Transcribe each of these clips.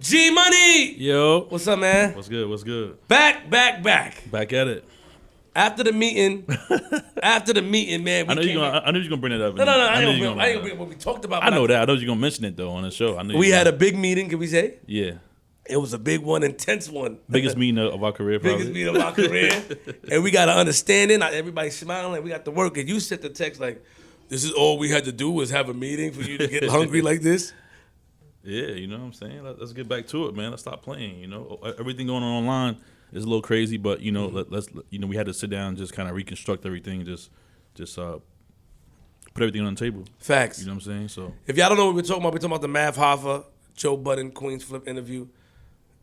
G Money. Yo. What's up, man? What's good? What's good? Back. Back at it. After the meeting, man. I know you're gonna bring it up. No. I ain't gonna bring what we talked about. I know that. I know you're gonna mention it though on the show. I know we had a big meeting. Can we say? Yeah. It was a big one, intense one. Biggest meeting of our career, probably. Biggest meeting of our career. And we got an understanding. Everybody's smiling like we got to work. And you sent the text like, this is all we had to do was have a meeting for you to get hungry like this? Yeah, you know what I'm saying? Let's get back to it, man. Let's stop playing, you know. Everything going on online is a little crazy, but, you know, let's we had to sit down and just kind of reconstruct everything, just put everything on the table. Facts. You know what I'm saying? So if y'all don't know what we're talking about the Mav Hoffa, Joe Budden, Queens Flip interview.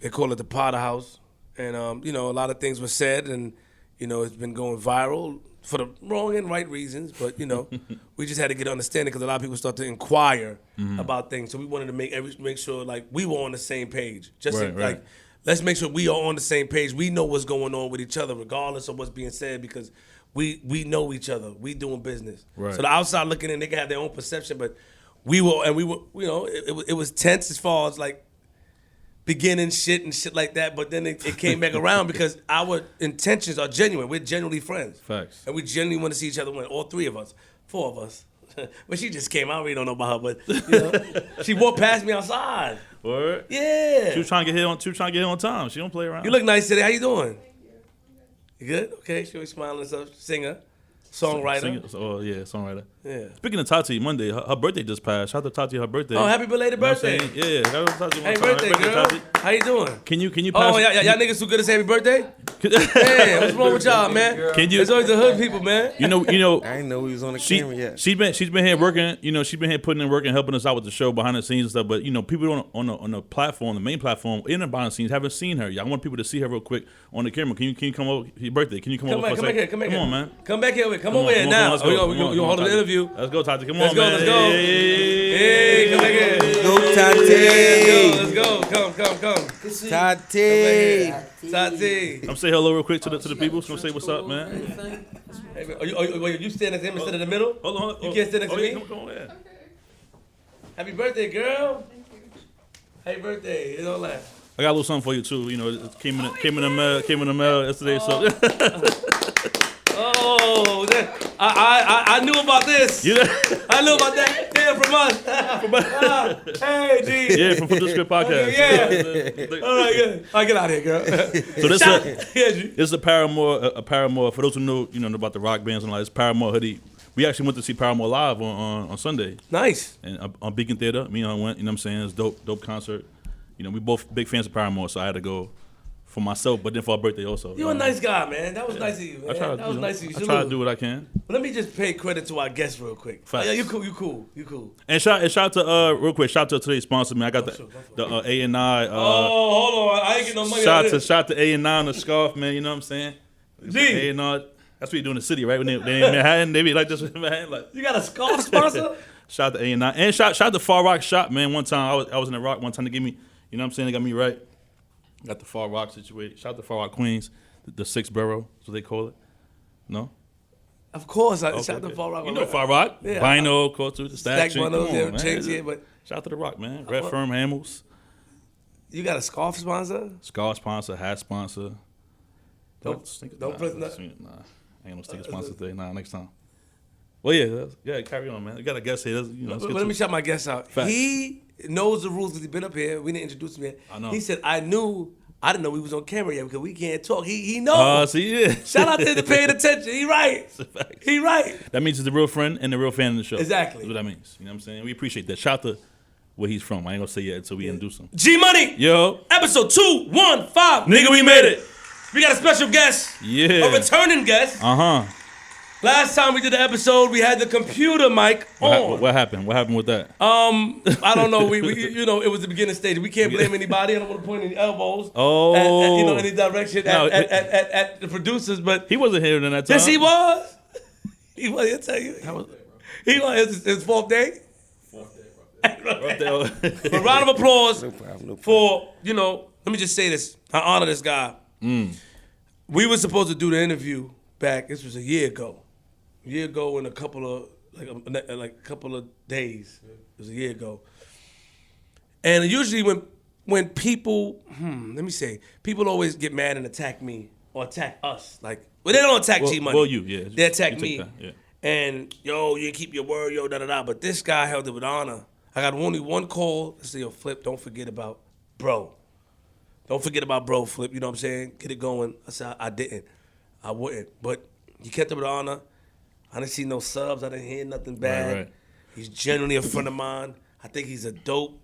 They call it the Potter House. And, you know, a lot of things were said and, you know, it's been going viral for the wrong and right reasons. But, you know, we just had to get understanding because a lot of people start to inquire about things. So we wanted to make sure, like, we were on the same page. Right. Let's make sure we are on the same page. We know what's going on with each other regardless of what's being said because we know each other. We doing business. Right. So the outside looking in, they can have their own perception. But we were, you know, it was tense as far as, like, beginning shit and shit like that, but then it came back around because our intentions are genuine. We're genuinely friends. Facts. And we genuinely want to see each other win. All three of us. 4 of us. But she just came out. I really don't know about her, but you know, she walked past me outside. Word? Yeah. She was trying to get hit on time. She don't play around. You look nice today. How you doing? You good? Okay. She was smiling and stuff. Singer. Songwriter. Songwriter. Yeah. Speaking of Tati, Monday, her birthday just passed. Shout out to Tati, her birthday. Oh, happy belated birthday. Yeah, shout out to Tati. Happy birthday, girl. Tati. How you doing? Can you pass? Oh, y'all niggas too good to say happy birthday? Man, what's wrong with y'all, man? Can you? It's always the hood people, man. You know. I didn't know he was on the camera yet. She's been here working. You know, she's been here putting in work and helping us out with the show behind the scenes and stuff. But you know, people on the platform, the main platform, in the behind the scenes, haven't seen her. I want people to see her real quick on the camera. Can you come over? Your birthday? Can you come over? Come back here. Come on, man. Come back here. Come over here now. You hold the interview. Let's go, Tati. Come on, man. Let's go. Hey, come back here. Let's go, Tati. Let's go. Come. Tati. I'm say hello real quick to the people. Just gonna say what's up, man. Hey, man. You stand next to him instead of the middle? Hold on. You can't stand next to me? Come on, yeah. Happy birthday, girl. Happy birthday. It's all that. I got a little something for you too. You know, it came in the mail yesterday. So. Oh, I knew about this. I knew about that. Yeah, from us. Hey, G. Yeah, from the Script Podcast. Okay, yeah. All right, good. All right, get out of here, girl. So this is a Paramore. For those who know, about the rock bands and all, it's Paramore hoodie. We actually went to see Paramore live on Sunday. Nice. And on Beacon Theater, me and I went. You know what I'm saying? It's dope concert. You know, we both big fans of Paramore, so I had to go. For myself, but then for our birthday also. You're a nice guy, man. That was nice of you, man. That was nice of you. I try to do what I can. But let me just pay credit to our guests real quick. Yeah, you cool. And shout out to real quick. Shout out to today's sponsor, man. I got the A&I. Hold on, I ain't getting no money. Shout to A&I on the scarf, man. You know what I'm saying? G. A&I. That's what you do in the city, right? When they in Manhattan, they be like this in Manhattan. Like, you got a scarf sponsor? Shout out to A&I. And shout out to Far Rock Shop, man. One time I was in the Rock. One time they gave me, you know what I'm saying? They got me right. Got the Far Rock situated. Shout out to Far Rock Queens, the 6th borough, so they call it. No? Of course. Shout out to Far Rock. You know Far Rock. Yeah. Bino, Culture, the Stack Bundles, but shout out to the Rock, man. Red Firm Hamels. You got a scarf sponsor? Scarf sponsor, hat sponsor. Don't press nothing. Nah, I ain't no sticker sponsor today. Nah, next time. Well, yeah, carry on, man. We got a guest here. Let me shout my guest out. Fact. He knows the rules because he's been up here. We didn't introduce him yet. I know. He said, I didn't know we was on camera yet because we can't talk. He knows. Yeah. Shout out to the paying attention. He right. He right. That means he's a real friend and a real fan of the show. Exactly. That's what that means. You know what I'm saying? We appreciate that. Shout out to where he's from. I ain't gonna say yet until we introduce him. G Money. Yo. Episode 215. Nigga, we made it. We got a special guest. Yeah. A returning guest. Last time we did the episode, we had the computer mic on. What happened? What happened with that? I don't know. We it was the beginning stage. We can't blame anybody. I don't want to point any elbows. Oh. At any direction at the producers. But he wasn't here in that time. Yes, he was. He was. I'll tell you. He was his 4th day. A round of applause for Let me just say this. I honor this guy. We were supposed to do the interview back. This was a year ago. In a couple of like a couple of days. It was a year ago. And usually when when people, let me say, people always get mad and attack me or attack us. Like, well, they don't attack G Money. Well, yeah. They attack You me. take that, yeah. And, yo, you keep your word, yo, da-da-da. But this guy held it with honor. I got only one call to say, yo, Flip, don't forget about bro. Don't forget about bro, Flip. You know what I'm saying? Get it going. I said, I didn't. I wouldn't. But he kept it with honor. I didn't see no subs. I didn't hear nothing bad. Right. He's genuinely a friend of mine. I think he's a dope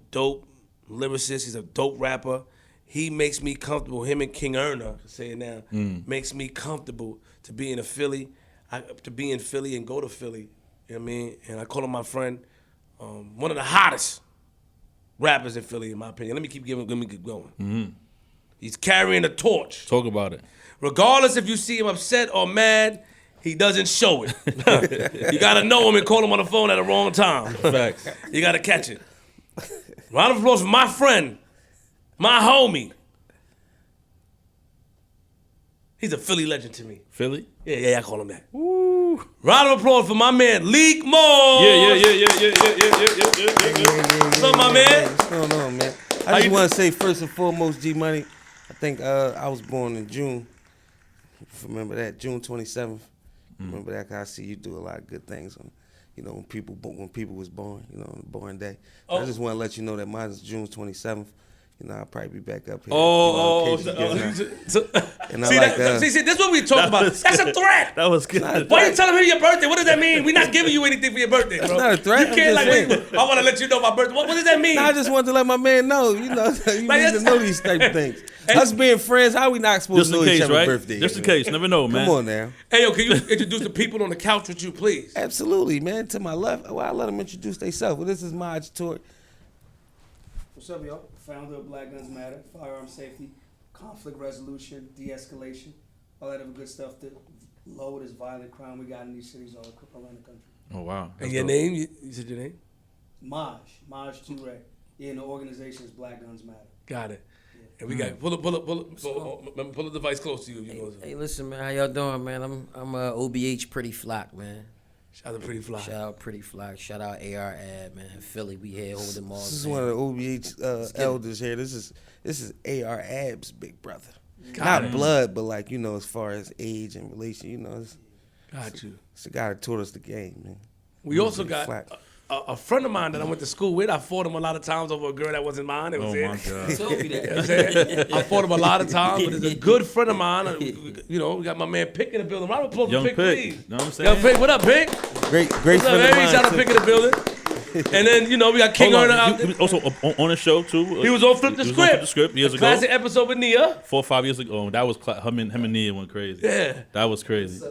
lyricist. He's a dope rapper. He makes me comfortable. Him and King Erna, I say it now, makes me comfortable to be in Philly and go to Philly. You know what I mean? And I call him my friend. One of the hottest rappers in Philly, in my opinion. Let me keep going. Mm-hmm. He's carrying the torch. Talk about it. Regardless if you see him upset or mad, he doesn't show it. You gotta know him and call him on the phone at the wrong time. Facts. You gotta catch it. Round of applause for my friend, my homie. He's a Philly legend to me. Philly? Yeah, I call him that. Woo. Round of applause for my man, Lik Moss. Yeah. What's up, my man? What's going on, man? I just want to say, first and foremost, G Money, I think I was born in June. Remember that, June 27th. Remember that? 'Cause I see you do a lot of good things on, when people was born, on the born day. I just want to let you know that mine is June 27th. I'll probably be back up here. See, that's what we talk about. That's a threat. That was good. Why you telling me your birthday? What does that mean? We're not giving you anything for your birthday, bro. That's not a threat. You can't I want to let you know my birthday. What does that mean? I just wanted to let my man know. You need to know these type of things. Us being friends, how we not supposed to know each other's birthday? Just in case, never know, man. Come on now. Hey, yo, can you introduce the people on the couch with you, please? Absolutely, man. To my left, I'll let them introduce themselves. Well, this is my auditory. What's up, y'all? Founder of Black Guns Matter, firearm safety, conflict resolution, de-escalation, all that other good stuff to lower this violent crime we got in these cities all around the country. Oh, wow. And your name? You said your name? Maj Toure. Yeah, and the organization is Black Guns Matter. Got it. And we got pull the device close to you. Hey, listen, man, how y'all doing, man? I'm OBH Pretty Flock, man. Shout out Pretty Flock. Shout out Pretty Flock. Shout out AR Ad, man. Philly, we here holding them all. This is one of the OBH elders here. This is AR Ab's big brother. Not blood, but as far as age and relation, Got you. It's the guy that taught us the game, man. We also got a friend of mine that I went to school with. I fought him a lot of times over a girl that wasn't mine. It was Oh, my God. Told me that. You know what I'm saying? I fought him a lot of times, but it's a good friend of mine. We got my man Pick in the building. Round of applause Young for Pick, Pick. please. Know what I'm saying? Young Pick, what up, Pick? Great What's friend up, of baby? mine. Shout out Pick in the building. And then, we got King Erna out He there. was also on the show, too. He was on Flip the He was Script. on Flip the Script years ago. Classic episode with Nia. 4 or 5 years ago. Oh, that was him and Nia went crazy. Yeah. That was crazy.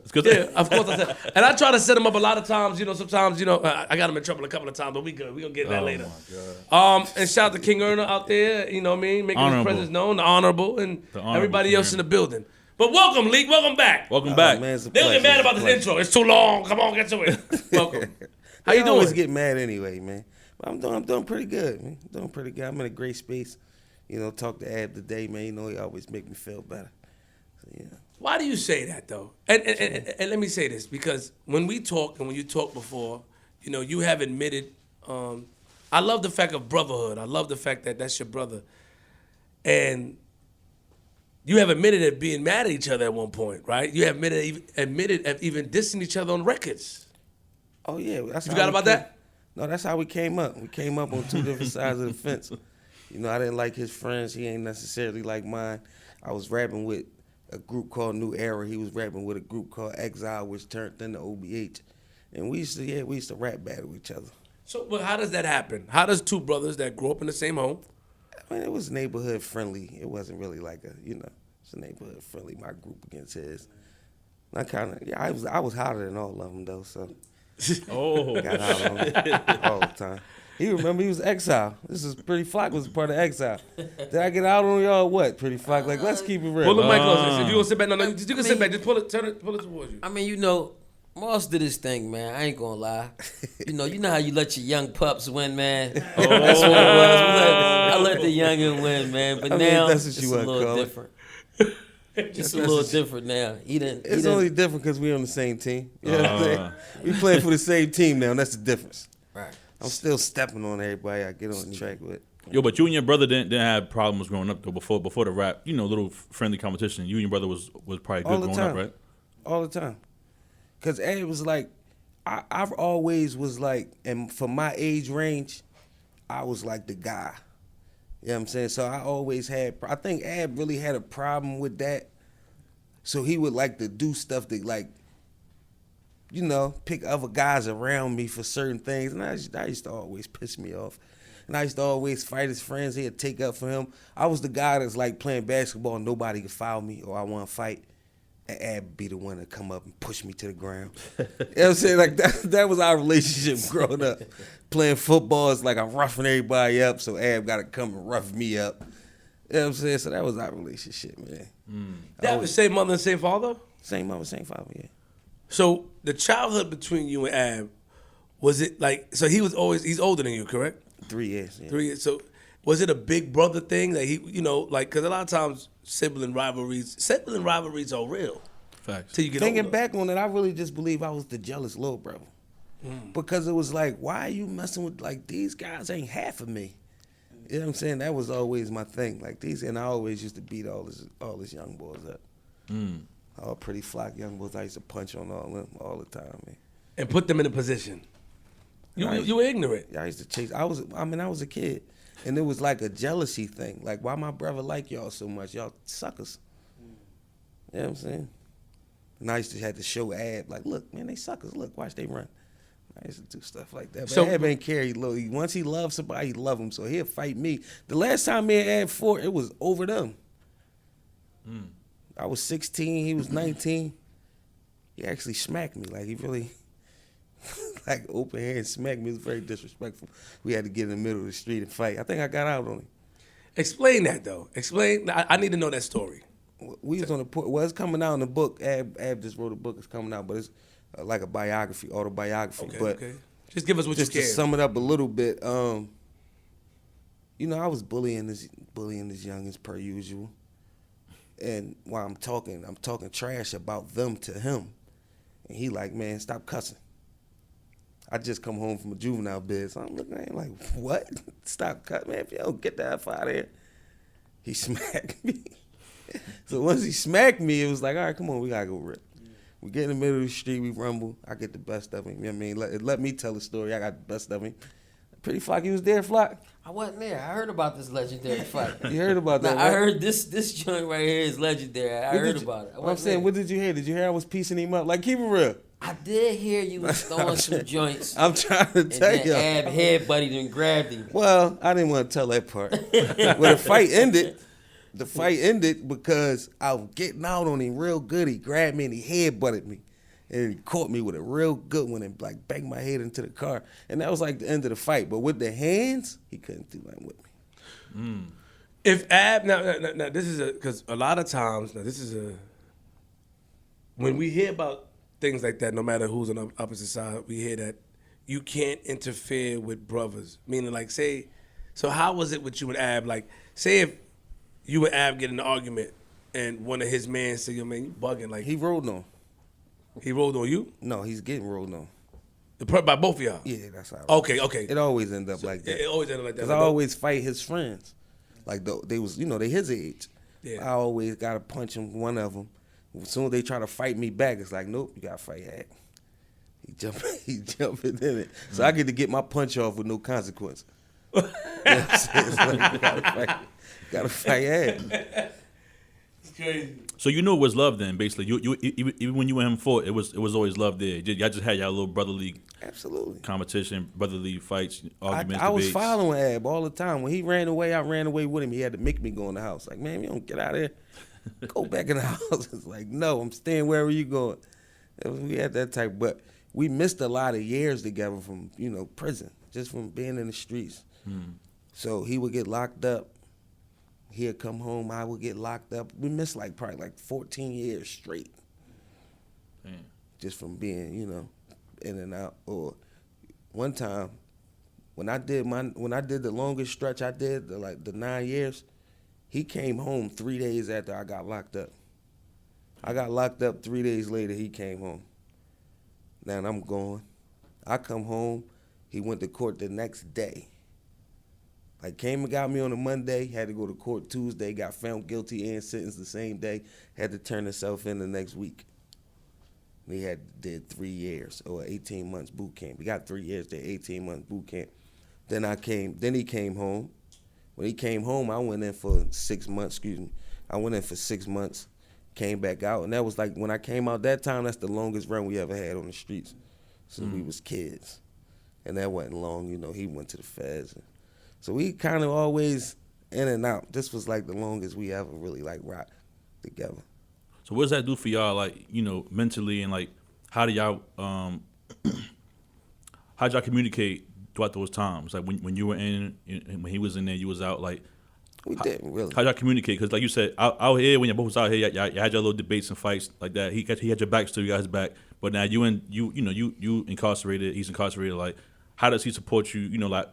It's good. Yeah, of course I said. And I try to set him up a lot of times. Sometimes, I got him in trouble a couple of times, but we good. We gonna get that later. My God. And shout out to King Erna out there. You know what I mean, making Honorable. his presence known, the honorable, and Honorable everybody King else in Erna. the building. But welcome, Lik. Welcome back. Welcome back. Man, it's a They'll get pleasure. mad about this intro. It's too long. Come on, get to it. Welcome. How you I always doing? get mad anyway, man. But I'm doing pretty good, man. I'm doing pretty good. I'm in a great space. Talk to Ab today, man. He always make me feel better. So, yeah. Why do you say that though? And let me say this, because when we talk and when you talked before, you have admitted. I love the fact of brotherhood. I love the fact that that's your brother, and you have admitted at being mad at each other at one point, right? You have admitted at even dissing each other on records. Oh yeah, that's You how forgot we about came- that? No, that's how we came up. We came up on two different sides of the fence. I didn't like his friends. He ain't necessarily like mine. I was rapping with a group called New Era. He was rapping with a group called Exile, which turned into OBH. And we used to rap battle each other. So, but how does that happen? How does two brothers that grew up in the same home? I mean, it was neighborhood friendly. It wasn't really like it's a neighborhood friendly. My group against his. I was hotter than all of them though. So. Oh. Got out on him all the time. He was Exile. This is Pretty Flock was part of Exile. Did I get out on y'all or what? Pretty Flock, let's keep it real. Pull the mic closer. If you gonna sit back, no, you can sit back. Just pull it towards you. I mean, Moss did his thing, man. I ain't gonna lie. You know how you let your young pups win, man. That's what it was. I let the youngin win, man. But now that's what it's you a want to little call it. different. Just a little different now. It's only different because we on the same team. You know what I'm saying? We playing for the same team now, and that's the difference. Right. I'm still stepping on everybody I get on the track with. Yo, but you and your brother didn't have problems growing up though before the rap, little friendly competition. You and your brother was probably good growing up, right? All the time. Cause Ed was like, I've always was like, and for my age range, I was like the guy. You know what I'm saying? So I always had, I think Ab really had a problem with that. So he would like to do stuff that like, pick other guys around me for certain things. And that used to always piss me off. And I used to always fight his friends. He'd take up for him. I was the guy that's like playing basketball and nobody could foul me or I want to fight. And Ab be the one to come up and push me to the ground. You know what I'm saying? Like that was our relationship growing up. Playing football is like I'm roughing everybody up, so Ab got to come and rough me up. You know what I'm saying? So that was our relationship, man. That was same mother and same father? Same mother, same father, yeah. So the childhood between you and Ab, was it like, so he's older than you, correct? 3 years, yeah. 3 years. So was it a big brother thing that he, because a lot of times sibling rivalries are real. Facts. Till you get Thinking older. back on it, I really just believe I was the jealous little brother. Because it was like, why are you messing with, like, these guys ain't half of me. You know what I'm saying? That was always my thing. Like, and I always used to beat all his young boys up. All pretty flock young boys. I used to punch on all them all the time, man. And put them in a position. You were ignorant. I used to chase. I was a kid. And it was like a jealousy thing. Like, why my brother like y'all so much? Y'all suckers. You know what I'm saying? And I used to have to show Ab, like, look, man, they suckers. Look, watch they run. I used to do stuff like that. But So- Ab ain't care. Once he loves somebody, he love them. So he'll fight me. The last time me and Ab fought, it was over them. I was 16. He was 19. He actually smacked me. Like, he really, like, open hand smacked me. It was very disrespectful. We had to get in the middle of the street and fight. I think I got out on him. Explain that, though. I need to know that story. We was on the port. Well, it's coming out in the book. Ab just wrote a book. It's coming out, but it's like a biography, autobiography. Okay. Just give us what just you to can. sum it up a little bit, I was bullying this youngest per usual. And while I'm talking trash about them to him. And he like, man, stop cussing. I just come home from a juvenile bed, so I'm looking at him like, what? Stop cussing, man. If you don't get the F out of here. He smacked me. So once he smacked me, it was like, all right, come on, we gotta go rip. We get in the middle of the street, we rumble. I get the best of him. You know what I mean? Let me tell the story. I got the best of him. Pretty Flock, you was there, Flock? I wasn't there. I heard about this legendary fight. You heard about that, Now, I right? heard this joint right here is legendary. I heard about it. I'm saying, what did you hear? Did you hear I was piecing him up? Like, keep it real. I did hear you was throwing some joints. I'm trying to And tell then you. Ab headbutted and grabbed him. Well, I didn't want to tell that part. Well, the fight ended because I was getting out on him real good. He grabbed me and he headbutted me. And he caught me with a real good one and like banged my head into the car. And that was like the end of the fight. But with the hands, he couldn't do nothing with me. If Ab, now this is because a lot of times, when we hear about things like that, no matter who's on the opposite side, we hear that you can't interfere with brothers. Meaning, like, so how was it with you and Ab? Like, say if you and Ab get in an argument and one of his men say, yo, man, you bugging. Like, He rolled on. he rolled on you? No, he's getting rolled on. By both of y'all? Yeah, that's how. Okay. It always ends up like that. It always ended like that. Because I always fight his friends. Like, they was, they his age. Yeah. I always got to punch him, one of them. As soon as they try to fight me back, it's like, nope, you got to fight Ab. He jumping in it. So I get to get my punch off with no consequence. You know what I'm saying? It's like, you gotta fight Ab. It's crazy. So you knew it was love then, basically. You even when you and him fought, it was always love there. Y'all just had y'all little brotherly Absolutely. competition, brotherly fights, arguments, I was debates. following Ab all the time. When he ran away, I ran away with him. He had to make me go in the house. Like, man, you don't get out of here. Go back in the house. It's like, no, I'm staying wherever you going. We had that type, but we missed a lot of years together from, prison, just from being in the streets. So he would get locked up. He'd come home, I would get locked up. We missed probably 14 years straight. Damn. Just from being, in and out. Or one time, when I did the longest stretch I did, the 9 years, he came home 3 days after I got locked up. I got locked up 3 days later, he came home. Now I'm gone. I come home, he went to court the next day. Like came and got me on a Monday, had to go to court Tuesday, got found guilty and sentenced the same day, had to turn himself in the next week. He did 3 years or 18 months boot camp. He got 3 years, did 18 months boot camp. Then he came home. When he came home, I went in for 6 months, I went in for 6 months, came back out. And that was like, when I came out that time, that's the longest run we ever had on the streets since we was kids. And that wasn't long, he went to the feds. So we kind of always in and out. This was like the longest we ever really like rocked together. So what does that do for y'all, like, mentally, and like, how do y'all, how'd y'all communicate throughout those times? Like when you were in, and when he was in there, you was out, like. We didn't really. How'd y'all communicate? Because like you said, out here, when you both was out here, y'all had your little debates and fights like that. He had your back, still you got his back. But now you incarcerated, he's incarcerated. Like, how does he support you? Like.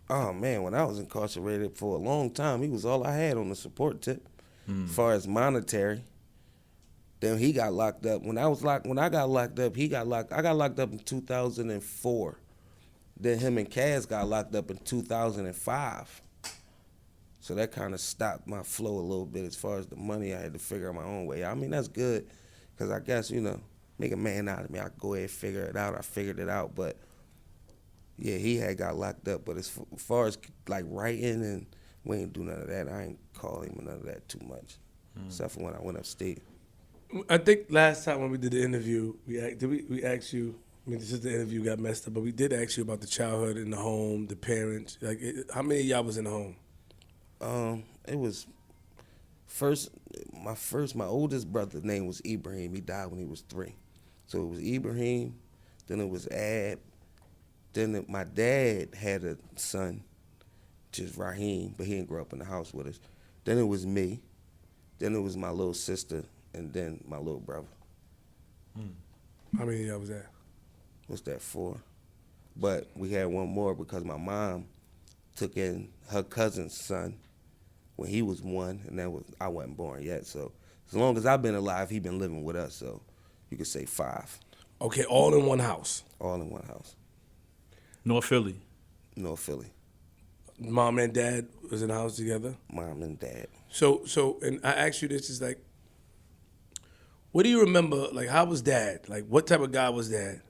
Oh man, when I was incarcerated for a long time, he was all I had on the support tip, as far as monetary. Then he got locked up. When I got locked up, I got locked up in 2004. Then him and Kaz got locked up in 2005. So that kind of stopped my flow a little bit as far as the money. I had to figure out my own way. I mean, that's good, because I guess, make a man out of me. I could go ahead and figure it out. I figured it out, but yeah, he had got locked up. But as far as like writing, and we ain't do none of that. I ain't call him none of that too much, except for when I went upstate. I think last time when we did the interview, we asked you. I mean, this is the interview got messed up, but we did ask you about the childhood in the home, the parents. Like, how many of y'all was in the home? It was my oldest brother's name was Ibrahim. He died when he was 3. So it was Ibrahim, then it was Ab, then my dad had a son, just Raheem, but he didn't grow up in the house with us. Then it was me, then it was my little sister, and then my little brother. How many of y'all was that? What's that, 4? But we had one more because my mom took in her cousin's son when he was 1, and I wasn't born yet. So as long as I've been alive, he been living with us. So you could say 5. Okay, all in one house. All in one house. North Philly. North Philly. Mom and dad was in the house together? Mom and dad. So, and I asked you this, is like, what do you remember, like, how was dad? Like, what type of guy was dad?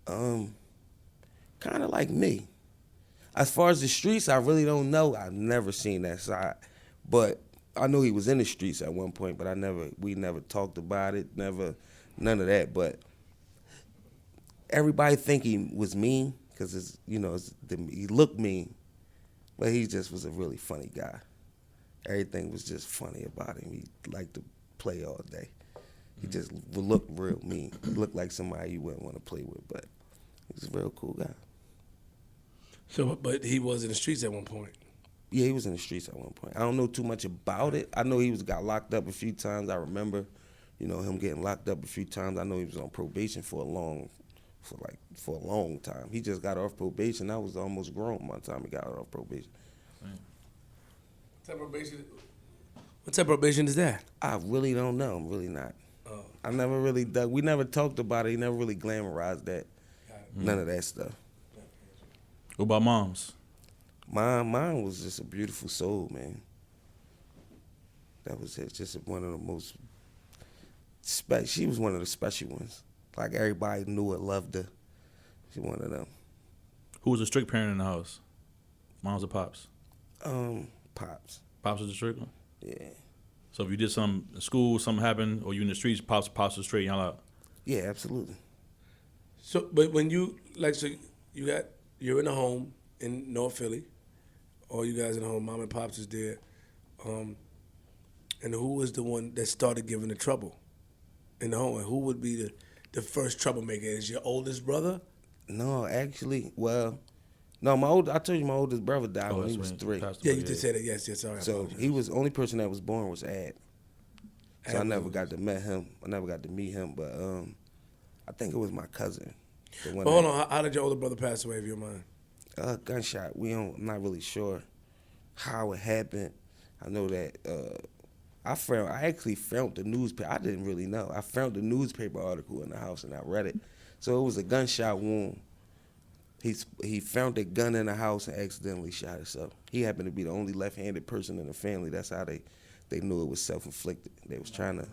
Kind of like me. As far as the streets, I really don't know. I've never seen that side. But I know he was in the streets at one point, but we never talked about it, none of that. But everybody think he was mean because he looked mean, but he just was a really funny guy. Everything was just funny about him. He liked to play all day. He just looked real mean. He looked like somebody you wouldn't want to play with, but he was a real cool guy. So, but he was in the streets at one point. Yeah, he was in the streets at one point. I don't know too much about it. I know he got locked up a few times. I remember, him getting locked up a few times. I know he was on probation for a long time. He just got off probation. I was almost grown by the time he got off probation. What type of probation is that? I really don't know. I'm really not. Oh. I never really dug. We never talked about it. He never really glamorized that. None of that stuff. What about moms? Mine was just a beautiful soul, man. That was it. Just one of the most special. She was one of the special ones. Like everybody knew her, loved her. She one of them. Who was a strict parent in the house? Moms or pops? Pops. Pops was a strict one? Yeah. So if you did something in school, something happened, or you in the streets, pops was straight, y'all out? Yeah, absolutely. So, but when you're in a home in North Philly, all you guys in the home, mom and pops is there, and who was the one that started giving the trouble in the home? And who would be the first troublemaker? Is your oldest brother? No, actually, I told you my oldest brother died when he was 3. Yeah, you did say that. Yes, sorry. So he was the only person that was born was Ad. So I never got to meet him. But I think it was my cousin. But hold on, how did your older brother pass away, if you don't mind? Gunshot. I'm not really sure how it happened. I know that I actually found the newspaper. I didn't really know. I found the newspaper article in the house and I read it. So it was a gunshot wound. He found a gun in the house and accidentally shot himself. He happened to be the only left-handed person in the family. That's how they knew it was self-inflicted. They was trying to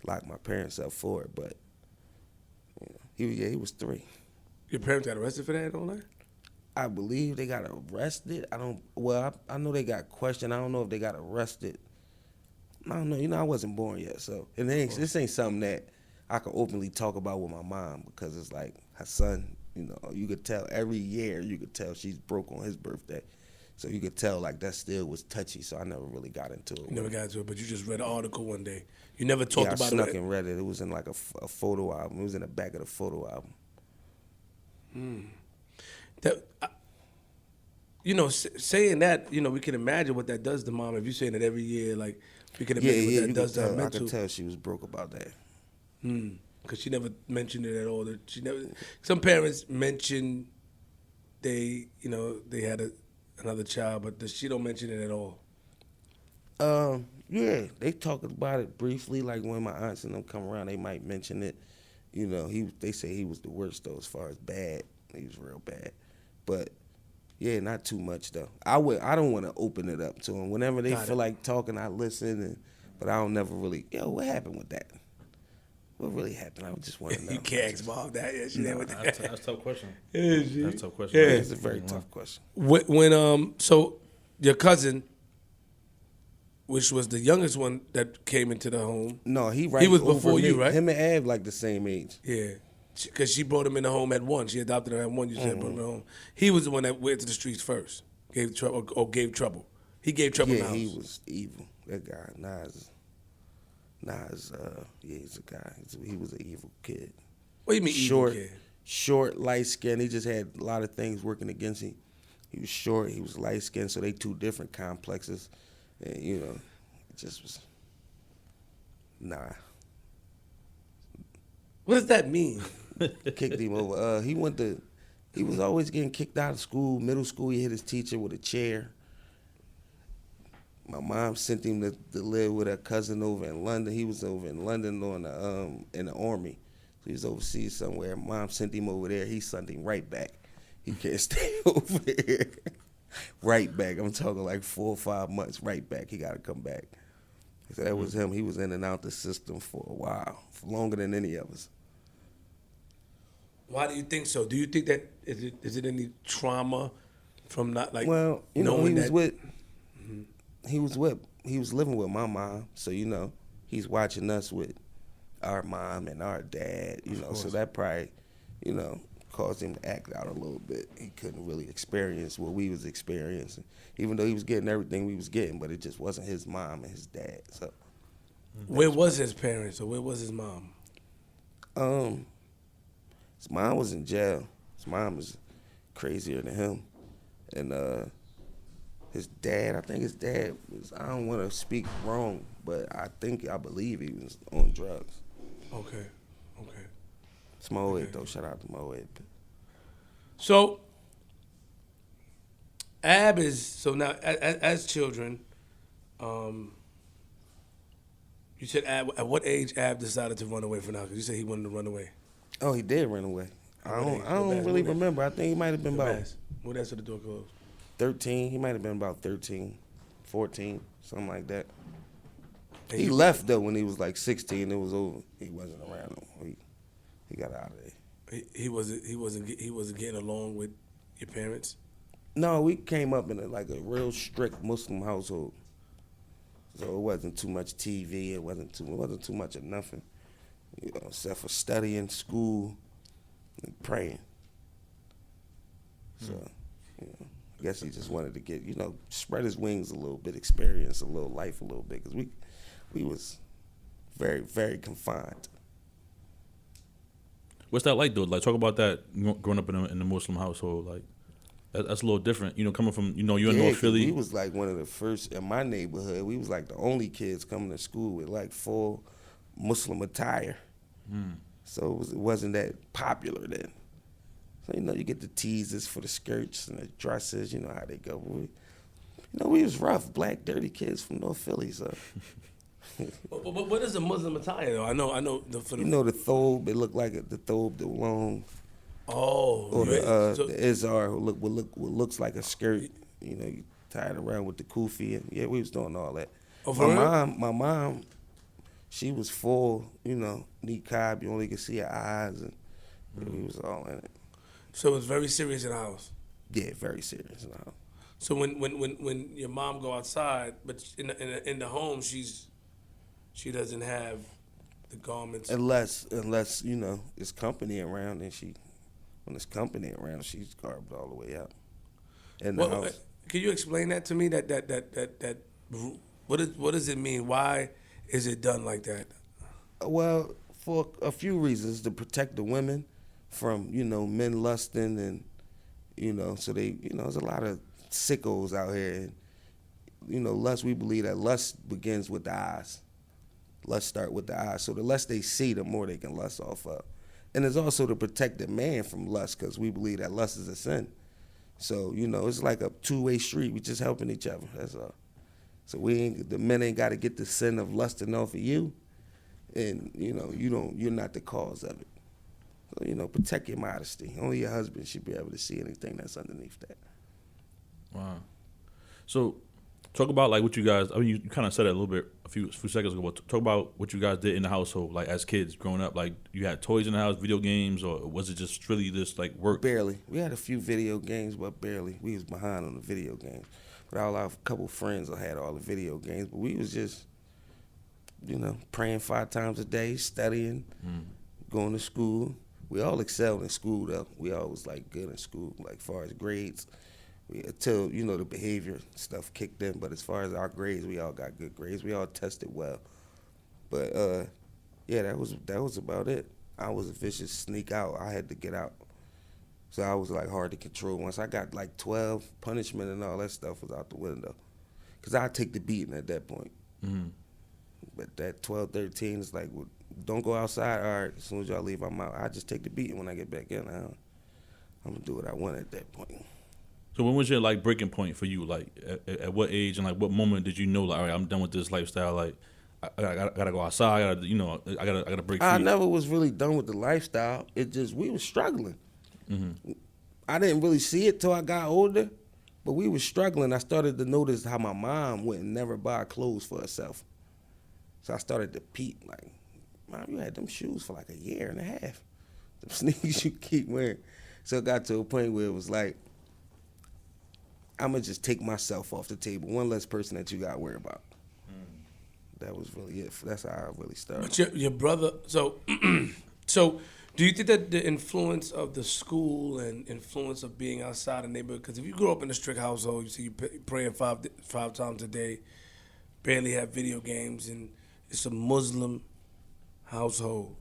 lock my parents up for it, but he was 3. Your parents got arrested for that and all that? I believe they got arrested. I know they got questioned. I don't know if they got arrested. I don't know. I wasn't born yet, so this ain't something that I can openly talk about with my mom because it's like her son. You could tell every year. You could tell she's broke on his birthday, so you could tell like that still was touchy. So I never really got into it. You never got into it, but you just read an article one day. You never talked about it. I snuck and read it. It was in like a photo album. It was in the back of the photo album. Saying that, we can imagine what that does to mom. If you're saying it every year, like we can imagine what that does to her mental. I could tell she was broke about that. Because she never mentioned it at all. Some parents mention they had another child, but she don't mention it at all. Yeah, they talk about it briefly. Like when my aunts and them come around, they might mention it. They say he was the worst though, as far as bad. He was real bad, but yeah, not too much though. I don't want to open it up to them. Whenever they feel like talking, I listen, but I don't never really. What happened with that? What really happened? I just want to know. You can't ask mom that. Yeah, That's a tough question. That's a tough question. Yeah, it's a very tough question. So your cousin, which was the youngest one that came into the home. No, he was before you, right? Him and Ab like the same age. Yeah, because she brought him in the home at 1. She adopted him at 1. You said brought him in home. He was the one that went to the streets first. Gave trouble. He gave trouble. Yeah, in the he house. was evil. That guy, Nas, he's a guy. He was an evil kid. What do you mean evil kid? Short, light skinned. He just had a lot of things working against him. He was short. He was light skinned. So they 2 different complexes, and it just was What does that mean? Kicked him over. He was always getting kicked out of school. Middle school, he hit his teacher with a chair. My mom sent him to live with her cousin over in London. He was over in London in the army. So he was overseas somewhere. Mom sent him over there. He sent him right back. He can't stay over here. Right back. I'm talking like 4 or 5 months. Right back. He got to come back. So that was him. He was in and out the system for a while, for longer than any of us. Why do you think so? Do you think that is it any trauma from not like? Well, knowing he was living with my mom, so he's watching us with our mom and our dad, so that probably, caused him to act out a little bit. He couldn't really experience what we was experiencing, even though he was getting everything we was getting, but it just wasn't his mom and his dad. So, where was his parents or where was his mom? His mom was in jail. His mom was crazier than him, and his dad, I think his dad was, I don't want to speak wrong, but I believe he was on drugs. Okay. It's Moed, though. Shout out to Moed. So, Ab so now, as children, you said at what age Ab decided to run away from now? Because you said he wanted to run away. Oh, he did run away. I don't really remember. I think he might have been about... What else did the door close? 13. He might have been about 13, 14, something like that. He left though when he was like 16. It was over. He wasn't around no more. He got out of there. He wasn't getting along with your parents. No, we came up in a real strict Muslim household, so it wasn't too much TV. It wasn't too much of nothing, except for studying, school, and praying. So, I guess he just wanted to get, spread his wings a little bit, experience a little life a little bit, because we was very, very confined. What's that like, though? Like, talk about that growing up in the Muslim household. Like, that's a little different. Coming from, you're in North Philly. We was like one of the first in my neighborhood. We was like the only kids coming to school with like full Muslim attire. So it wasn't that popular then. So, you get the teases for the skirts and the dresses, how they go. We was rough, black, dirty kids from North Philly, so. But what is a Muslim attire, though? I know. The thobe, it looked like the thobe, the long, Oh, Or so- the Izar, what looks like a skirt. You know, you tie it around with the kufi, and yeah, we was doing all that. Oh, for real? My mom, she was full, you know, niqab. You only could see her eyes, and we was all in it. So it was very serious in the house. Yeah, very serious now. So when your mom go outside, but in the home she doesn't have the garments. Unless you know it's company around, and when there's company around, she's garbed all the way out in the house. Can you explain that to me? That what does it mean? Why is it done like that? Well, for a few reasons, to protect the women from, you know, men lusting, and, you know, so they, you know, there's a lot of sickos out here, and, you know, lust, we believe that lust begins with the eyes. Lust start with the eyes. So the less they see, the more they can lust off of. And it's also to protect the man from lust, because we believe that lust is a sin. So, you know, it's like a two-way street. We just helping each other, that's all. So the men ain't got to get the sin of lusting off of you, and, you know, you're not the cause of it. So, you know, protect your modesty. Only your husband should be able to see anything that's underneath that. Wow. So, talk about like what you guys. I mean, you kind of said it a little bit a few seconds ago. But talk about what you guys did in the household, like as kids growing up. Like you had toys in the house, video games, or was it just really just like work? Barely. We had a few video games, but barely. We was behind on the video games. But our couple friends had all the video games, but we was just, you know, praying 5 times a day, studying, going to school. We all excelled in school though. We all was like good in school, like far as grades. Until, you know, the behavior stuff kicked in, but as far as our grades, we all got good grades. We all tested well. But yeah, that was about it. I was a vicious sneak out. I had to get out. So I was like hard to control. Once I got like 12, punishment and all that stuff was out the window. Because I'd take the beating at that point. Mm-hmm. But that 12, 13 is like, well, don't go outside. All right, as soon as y'all leave, I'm out. I just take the beating when I get back in. I'm going to do what I want at that point. So when was your like breaking point for you? Like at what age and like what moment did you know like, all right, I'm done with this lifestyle? Like I gotta go outside. I gotta break free. I never was really done with the lifestyle. It just, we was struggling. Mm-hmm. I didn't really see it till I got older, but we was struggling. I started to notice how my mom wouldn't never buy clothes for herself. So I started to peep, like, Mom, you had them shoes for like a year and a half. Them sneakers you keep wearing. So it got to a point where it was like, I'm going to just take myself off the table. One less person that you got to worry about. That was really it. That's how I really started. But your brother, so do you think that the influence of the school and influence of being outside the neighborhood, because if you grew up in a strict household, you see you praying five times a day, barely have video games, and it's a Muslim household.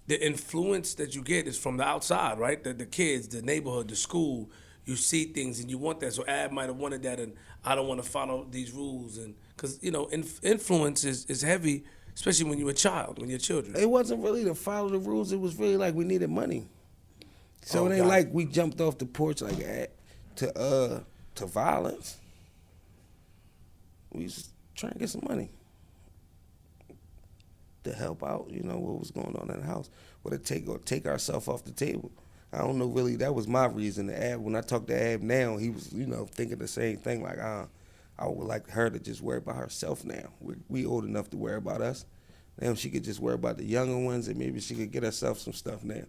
The influence that you get is from the outside, right? The kids, the neighborhood, the school. You see things and you want that. So Ab might have wanted that, and I don't want to follow these rules, and because you know influence is heavy, especially when you're a child, when you're children. It wasn't really to follow the rules. It was really like we needed money. So it ain't like we jumped off the porch like to violence. We was trying to get some money to help out. You know what was going on in the house, or to take ourselves off the table. I don't know really. That was my reason to Ab. When I talk to Ab now, he was, you know, thinking the same thing. Like, I would like her to just worry about herself now. We old enough to worry about us. Now she could just worry about the younger ones, and maybe she could get herself some stuff now.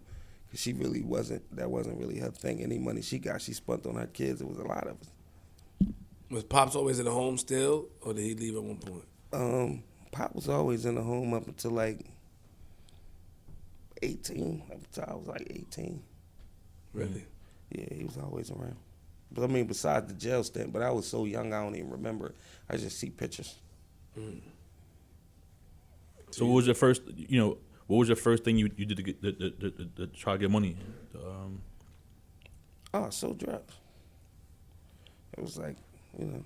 Because she really that wasn't really her thing. Any money she got, she spent on her kids. It was a lot of it. Was Pops always in the home still, or did he leave at one point? Pop was always in the home up until like 18. Up until I was like 18. Really? Yeah, he was always around. But I mean, besides the jail stint, but I was so young I don't even remember it. I just see pictures. Mm. So what was your first? You know, what was your first thing you did to get to try to get money? I sold drugs. It was like, you know,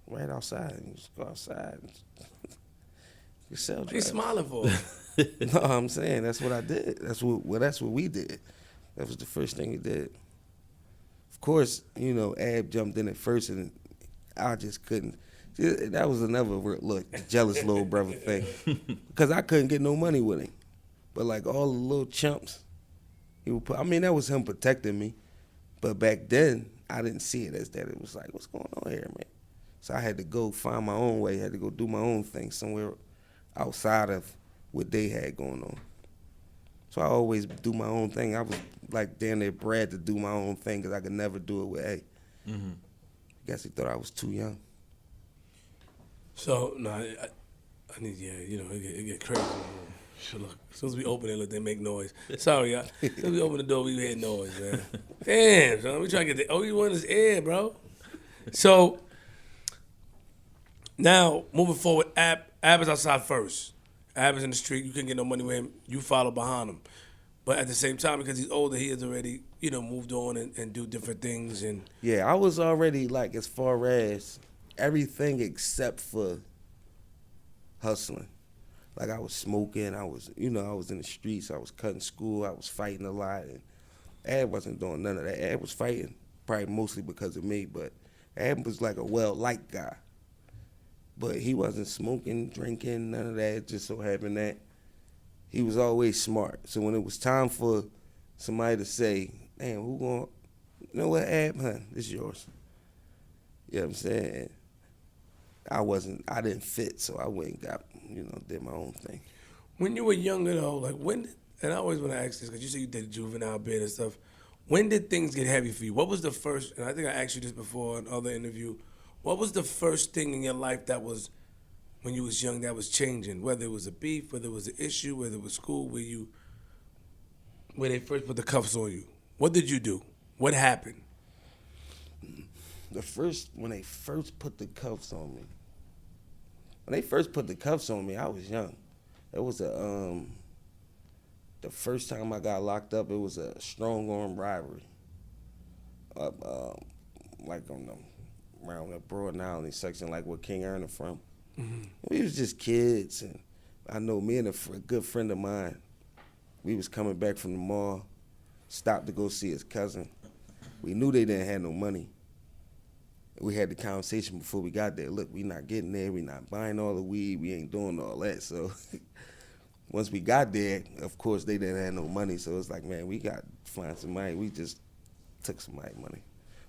right outside. You just go outside and you sell drugs. What are you smiling for? No, I'm saying that's what I did. That's what we did. That was the first thing we did. Of course, you know, Ab jumped in at first, and I just couldn't. That was another jealous little brother thing, because I couldn't get no money with him. But like all the little chumps, I mean, that was him protecting me. But back then, I didn't see it as that. It was like, what's going on here, man? So I had to go find my own way. I had to go do my own thing somewhere outside of what they had going on. So I always do my own thing. I was like damn near bred to do my own thing because I could never do it with A. Mm-hmm. I guess he thought I was too young. So, no, I need, it get crazy. So look, as soon as we open it, look, they make noise. Sorry, y'all. As soon as we open the door, we hear noise, man. Damn, son, we trying to get the only one is air, bro. So, now, moving forward, Ab is outside first. Ab is in the street. You couldn't get no money with him. You follow behind him. But at the same time, because he's older, he has already, moved on and do different things. And Yeah, I was already like as far as everything except for hustling. Like I was smoking, I was in the streets, I was cutting school, I was fighting a lot. And Ab wasn't doing none of that. Ab was fighting probably mostly because of me, but Ab was like a well-liked guy. But he wasn't smoking, drinking, none of that. It just so happened that he was always smart. So when it was time for somebody to say, damn, who going, you know what, Ab, this is yours. You know what I'm saying? I didn't fit, so I went and got, did my own thing. when you were younger, though, like and I always want to ask this, because you said you did juvenile bid and stuff. When did things get heavy for you? What was the first, and I think I asked you this before in other interview, what was the first thing in your life that was, when you was young, that was changing? Whether it was a beef, whether it was an issue, whether it was school, where they first put the cuffs on you. What did you do? What happened? When they first put the cuffs on me, I was young. It was the first time I got locked up, it was a strong arm rivalry. Like around the Broad Island section, like where King Erna from. Mm-hmm. We was just kids, and I know me and a good friend of mine, we was coming back from the mall, stopped to go see his cousin. We knew they didn't have no money. We had the conversation before we got there. Look, we not getting there. We not buying all the weed. We ain't doing all that. So once we got there, of course, they didn't have no money. So it's like, man, we got to find some money. We just took somebody's money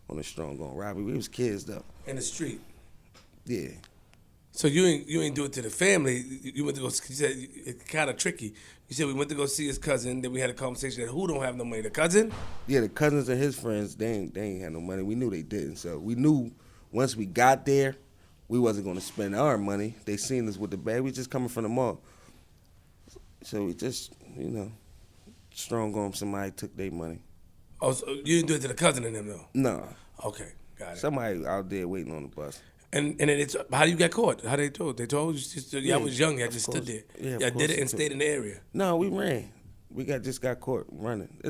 on a strong arm robbery. We was kids, though. In the street? Yeah. So you ain't do it to the family. You went to go. You said it's kind of tricky. You said we went to go see his cousin. Then we had a conversation that who don't have no money. The cousin? Yeah, the cousins and his friends. They ain't had no money. We knew they didn't. So we knew once we got there, we wasn't gonna spend our money. They seen us with the bag. We just coming from the mall. So we just strong arm somebody, took their money. Oh, so you didn't do it to the cousin and them though? No. Okay, got it. Somebody out there waiting on the bus. And then how do you get caught? How they told? They told you? Y'all was young. Y'all just stood there. Yeah, y'all did it and stayed in the area. No, we ran. We just got caught running.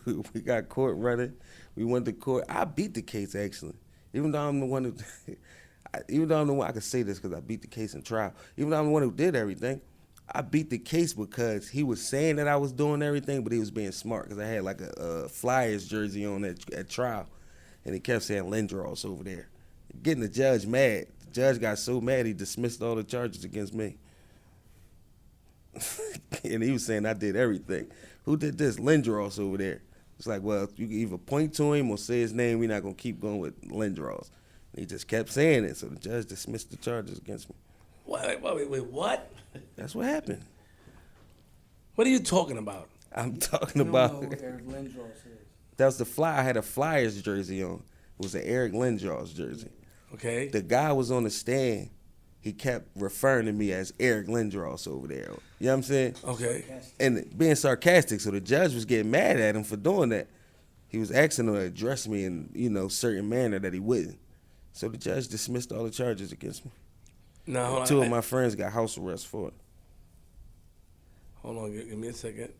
We got caught running. We went to court. I beat the case actually, even though I'm the one who. I can say this because I beat the case in trial. Even though I'm the one who did everything, I beat the case because he was saying that I was doing everything, but he was being smart because I had like a Flyers jersey on at trial, and he kept saying Lindros over there. Getting the judge mad. The judge got so mad he dismissed all the charges against me. And he was saying I did everything. Who did this? Lindros over there. It's like, well, you can either point to him or say his name. We're not going to keep going with Lindros. And he just kept saying it, so the judge dismissed the charges against me. Wait, what? That's what happened. What are you talking about? I'm talking I don't about. know who Eric Lindros is. That was the I had a Flyers jersey on. It was an Eric Lindros jersey. Okay. The guy was on the stand. He kept referring to me as Eric Lindros over there. You know what I'm saying? Okay. And being sarcastic, so the judge was getting mad at him for doing that. He was asking him to address me in, certain manner that he wouldn't. So the judge dismissed all the charges against me. Now, hold on. Two of my friends got house arrest for it. Hold on, give me a second.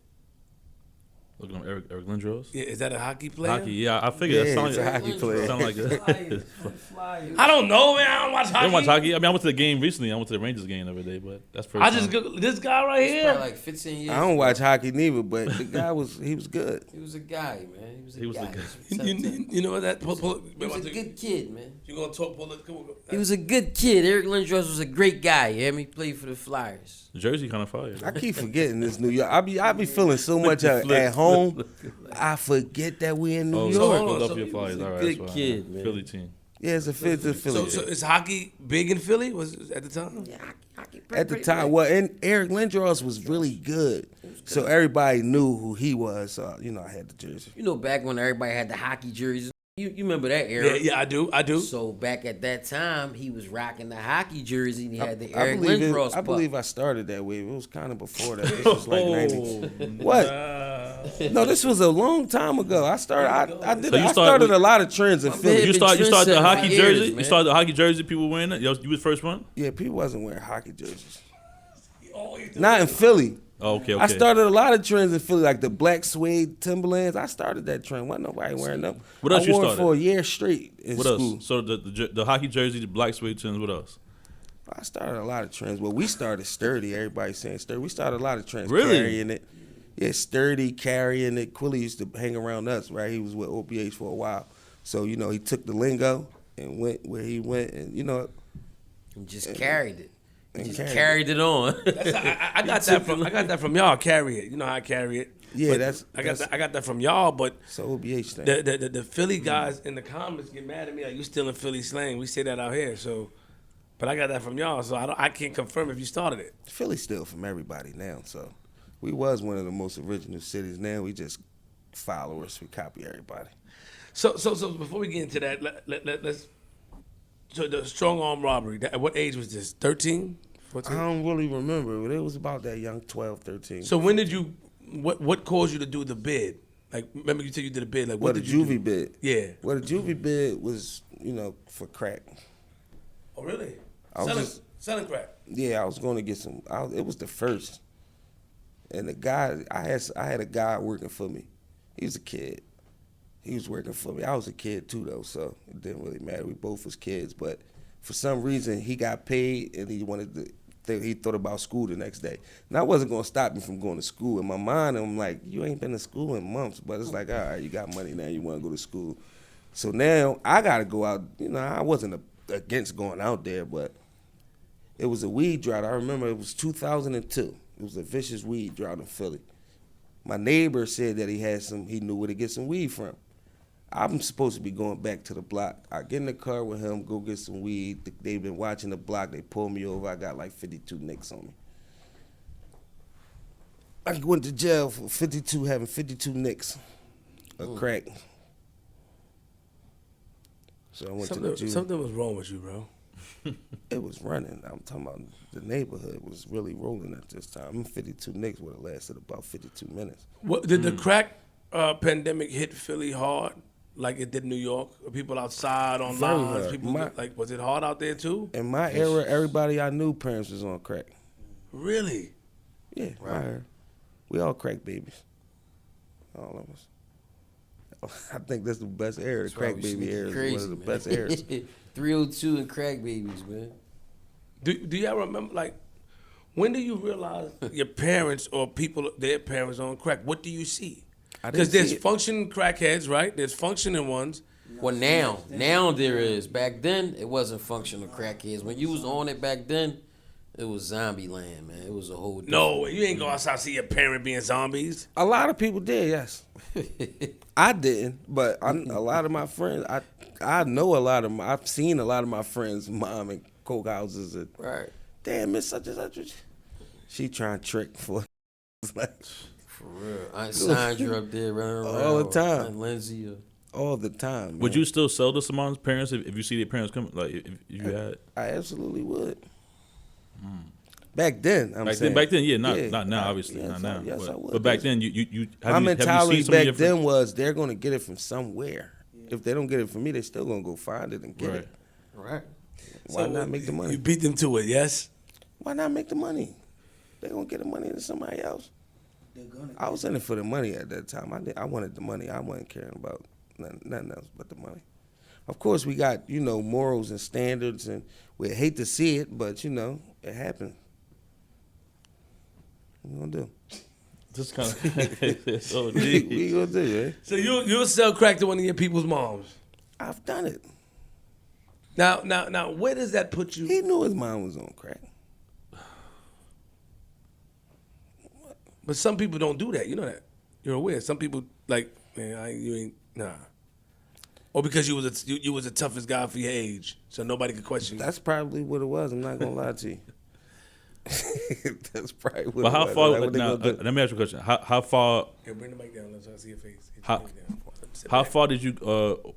Looking at Eric Lindros. Yeah, is that a hockey player? Hockey, yeah, I figured. Yeah, That it's a hockey player. Sound like it. Flyers. I don't know, man. I don't watch I hockey. didn't watch hockey. I mean, I went to the game recently. I went to the Rangers game the other day, but that's first I just time. Googled this guy right It's here. probably like 15 years. I don't watch hockey neither, but the guy was good. He was a guy, man. He was a He was guy. a guy. He was You know what that? He was a good kid, man. You gonna talk political? He was a good kid. Eric Lindros was a great guy. You hear me? Played for the Flyers. The jersey kind of fire. I keep forgetting this New York. I be feeling so much at home. I forget that we in New Oh, York. Philadelphia he Flyers. was a All right, good that's fine. kid, man. Philly team. Yeah, it's a Philly. So is hockey big in Philly? Was it at the time? At the time, well, and Eric Lindros was really good, so everybody knew who he was. So I had the jersey. You know, back when everybody had the hockey jerseys. You remember that era? Yeah, I do. So back at that time, he was rocking the hockey jersey and he had the I Eric believe Lindros I puck. believe I started that way. It was kind of before that. This was like 90s. What? No, this was a long time ago. I started. I did. So you I started started with- a lot of trends in man, Philly. You been started the trendsetter hockey for jersey. years, You man. started the hockey jersey. People wearing it. You was the first one. Yeah, people wasn't wearing hockey jerseys. Not in Philly. Oh, okay. I started a lot of trends in Philly, like the black suede Timberlands. I started that trend. Wasn't nobody wearing them. What else I you wore it started? for a year straight in What school. else? So the hockey jersey, the black suede tins. What else? I started a lot of trends. Well, we started sturdy. Everybody's saying sturdy. We started a lot of trends. Really? Carrying it. Yeah, sturdy, carrying it. Quilly used to hang around us, right? He was with OPH for a while. So, he took the lingo and went where he went. And, He just carried it. He and just carried carried it on. I got that from y'all. Carry it. You know how I carry it. Yeah, But I got that from y'all. But so OPH thing. the Philly guys in the comments get mad at me like you still in Philly slang. We say that out here. So, but I got that from y'all. So I can't confirm if you started it. Philly's still from everybody now. So we was one of the most original cities. Now we just followers. We copy everybody. So before we get into that, let's. So the strong arm robbery. At what age was this? 13, I 14? don't really remember, but it was about that young, 12, 13. So when did you? What caused you to do the bid? Like, remember you said you did a bid. Like, what the did you do? juvie bid. Yeah. Well, the juvie bid was, for crack. Oh, really? I was Selling crack. Yeah, I was going to get some. It was the first, and the guy I had a guy working for me. He was a kid. He was working for me. I was a kid too, though, so it didn't really matter. We both was kids, but for some reason he got paid and he wanted to. He thought about school the next day, and I wasn't going to stop him from going to school. In my mind, I'm like, you ain't been to school in months, but it's like, all right, you got money now, you want to go to school. So now I got to go out. I wasn't against going out there, but it was a weed drought. I remember it was 2002. It was a vicious weed drought in Philly. My neighbor said that he knew where to get some weed from. I'm supposed to be going back to the block. I get in the car with him, go get some weed. They've been watching the block. They pulled me over. I got like 52 nicks on me. I went to jail for having 52 nicks of crack. So I went to the jail. Something was wrong with you, bro. It was running. I'm talking about the neighborhood was really rolling at this time. 52 nicks would have lasted about 52 minutes. What did the crack pandemic hit Philly hard, like it did New York? People outside on Very lines. hard. People was it hard out there too? In my era, everybody I knew parents was on crack. Really? Yeah, my era. We all crack babies. All of us. I think that's the best era. The crack baby era is one of the best eras. 302 and crack babies, man. Do y'all remember, like, when do you realize your parents or their parents on crack? What do you see? Because there's functioning crackheads, right? There's functioning ones. Well, now there is. Back then, it wasn't functional crackheads. When you was on it back then, it was zombie land, man. It was a whole different. No, you ain't go outside and see your parent being zombies. A lot of people did, yes. I didn't, but a lot of my friends, I know a lot of I've seen a lot of my friends' mom in coke houses. And, Right. damn, Miss such and such. She trying to trick for like, For real. Aunt Sandra up there running around. All the time. Aunt Lindsay. all the time. Man. Would you still sell to someone's parents if you see their parents come? Like if you had. I absolutely would. Back then, I'm Back saying. then, yeah, not now, obviously, yes, not now. Yes, I would. But back then, you My have mentality you seen some of back your then was they're gonna get it from somewhere. If they don't get it from me, they're still gonna go find it and get it. Right. Why not make the money? You beat them to it, yes? Why not make the money? They're gonna get the money to somebody else. They're gonna. I was in it for the money at that time. I wanted the money. I wasn't caring about nothing else but the money. Of course, we got, morals and standards, and we hate to see it, but, it happened. What you gonna do? Just kind of. So What you gonna do, eh? So you'll sell crack to one of your people's moms. I've done it. Now, where does that put you? He knew his mom was on crack. But some people don't do that. You know that. You're aware. Some people like, man, you ain't nah. Or because you was the toughest guy for your age, so nobody could question you. That's probably what it was. I'm not gonna lie to you. That's probably what But how it was. far? Like, what they Now, gonna do? let me ask you a question. How far? Yeah, bring the mic down. Let's see your face. How far did you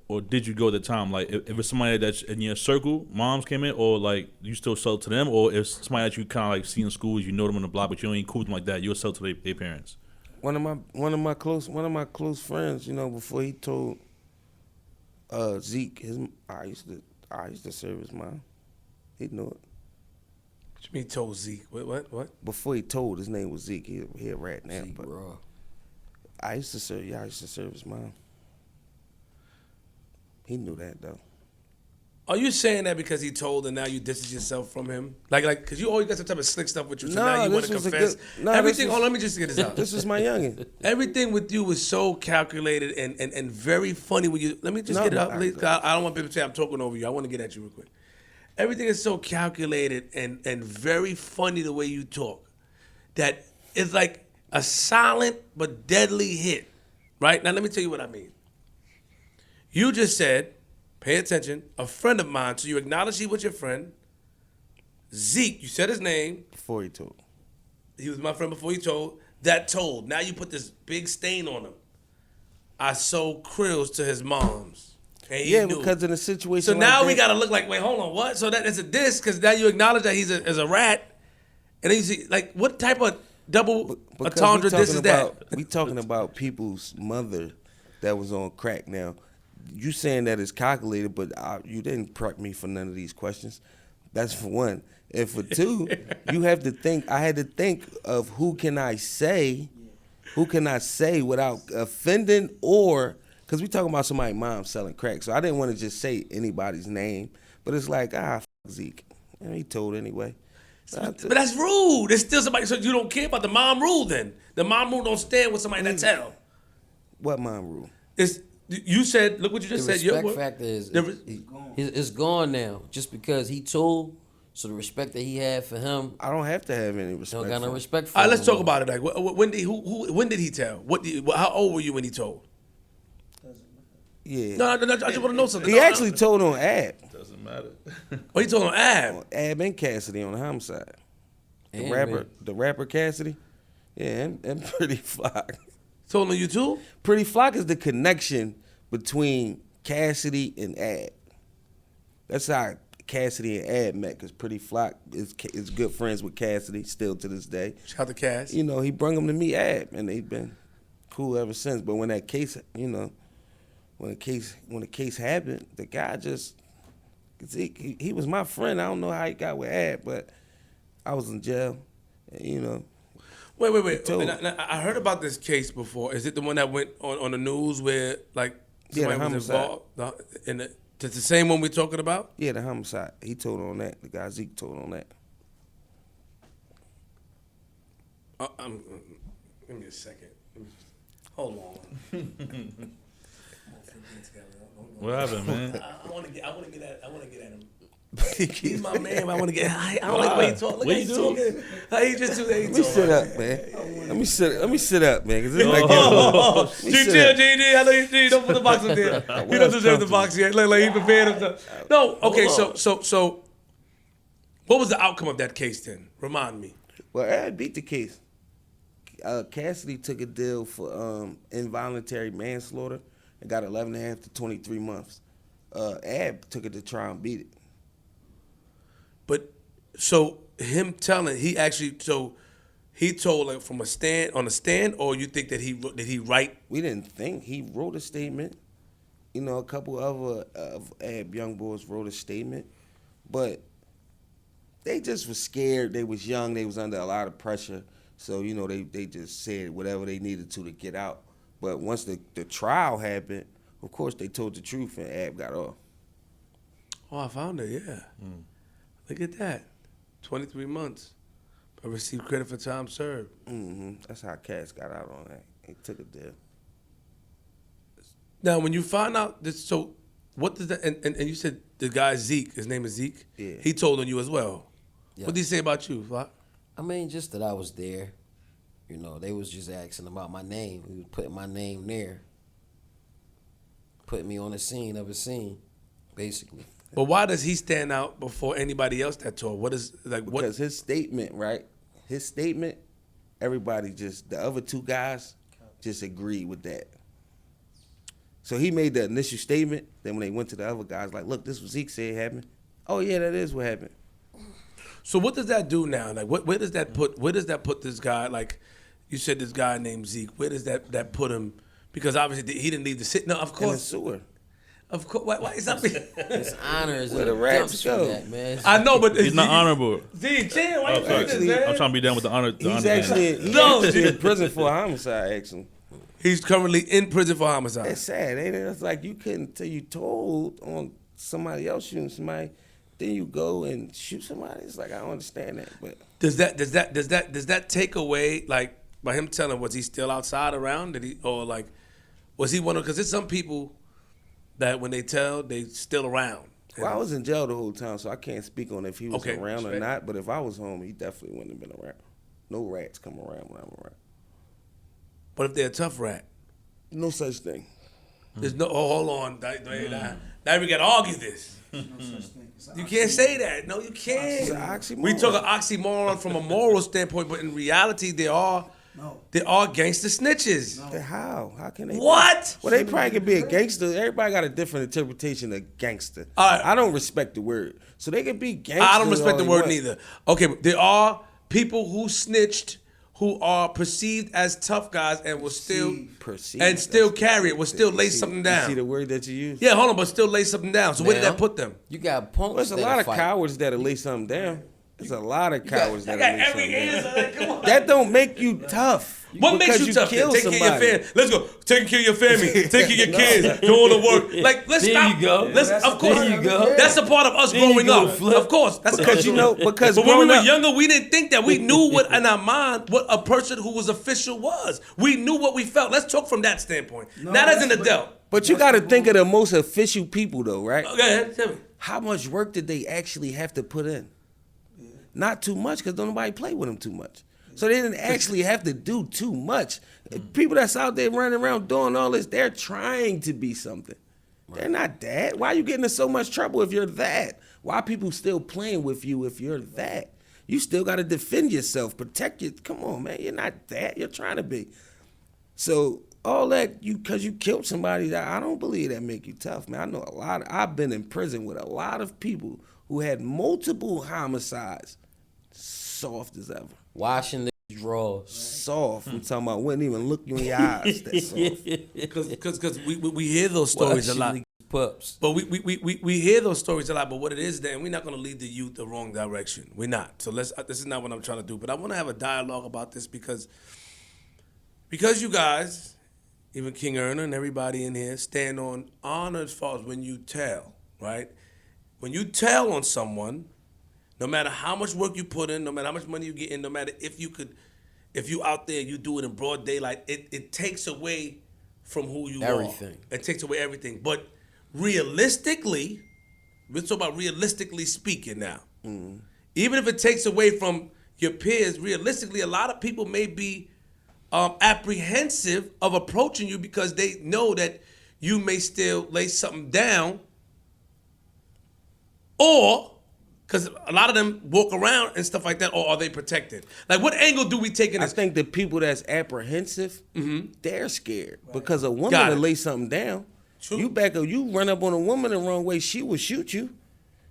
or did you go at the time? Like, if it's somebody that's in your circle, moms came in, or like you still sell to them, or if somebody that you kind of like see in schools, you know them on the block, but you ain't cool with them like that, you'll sell to their parents. One of my close friends, you know, before he told Zeke, I used to serve his mom. He knew it. What you mean told Zeke? What? Before he told, his name was Zeke. He a rat now, Zeke but Raw. I used to serve his mom. He knew that though. Are you saying that because he told and now you distance yourself from him? Like, because you always got some type of slick stuff with you, so No, now you want this to was a confess. good- no, Everything. this was- Let me just get this out. This was my youngin. Everything with you was so calculated and very funny when you. Let me just No, get it out, I- please. I don't want people to say I'm talking over you. I want to get at you real quick. Everything is so calculated and very funny the way you talk. That it's like a silent but deadly hit. Right? Now let me tell you what I mean. You just said, pay attention, a friend of mine, so you acknowledge he was your friend. Zeke, you said his name. Before he told. He was my friend before he told. That told. Now you put this big stain on him. I sold krills to his mom's. And he Yeah, knew. because in a situation So like now that, we gotta look like, wait, hold on, what? So that is a diss because now you acknowledge that he's a rat, and then you see like what type of double because entendre we diss is talking that? about- We talking about people's mother that was on crack. Now, you saying that it's calculated, but you didn't prep me for none of these questions. That's for one. And for two, you have to think. I had to think of who can I say without offending or. Because we talking about somebody's mom selling crack. So I didn't want to just say anybody's name. But it's like, f Zeke. And he told anyway. But that's rude. It's still somebody. So you don't care about the mom rule then? The mom rule don't stand with somebody that tell. What mom rule? It's you said. Look what you The just said. respect factor is The it's gone now. Just because he told, so the respect that he had for him, I don't have to have any he respect. don't got no for him. respect for All him. right, let's talk about it. Like, when did he tell? How old were you when he told? Yeah. No, I just want to know something. He actually told on Ab. Doesn't matter. Oh, he told on Ab. Ab and Cassidy on the homicide. And The rapper Cassidy. Yeah, and Pretty Flock. Told on you too. Pretty Flock is the connection between Cassidy and Ab. That's how Cassidy and Ab met, because Pretty Flock is good friends with Cassidy still to this day. Shout out to Cass. You know, he brung him to meet Ab, and they've been cool ever since. But when that case, you know, when the case happened, the guy just, he was my friend. I don't know how he got with Ab, but I was in jail, and, you know. Wait. told. Now, I heard about this case before. Is it the one that went on the news where like somebody the was homicide. involved? It's the same one we're talking about? Yeah, the homicide. He told on that. The guy Zeke told on that. Give me a second. Hold on. What happened, man? I want to get at him. He's my man. But I want to get. I don't like the way he talk. Look What how you he's do? talking. How he just do that. He Let me talk. sit up, man. Let me sit up, man. Cause it's like G, sit chill, up. G. I know you don't put the box up there. He don't deserve the box yet. Look like he prepared himself. No, okay. So, what was the outcome of that case then? Remind me. Well, Ab beat the case. Cassidy took a deal for involuntary manslaughter and got 11.5 to 23 months. Ab took it to trial and beat it. But so him telling, he told like from a stand, or you think that he write? We didn't think. He wrote a statement. You know, a couple other of Ab young boys wrote a statement, but they just was scared. They was young. They was under a lot of pressure. So, you know, they just said whatever they needed to get out. But once the trial happened, of course, they told the truth, and Ab got off. Oh, I found it. Yeah. Look at that. 23 months. I received credit for time served. That's how Cass got out on that. He took a deal. Now, when you find out this, so What does that? And you said the guy Zeke, his name is Zeke. Yeah. He told on you as well. Yeah. What did he say about you, Flock? I mean, just that I was there. You know, they was just asking about my name. He was putting my name there. Putting me on the scene of a scene, basically. But why does he stand out before anybody else that told? What is like what? Because his statement, right? His statement, everybody just, the other two guys just agreed with that. So he made the initial statement. Then when they went to the other guys, like, look, this was Zeke said happened. Oh yeah, that is what happened. So what does that do now? Like, where does that put this guy? Like, you said this guy named Zeke. Where does that put him? Because obviously he didn't need to sit. No, of In the course, sewer. of course. Why is that? His honor is Where in the the rats dumps for go. that, man. I know, but He's not honorable. Zeke, chill. Why you I'm sorry. doing this, man? I'm trying to be down with the honor. The He's honor actually, thing. he's No. actually in prison for a homicide, actually. He's currently in prison for homicide. That's sad, ain't it? It's like you couldn't tell you told on somebody else shooting somebody, then you go and shoot somebody. It's like I don't understand that, but Does that take away, like, by him telling, was he still outside around? Did he, or like, was he one of? Because there's some people that when they tell, they still around. well, I was in jail the whole time, so I can't speak on if he was Okay, around or respect. not. But if I was home, he definitely wouldn't have been around. No rats come around when I'm around. But if they're a tough rat, No such thing. there's no. Oh, hold on. Now we gotta argue this. No such thing. It's an You can't say that. No, you can't. It's an oxymoron. We talk an oxymoron from a moral standpoint, but in reality, there are gangster snitches. How? How can they? What? Well, they probably could be a gangster. Everybody got a different interpretation of gangster. All right. I don't respect the word, so they could be gangster. I don't respect the all they word want. neither. Okay, but there are people who snitched who are perceived as tough guys and will still Perceived. and still carry it, will still lay See- something You down. see the word that you use? Yeah, hold on, but still lay something down. So where did Now, that put them? You got punks. There's a that'll lot of fight. cowards that'll lay something down. There's a lot of cowards I that'll got lay every something down. answer. Like, come on. That don't make you tough. What makes Because you tough? kill Take care of your somebody. family. Let's go. Taking care of your family. Taking care of your kids. Going to work. Like, let's There stop. you go. Let's, That's of course. there you go. That's a part of us There you growing go, up. Flip. Of course. That's Because you know, because But when we growing were up, younger, we didn't think that. We knew what in our mind what a person who was official was. We knew what we felt. Let's talk from that standpoint. Not as an that's- adult. but you got to think of the most official people though, right? Go ahead, tell me. How much work did they actually have to put in? Not too much, because don't nobody play with them too much. So they didn't actually have to do too much. People that's out there running around doing all this, they're trying to be something. They're not that. Why are you getting in so much trouble if you're that? Why are people still playing with you if you're that? You still got to defend yourself, protect you. Come on, man. You're not that. You're trying to be. So all that, because you killed somebody, I don't believe that make you tough, man. I know a lot. I've been in prison with a lot of people who had multiple homicides. Soft as ever. Washing the drawers. Soft. I'm talking about wouldn't even look you in your eyes. That soft. Because we hear those stories a lot. Washing the pups. But we hear those stories a lot. But what it is, then we're not going to lead the youth the wrong direction. We're not. So this is not what I'm trying to do. But I want to have a dialogue about this because you guys, even King Erna and everybody in here, stand on honor as far as when you tell, right? When you tell on someone, no matter how much work you put in, no matter how much money you get in, no matter if you out there, you do it in broad daylight, it takes away from who you Everything. are. It takes away everything. But realistically, we're talking about realistically speaking now. Even if it takes away from your peers, realistically, a lot of people may be apprehensive of approaching you because they know that you may still lay something down, or because a lot of them walk around and stuff like that, or are they protected? Like, what angle do we take in I this? think the people that's apprehensive, they're scared because a woman Got will it. lay something down. True. You run up on a woman the wrong way, she will shoot you.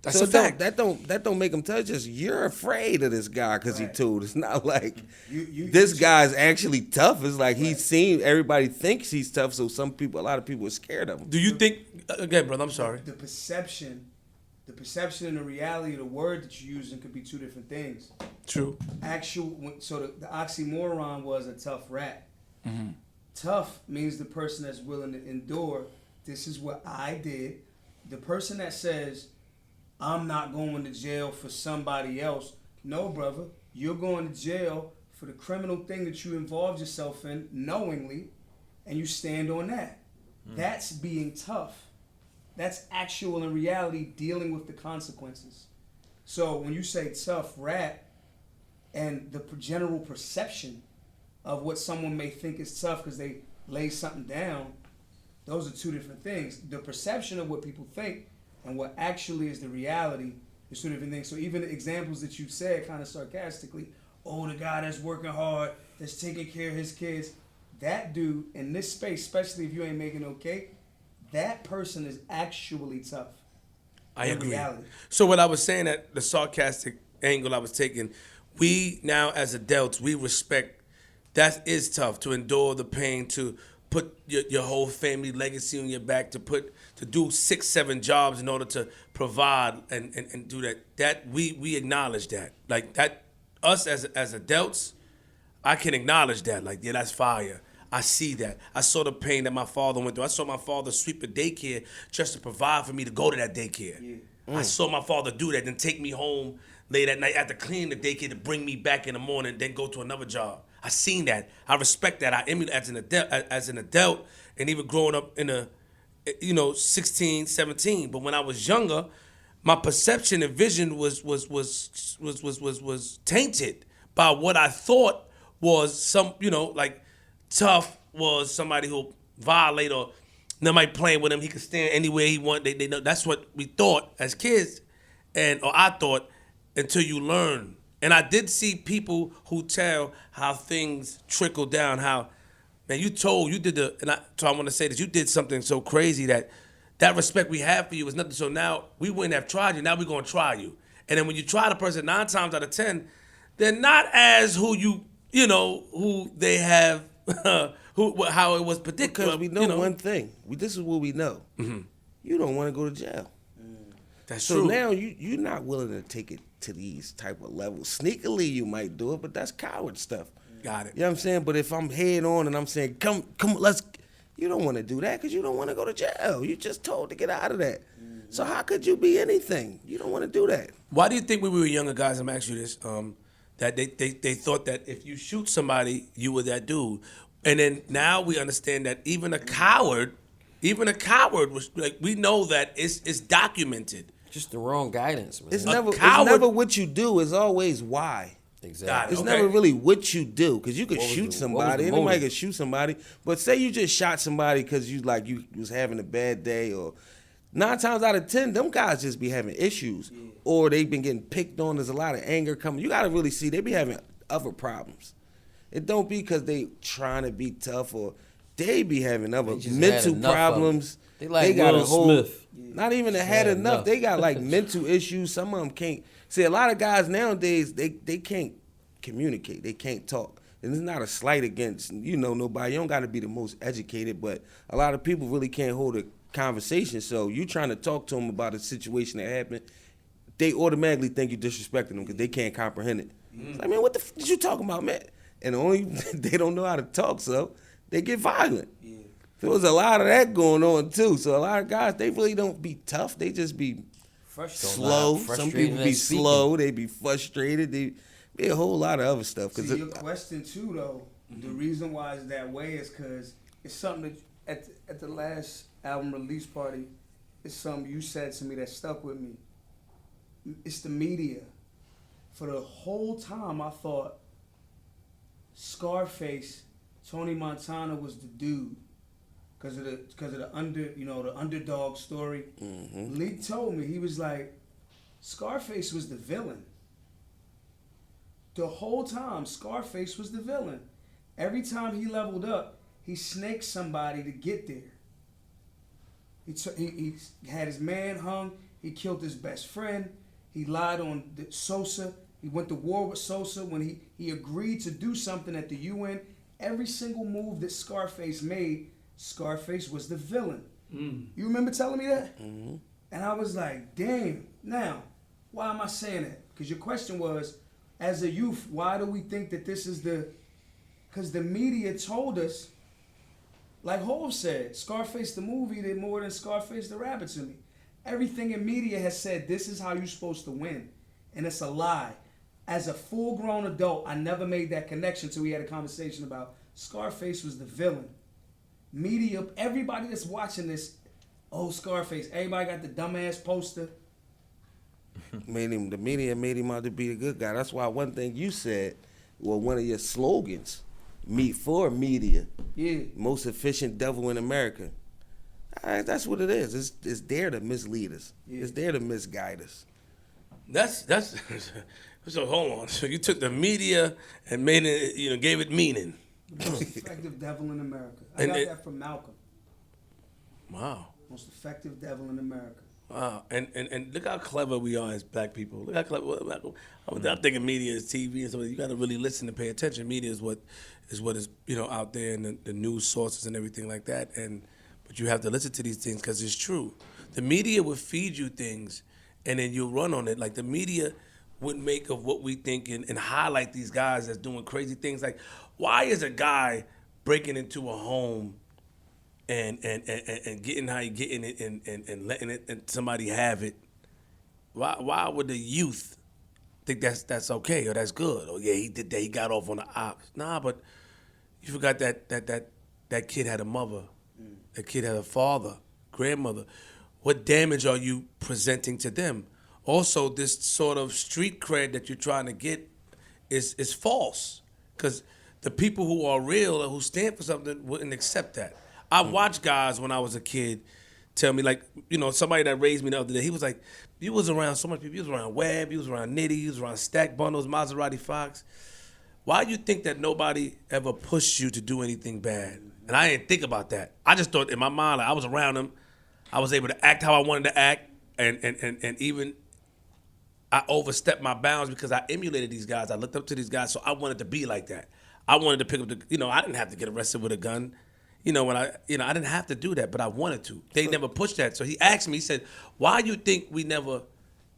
That's so a fact. That don't make them touch us. You're afraid of this guy because he told. It's not like You- this guy's actually tough. It's like he's seen. Everybody thinks he's tough, so a lot of people are scared of him. Do you think? Again, brother, I'm sorry. The perception and the reality of the word that you're using could be two different things. True. So the oxymoron was a tough rat. Tough means the person that's willing to endure. This is what I did. The person that says, I'm not going to jail for somebody else. No, brother, you're going to jail for the criminal thing that you involved yourself in knowingly, and you stand on that. That's being tough. That's actual in reality dealing with the consequences. So when you say tough rat and the general perception of what someone may think is tough because they lay something down, those are two different things. The perception of what people think and what actually is the reality is two different things. So even the examples that you said kind of sarcastically, oh, the guy that's working hard, that's taking care of his kids, that dude in this space, especially if you ain't making no cake, that person is actually tough. I agree. Reality. So what I was saying, that the sarcastic angle I was taking, we now as adults, we respect that is tough to endure the pain, to put your whole family legacy on your back, to do 6-7 jobs in order to provide and do that. That we acknowledge that. Like that, us as adults, I can acknowledge that. Like, yeah, that's fire. I see that. I saw the pain that my father went through. I saw my father sweep a daycare just to provide for me to go to that daycare. Yeah. I saw my father do that, then take me home late at night after cleaning the daycare to bring me back in the morning, then go to another job. I seen that. I respect that. I emulate as an adult, and even growing up in a, 16, 17. But when I was younger, my perception and vision was tainted by what I thought was some, like tough was somebody who'll violate, or nobody playing with him. He could stand anywhere he want. They know that's what we thought as kids, or I thought, until you learn. And I did see people who tell how things trickle down. How, man, so I want to say that you did something so crazy that respect we have for you is nothing. So now we wouldn't have tried you. Now we're gonna try you. And then when you try the person 9 times out of 10, they're not as who who they have. How it was predicted. Because we know one thing. This is what we know. Mm-hmm. You don't want to go to jail. That's so true. So now you're not willing to take it to these type of levels. Sneakily you might do it, but that's coward stuff. Got it. You know what I'm saying? But if I'm head on and I'm saying, come, you don't want to do that because you don't want to go to jail. You just told to get out of that. Mm-hmm. So how could you be anything? You don't want to do that. Why do you think when we were younger guys, I'm asking you this, that they thought that if you shoot somebody, you were that dude? And then now we understand that even a coward was like, we know that it's documented. Just the wrong guidance, man. It's never what you do. It's always why. Exactly. It's never really what you do, because you could shoot somebody. Anybody could shoot somebody. But say you just shot somebody because you was having a bad day, or 9 times out of 10, them guys just be having issues, or they been getting picked on. There's a lot of anger coming. You got to really see they be having other problems. It don't be because they trying to be tough, or they be having other mental problems. They got a whole Smith. Not even had enough. They got like mental issues. Some of them can't. See, a lot of guys nowadays, they can't communicate. They can't talk. And it's not a slight against, nobody. You don't got to be the most educated, but a lot of people really can't hold a conversation. So you trying to talk to them about a situation that happened, they automatically think you're disrespecting them because they can't comprehend it. It's like, man, what the f*** is you talking about, man? And they don't know how to talk, so they get violent. Yeah. There was a lot of that going on too. So a lot of guys, they really don't be tough. They just be slow. Some people be slow. They be frustrated. They be a whole lot of other stuff. See, your question too, though, the reason why it's that way is because it's something that at the last album release party, it's something you said to me that stuck with me. It's the media. For the whole time, I thought Scarface, Tony Montana was the dude because of the underdog story. Mm-hmm. Lik told me, he was like, Scarface was the villain. The whole time, Scarface was the villain. Every time he leveled up, he snaked somebody to get there. He had his man hung. He killed his best friend. He lied on Sosa. He went to war with Sosa when he agreed to do something at the UN. Every single move that Scarface made, Scarface was the villain. Mm. You remember telling me that? Mm-hmm. And I was like, damn. Now, why am I saying that? Because your question was, as a youth, why do we think that this is because the media told us, like Hov said, Scarface the movie did more than Scarface the rapper to me. Everything in media has said this is how you're supposed to win. And it's a lie. As a full-grown adult, I never made that connection until we had a conversation about Scarface was the villain. Media, everybody that's watching this, Old Scarface. Everybody got the dumbass poster. The media made him out to be a good guy. That's why one thing you said, well, one of your slogans, meat for media. Yeah. Most efficient devil in America. All right, that's what it is. It's there to mislead us. Yeah. It's there to misguide us. That's so hold on. So you took the media and made it, gave it meaning. The most effective devil in America. I And got it- that from Malcolm. Wow. Most effective devil in America. Wow, and look how clever we are as black people. Look how clever. I'm thinking media is TV and something. You got to really listen and pay attention. Media is what is out there in the news sources and everything like that. But you have to listen to these things because it's true. The media will feed you things, and then you'll run on it. Like the media would make of what we think and highlight these guys that's doing crazy things. Like, why is a guy breaking into a home and getting how you getting it and letting it and somebody have it? Why would the youth think that's okay or that's good? Oh yeah, he did that. He got off on the ops. Nah, but you forgot that kid had a mother. That kid had a father, grandmother. What damage are you presenting to them? Also, this sort of street cred that you're trying to get is false, because the people who are real or who stand for something wouldn't accept that. I watched guys when I was a kid tell me, like, somebody that raised me the other day, he was like, you was around so much people. You was around Webb, you was around Nitty, you was around Stack Bundles, Maserati Fox. Why do you think that nobody ever pushed you to do anything bad? And I didn't think about that. I just thought in my mind, like, I was around them. I was able to act how I wanted to act, and even I overstepped my bounds because I emulated these guys. I looked up to these guys, so I wanted to be like that. I wanted to pick up I didn't have to get arrested with a gun. I didn't have to do that, but I wanted to. They never pushed that. So he asked me, he said, why you think we never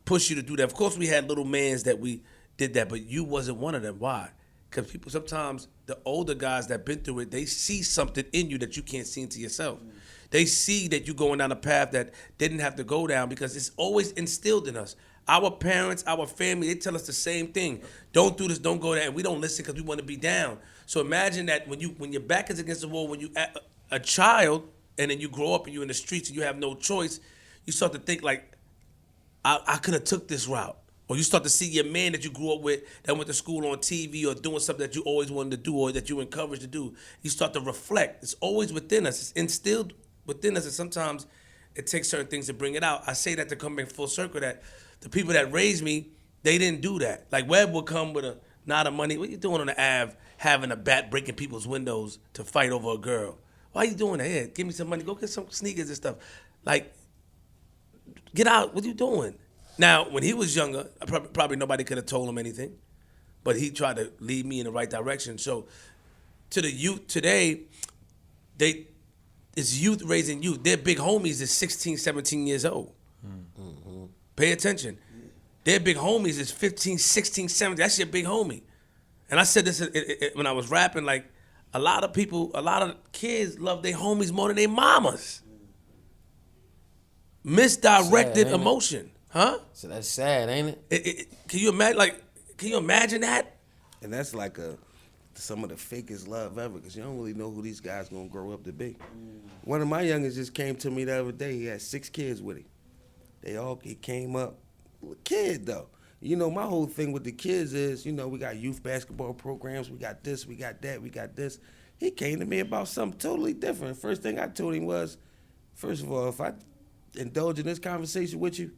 pushed you to do that? Of course, we had little mans that we did that, but you wasn't one of them. Why? Because people, sometimes the older guys that been through it, they see something in you that you can't see into yourself. They see that you're going down a path that they didn't have to go down because it's always instilled in us. Our parents, our family, they tell us the same thing. Don't do this, don't go there. And we don't listen because we want to be down. So imagine that when your back is against the wall, when you a child, and then you grow up and you're in the streets and you have no choice, you start to think like, I could have took this route. Or you start to see your man that you grew up with that went to school on TV or doing something that you always wanted to do or that you encouraged to do. You start to reflect. It's always within us. It's instilled within us, and sometimes it takes certain things to bring it out. I say that to come back full circle, that the people that raised me, they didn't do that. Like Webb would come with a knot of money. What you doing on the Ave, having a bat breaking people's windows to fight over a girl? Why are you doing that? Here, give me some money. Go get some sneakers and stuff. Like, get out. What are you doing? Now, when he was younger, probably nobody could have told him anything, but he tried to lead me in the right direction. So to the youth today, it's youth raising youth. Their big homies is 16, 17 years old. Mm-hmm. Pay attention. Their big homies is 15, 16, 17. That's your big homie. And I said this when I was rapping, like, a lot of kids love their homies more than their mamas. Misdirected Sad, emotion. Huh? So that's sad, ain't it? Can you imagine? Can you imagine that? And that's like some of the fakest love ever, because you don't really know who these guys gonna grow up to be. One of my youngest just came to me the other day. He had 6 kids with him. He came up, kid though. My whole thing with the kids is, we got youth basketball programs. We got this, we got that, we got this. He came to me about something totally different. First thing I told him was, first of all, if I indulge in this conversation with you,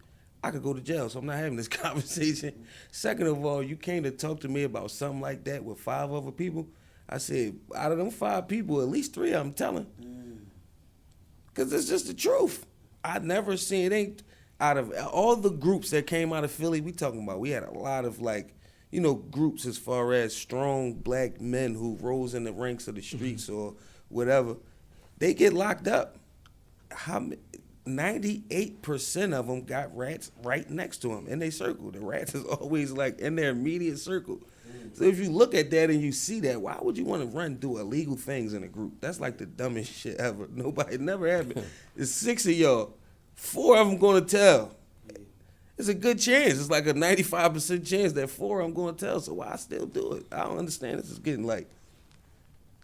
I could go to jail, so I'm not having this conversation. Second of all, you came to talk to me about something like that with 5 other people. I said, out of them 5 people, at least 3 of them telling. Because it's just the truth. I never seen it. Out of all the groups that came out of Philly, we had a lot of groups as far as strong black men who rose in the ranks of the streets or whatever. They get locked up. 98% of them got rats right next to them in their circle. The rats is always like in their immediate circle. So if you look at that and you see that, why would you want to run through illegal things in a group? That's like the dumbest shit ever. Nobody, never happened. There's 6 of y'all. 4 of them going to tell. It's a good chance. It's like a 95% chance that 4 of them going to tell. So why I still do it? I don't understand. This is getting I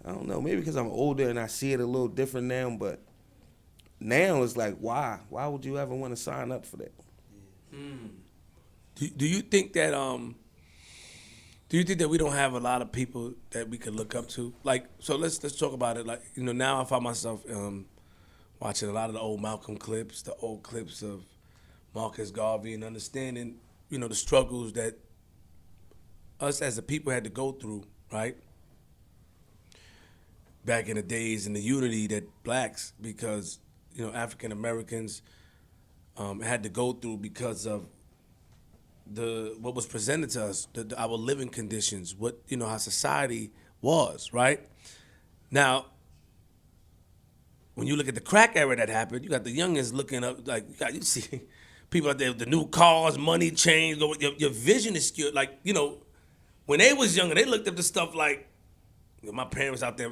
don't know, maybe because I'm older and I see it a little different now, but now it's like, why? Why would you ever want to sign up for that? Do you think that we don't have a lot of people that we could look up to? Like, so let's talk about it. Like, now I find myself watching a lot of the old Malcolm clips, the old clips of Marcus Garvey, and understanding, the struggles that us as a people had to go through, right? Back in the days, and the unity that blacks, because, African Americans had to go through because of what was presented to us, our living conditions, what how society was, right? Now, when you look at the crack era that happened, you got the youngins looking up, like you see people out there with the new cars, money, chains. Your vision is skewed. Like, when they was younger, they looked up the stuff like, my parents out there.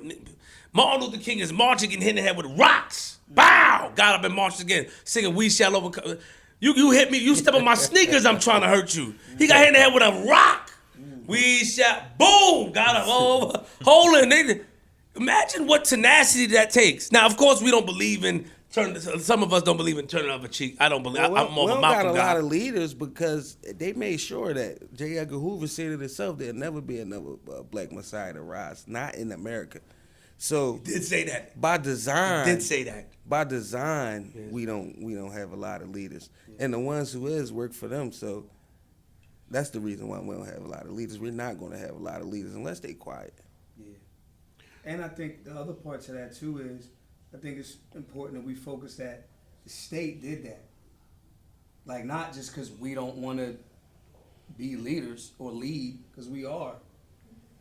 Martin Luther King is marching and hitting the head with rocks. Bow! Got up and marched again, singing "We Shall Overcome." You hit me, you step on my sneakers, I'm trying to hurt you. He got hit in the head with a rock. We shall, boom! Got him over, holding. Imagine what tenacity that takes. Now, of course, we don't believe in some of us don't believe in turning up a cheek. I don't believe. I'm more of a Malcolm guy. We got a lot of leaders because they made sure that J. Edgar Hoover said it himself. There'll never be another black messiah to rise, not in America. So he did say that by design. He did say that by design. Yes. We don't have a lot of leaders, and the ones who is work for them. So that's the reason why we don't have a lot of leaders. We're not going to have a lot of leaders unless they quiet. Yeah, and I think the other part to that too is, I think it's important that we focus that the state did that. Like, not just because we don't want to be leaders or lead, because we are,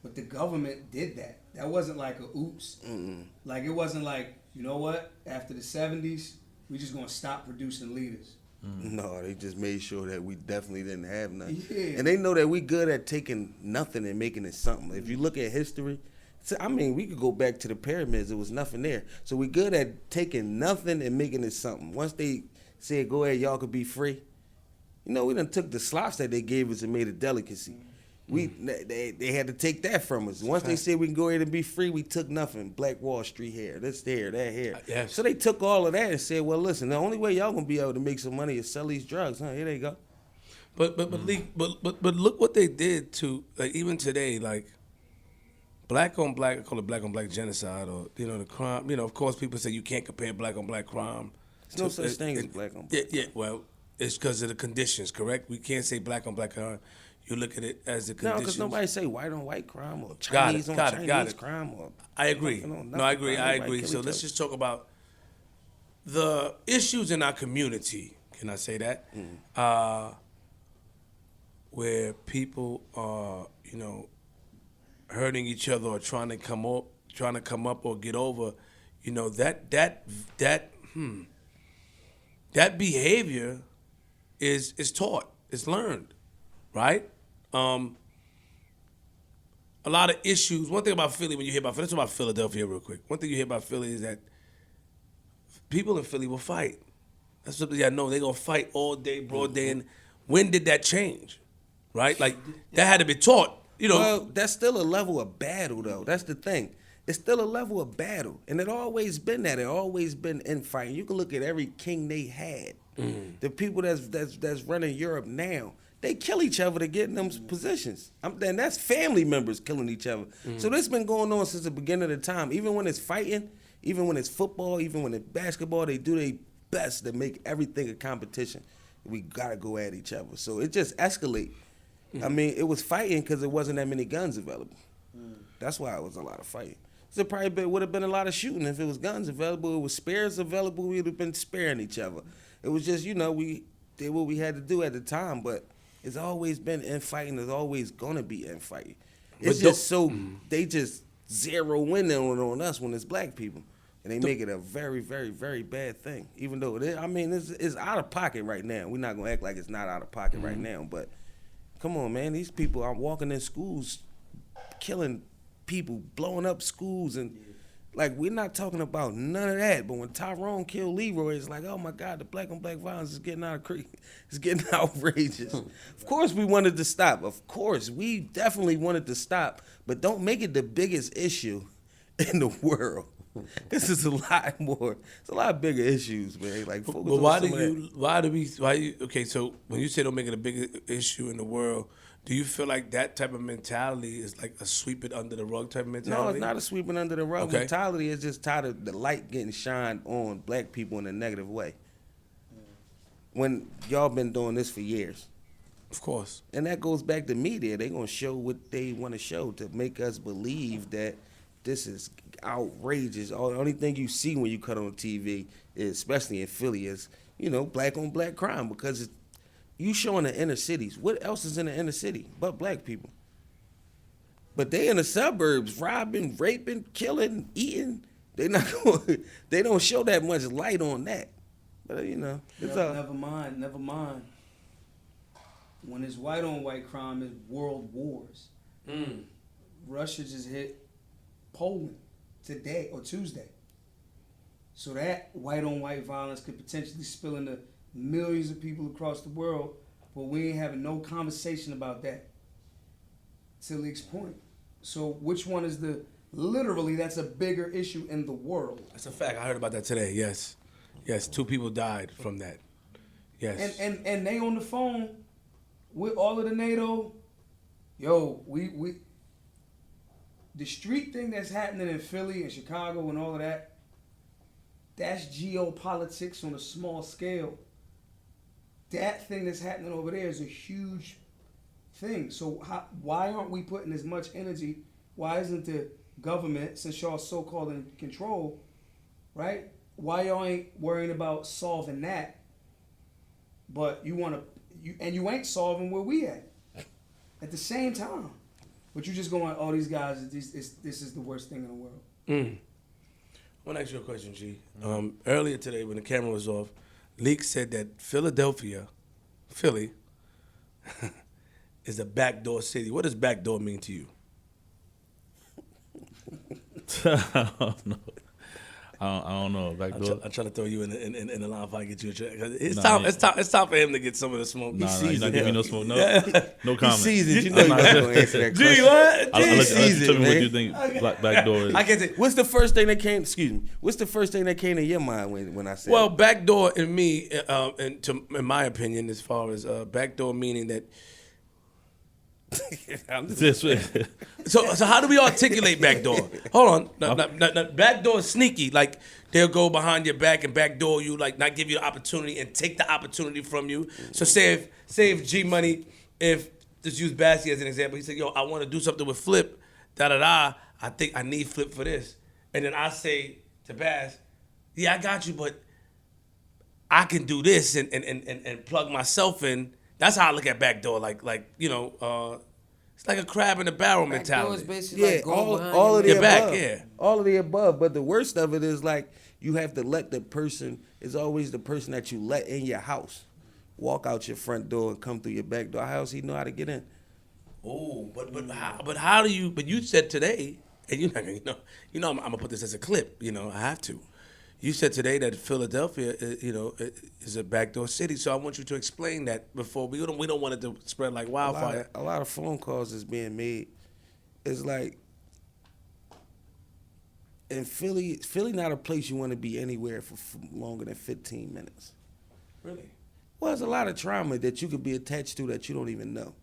but the government did that. That wasn't like a oops. Mm-mm. Like, it wasn't like, you know what, after the 70s, we just going to stop producing leaders. No, they just made sure that we definitely didn't have none. Yeah. And they know that we good at taking nothing and making it something. If you look at history, we could go back to the pyramids. There was nothing there. So we good at taking nothing and making it something. Once they said, go ahead, y'all could be free, we done took the slops that they gave us and made a delicacy. They had to take that from us. Once they said we can go ahead and be free, we took nothing. Black Wall Street here, this there, that here. Yes. So they took all of that and said, well, listen, the only way y'all gonna be able to make some money is sell these drugs. Here they go. But look what they did to, like, even today, like, black on black, I call it black on black genocide, or the crime. Of course, people say you can't compare black on black crime. There's no such thing as black on black. Yeah. Well, it's because of the conditions, correct? We can't say black on black crime. You look at it as the conditions. No, because nobody say white on white crime or Chinese on Chinese crime. Or I agree. I agree. So let's just talk about the issues in our community. Can I say that? Where people are, hurting each other or trying to come up or get over, that behavior is taught, it's learned, right? A lot of issues. One thing about Philly, when you hear about Philly, let's talk about Philadelphia real quick. One thing you hear about Philly is that people in Philly will fight. That's something I know. They're gonna fight all day, broad day. And when did that change? Right? Like, that had to be taught. Well, that's still a level of battle, though. That's the thing. It's still a level of battle, and it always been that. It always been infighting. You can look at every king they had. The people that's running Europe now, they kill each other to get in them positions. And that's family members killing each other. So this been going on since the beginning of the time. Even when it's fighting, even when it's football, even when it's basketball, they do their best to make everything a competition. We gotta go at each other. So it just escalate. I mean, it was fighting because there wasn't that many guns available. That's why it was a lot of fighting. So it probably would have been a lot of shooting if it was guns available. It was spares available. We would have been sparing each other. It was just, we did what we had to do at the time. But it's always been infighting. There's always gonna be infighting. It's just so they just zero in on us when it's black people, and they make it a very, very, very bad thing. Even though it's out of pocket right now. We're not gonna act like it's not out of pocket right now, but. Come on, man. These people are walking in schools, killing people, blowing up schools. And, we're not talking about none of that. But when Tyrone killed Leroy, it's like, oh, my God, the black-on-black violence is getting it's getting outrageous. Of course we wanted to stop. Of course. We definitely wanted to stop. But don't make it the biggest issue in the world. This is a lot more. It's a lot bigger issues, man. Like, focus But on why some of that. okay, so when you say don't make it a big issue in the world, do you feel like that type of mentality is like a sweep it under the rug type of mentality? No, it's not a sweeping under the rug Okay. mentality. It's just tired of the light getting shined on black people in a negative way. When y'all been doing this for years. Of course. And that goes back to media. They gonna show what they want to show to make us believe that this is outrageous. The only thing you see when you cut on TV, especially in Philly, is, you know, black on black crime, because you showing the inner cities. What else is in the inner city but black people? But they in the suburbs, robbing, raping, killing, eating. They don't show that much light on that. But you know, it's Never mind. When it's white on white crime, it's world wars. Russia just hit Poland today or Tuesday. So that white on white violence could potentially spill into millions of people across the world, but we ain't having no conversation about that. To Lik's point. So which one is literally that's a bigger issue in the world? That's a fact. I heard about that today. Yes. 2 people died from that. Yes. And they on the phone with all of the NATO. Yo, we the street thing that's happening in Philly and Chicago and all of that, that's geopolitics on a small scale. That thing that's happening over there is a huge thing. So why aren't we putting as much energy? Why isn't the government, since y'all so-called in control, right? Why y'all ain't worrying about solving that? But you ain't solving where we at the same time. But you just going, oh, these guys, this is the worst thing in the world. I want to ask you a question, G. Earlier today, when the camera was off, Lik said that Philly, is a backdoor city. What does backdoor mean to you? I don't know. I don't know. Backdoor. I'm trying to throw you in the line if I get you a check. It's Nah, time for him to get some of the smoke. Nah, you're not giving me no smoke. No, no comment. He's seasoned. You know you're not going to answer that G, question. what? I'll let you seasoned, tell me what man. you think backdoor is. I can't say. What's the first thing that came? Excuse me. What's the first thing that came to your mind when I said? Well, backdoor in me, in my opinion, as far as backdoor meaning that. This way. So how do we articulate backdoor? Hold on. Now, backdoor is sneaky. Like they'll go behind your back and backdoor you, like not give you the opportunity and take the opportunity from you. So say if G Money, if just use Bassy as an example, he said, "Yo, I want to do something with Flip, I think I need Flip for this," and then I say to Bass, "Yeah, I got you, but I can do this and plug myself in." That's how I look at backdoor. Like you know, it's like a crab in a barrel Backdoor mentality. is basically like going behind all your of the Your back, above. yeah. All of the above. But the worst of it is like you have to let the person. It's always the person that you let in your house walk out your front door and come through your back door. How else he know how to get in? Oh, but how do you? But you said today, and you're not gonna, I'm gonna put this as a clip. You know, I have to. You said today that Philadelphia, is a backdoor city. So I want you to explain that before we don't want it to spread like wildfire. A lot of phone calls is being made. It's like in Philly not a place you want to be anywhere for longer than 15 minutes. Really? Well, there's a lot of trauma that you could be attached to that you don't even know.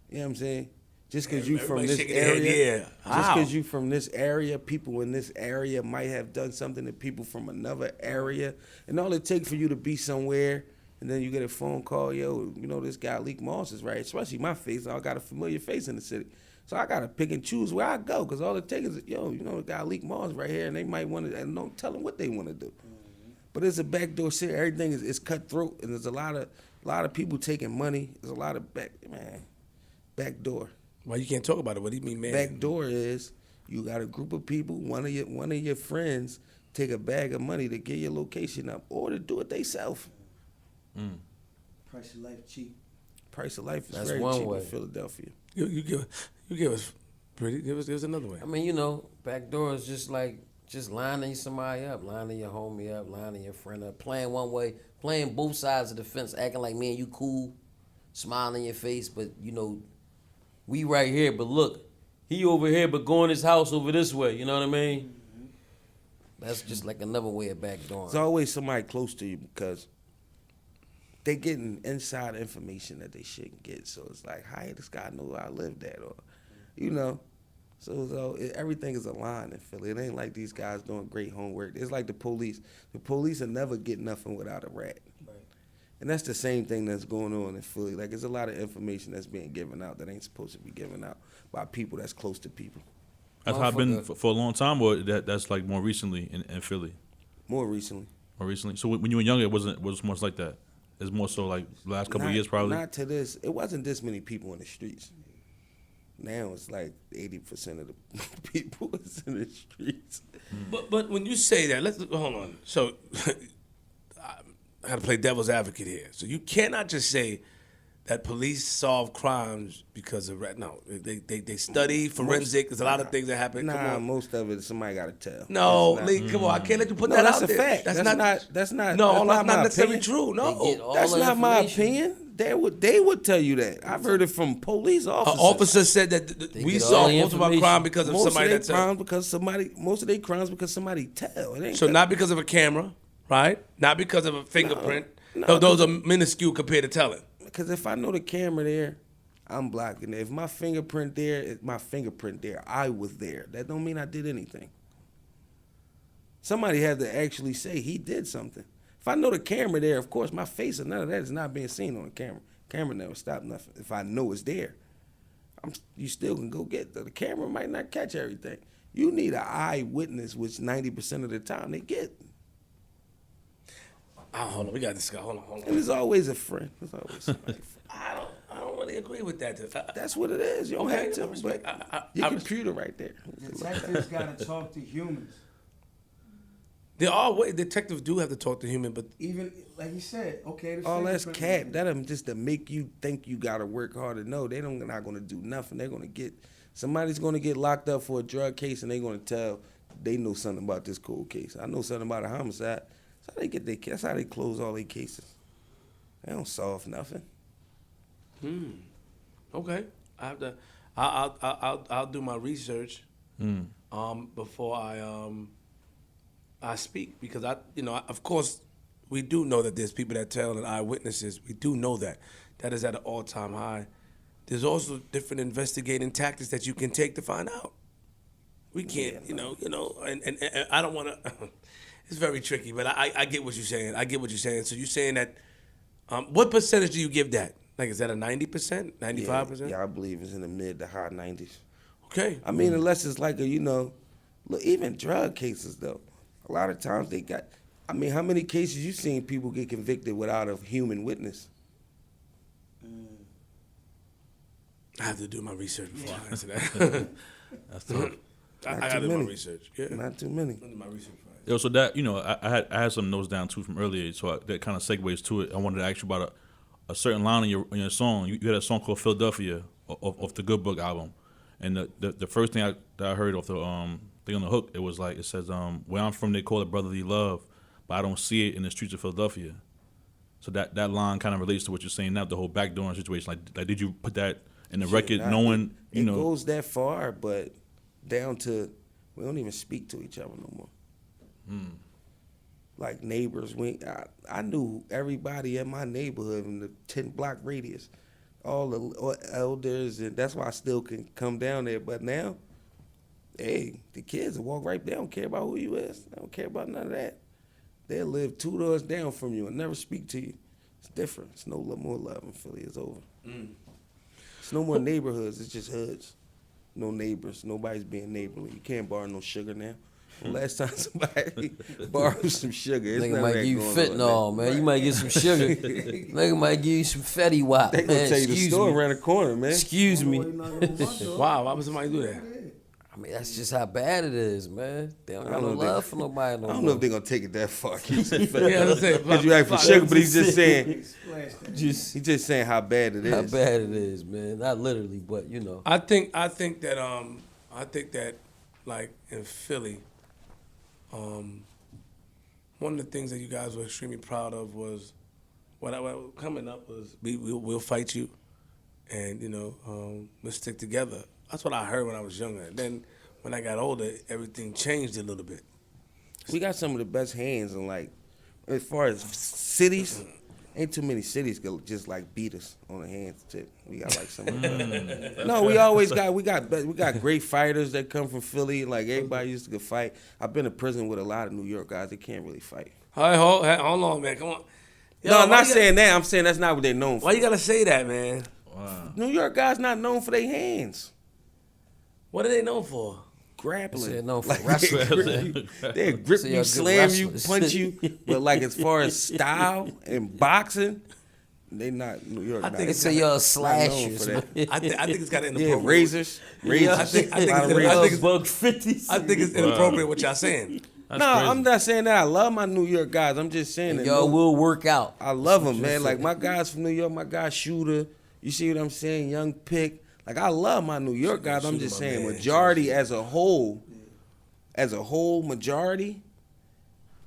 You know what I'm saying? Just because you from Everybody's this shaking their head, area, yeah. just How? because you from this area, people in this area might have done something to people from another area, and all it takes for you to be somewhere, and then you get a phone call, yo, this guy Lik Moss is right, especially my face. I got a familiar face in the city, so I gotta pick and choose where I go, because all it takes is, the guy Lik Moss right here, and they might want to, and don't tell them what they want to do. But it's a backdoor city. Everything is cutthroat, and there's a lot of people taking money. There's a lot of backdoor. Why you can't talk about it? What do you mean, man? Backdoor is you got a group of people, one of your friends take a bag of money to get your location up or to do it themselves. Price of life cheap. Price of life is That's very one cheap way. in Philadelphia. You give us pretty. Give us another way. I mean, backdoor is just like lining somebody up, lining your homie up, lining your friend up, playing one way, playing both sides of the fence, acting like me and you cool, smiling in your face, but we right here, but look, he over here, but going his house over this way, you know what I mean? That's just like another way of backdooring. There's always somebody close to you because they getting inside information that they shouldn't get. So it's like, hey, this guy know where I lived at, or, you know. So everything is aligned in Philly. It ain't like these guys doing great homework. It's like the police. The police will never get nothing without a rat. Right. And that's the same thing that's going on in Philly. Like, there's a lot of information that's being given out that ain't supposed to be given out by people that's close to people. That's how it's been for a long time, or that's like more recently in Philly? More recently. More recently. So when you were younger, it was much like that. It's more so like the last couple of years, probably. Not to this. It wasn't this many people in the streets. Now it's like 80% of the people is in the streets. But when you say that, let's hold on. So I got to play devil's advocate here. So you cannot just say that police solve crimes because of no. They study forensic. There's a lot of things that happen. Come on. Most of it somebody got to tell. No, Lik, come on. I can't let you put that that's out a there. fact. That's not. That's not my necessarily opinion. true. No, That's not my opinion. They would tell you that. I've heard it from police officers. An officer said that we get solve all the most of our information. crime because of Most somebody of that their tells. crimes because somebody. Most of their crimes because somebody tell. It ain't So that- not because of a camera, right? Not because of a fingerprint. No. Those are minuscule compared to telling. Because if I know the camera there, I'm blocking it. If my fingerprint there, it's my fingerprint there. I was there. That don't mean I did anything. Somebody had to actually say he did something. If I know the camera there, of course, my face or none of that is not being seen on the camera. Camera never stopped nothing. If I know it's there, you still can go get the camera might not catch everything. You need an eyewitness, which 90% of the time they get. Oh, hold on, we got this guy. Hold on. And there's always a friend. There's always somebody. I don't really agree with that. That's what it is. You don't Okay, have to. I respect- But your computer right there. Detectives got to talk to humans. There are ways detectives do have to talk to human, but Even like you said, okay. The All that's fingerprint- cap. That just to make you think you gotta work harder. No, they're not gonna do nothing. They're gonna get somebody's gonna get locked up for a drug case, and they're gonna tell they know something about this cold case. I know something about a homicide. That's how they get their. That's how they close all their cases. They don't solve nothing. okay. I have to. I'll do my research before I speak, because of course we do know that there's people that tell and eyewitnesses. We do know that is at an all-time high. There's also different investigating tactics that you can take to find out. We can't, and I don't want to. It's very tricky, but I get what you're saying. I get what you're saying. So you're saying that. What percentage do you give that? Like, is that a 90%, 95%? Yeah, I believe it's in the mid to high 90s. Okay. I mean, unless it's like look, even drug cases though. A lot of times they got. I mean, how many cases you seen people get convicted without a human witness? I have to do my research before I answer that. That's tough. I Not got to too do my many. research. Yeah. Not too many. I do my research. Yo, so that I had some notes down too from earlier, so that kind of segues to it. I wanted to ask you about a certain line in your song. You had a song called Philadelphia off the Good Book album, and the first thing that I heard off the thing on the hook, it says where I'm from they call it brotherly love, but I don't see it in the streets of Philadelphia. So that line kind of relates to what you're saying now, the whole backdooring situation. Like did you put that in the record, knowing it goes that far, but down to we don't even speak to each other no more. Like neighbors, I knew everybody in my neighborhood in the 10-block radius, all the elders, and that's why I still can come down there. But now, hey, the kids will walk right. They don't care about who you is. They don't care about none of that. They'll live 2 doors down from you and never speak to you. It's different. It's no more love in Philly. It's over. It's no more neighborhoods. It's just hoods. No neighbors. Nobody's being neighborly. You can't borrow no sugar now. Last time somebody borrowed some sugar, it's Nigga none might of that give you going on fentanyl, man. You might get some sugar. Nigga might give you some Fetty Wap. They gonna Man, tell you the excuse store me. around the corner, man. Excuse me. Wow, why would somebody do that? I mean, that's just how bad it is, man. They don't got no don't know if love they- for nobody I no don't know more. if they're gonna take it that far. Because Yeah, you ask for sugar, but he's just saying Just he's just saying how bad it is. how bad it is, man. Not literally, but I think that like in Philly, one of the things that you guys were extremely proud of was what coming up was we'll fight you, and we'll stick together. That's what I heard when I was younger. And then when I got older, everything changed a little bit. We got some of the best hands, and like, as far as cities, ain't too many cities could just like beat us on the hands tip. We got like some. No, we got great fighters that come from Philly. Like everybody used to go fight. I've been to prison with a lot of New York guys that can't really fight. All right, hold on, man. Come on. Yo, No, I'm not saying that. I'm saying that's not what they're known for. Why you gotta say that, man? Wow. New York guys not known for their hands. What are they known for? Grappling. They're known for Like, wrestling. they grip So you, y'all good slam you, wrestlers. punch you. But like as far as style and boxing, they not New York. I not. think They it's say not y'all known slashers. for that. man. I think it's kind of Yeah, inappropriate. razors. Yeah, I think A lot of it's- razors. I think it's- Buck 50s. I think it's inappropriate what y'all saying. That's No, crazy. I'm not saying that. I love my New York guys. I'm just saying that. Y'all will work out. I love them, man. Like my guys from New York, my guy Shooter. You see what I'm saying? Young Pick. Like I love my New York guys. I'm just Shooter, my saying, man. majority as a whole, majority,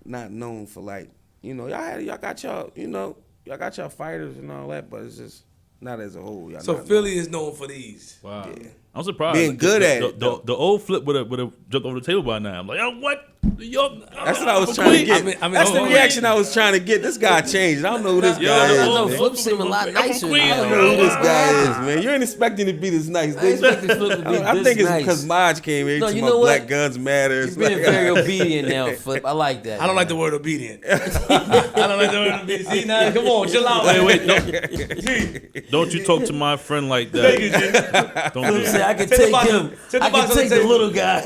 not known for like, y'all got y'all fighters and all that, but it's just not as a whole. Y'all So not Philly is known for these. Wow. Yeah. I'm surprised. Being good at it, though. The old flip would have jumped over the table by now. I'm like, oh, what? That's what I was trying to get. I mean, That's the hold on. reaction I was trying to get. This guy changed. I don't know who this Yeah, guy the is. old know man. Flip seem a lot I'm from nicer Queens, now. I don't know who this guy is, man. You ain't expecting to be this nice. I did you? expected Flip to be I this think it's nice. because Maj came here No, to you my know what? Black Guns Matter. You're It's being like- very obedient now, Flip. I like that. I don't like the word obedient. I don't like the word obedient. See, now, come on, chill out. Wait, don't you talk to my friend like that. Don't do Flip say, that. I can Take the take box- him. take the I box can on the take the table. little guy.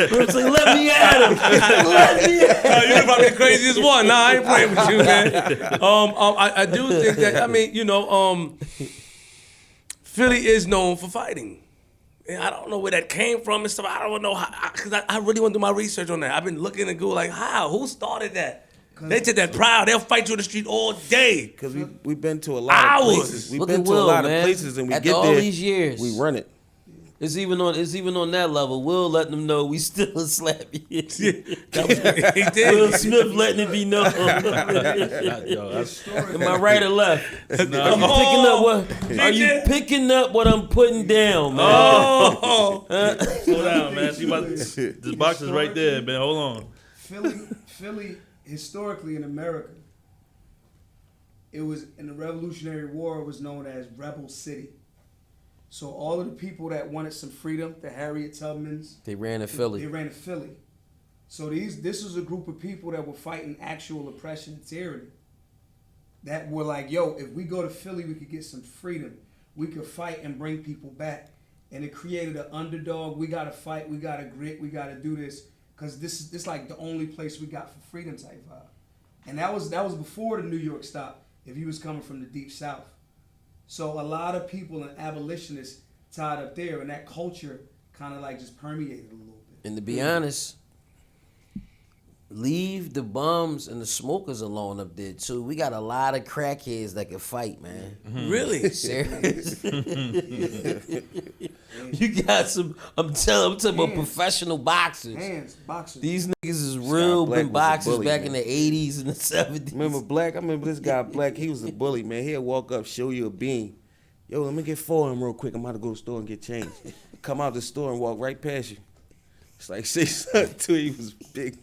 Flip say, let me at him. Let me at him. You're probably the craziest one. Nah, I ain't playing with you, man. I do think that, I mean, Philly is known for fighting. And I don't know where that came from and stuff. I don't know how, because I really want to do my research on that. I've been looking and go like, how? Who started that? They take that proud. They'll fight you in the street all day. Because we've been to a lot Hours. of places. We've Look been at to a Will, lot man. of places, and we After get all there. these years. We run it. It's even on that level. Will letting them know we still a slap you. That was what he Will did. Smith letting it be known. Yo, that's, Am I right or left? Are you picking up what I'm putting down, man? Oh, slow down, man. See this box is right there, man. Hold on. Philly, historically in America, it was in the Revolutionary War. It was known as Rebel City. So all of the people that wanted some freedom, the Harriet Tubmans, They ran in they Philly. ran to Philly. So this was a group of people that were fighting actual oppression and tyranny. That were like, yo, if we go to Philly, we could get some freedom. We could fight and bring people back. And it created an underdog. We gotta fight. We gotta grit. We gotta do this because this is like the only place we got for freedom type vibe. And that was before the New York stop. If you was coming from the deep south. So a lot of people and abolitionists tied up there, and that culture kind of like just permeated a little bit. And to be honest, leave the bums and the smokers alone up there too. We got a lot of crackheads that can fight, man. really? Serious. You got some. I'm talking about professional boxers. Hands, boxers. These niggas is real Black been was a boxers bully, back man. in the 80s and the 70s. Remember Black? I remember this guy Black. He was a bully, man. He'd walk up, show you a bean. Yo, let me get 4 of them real quick. I'm about to go to the store and get changed. Come out the store and walk right past you. It's like 6'2". He was big.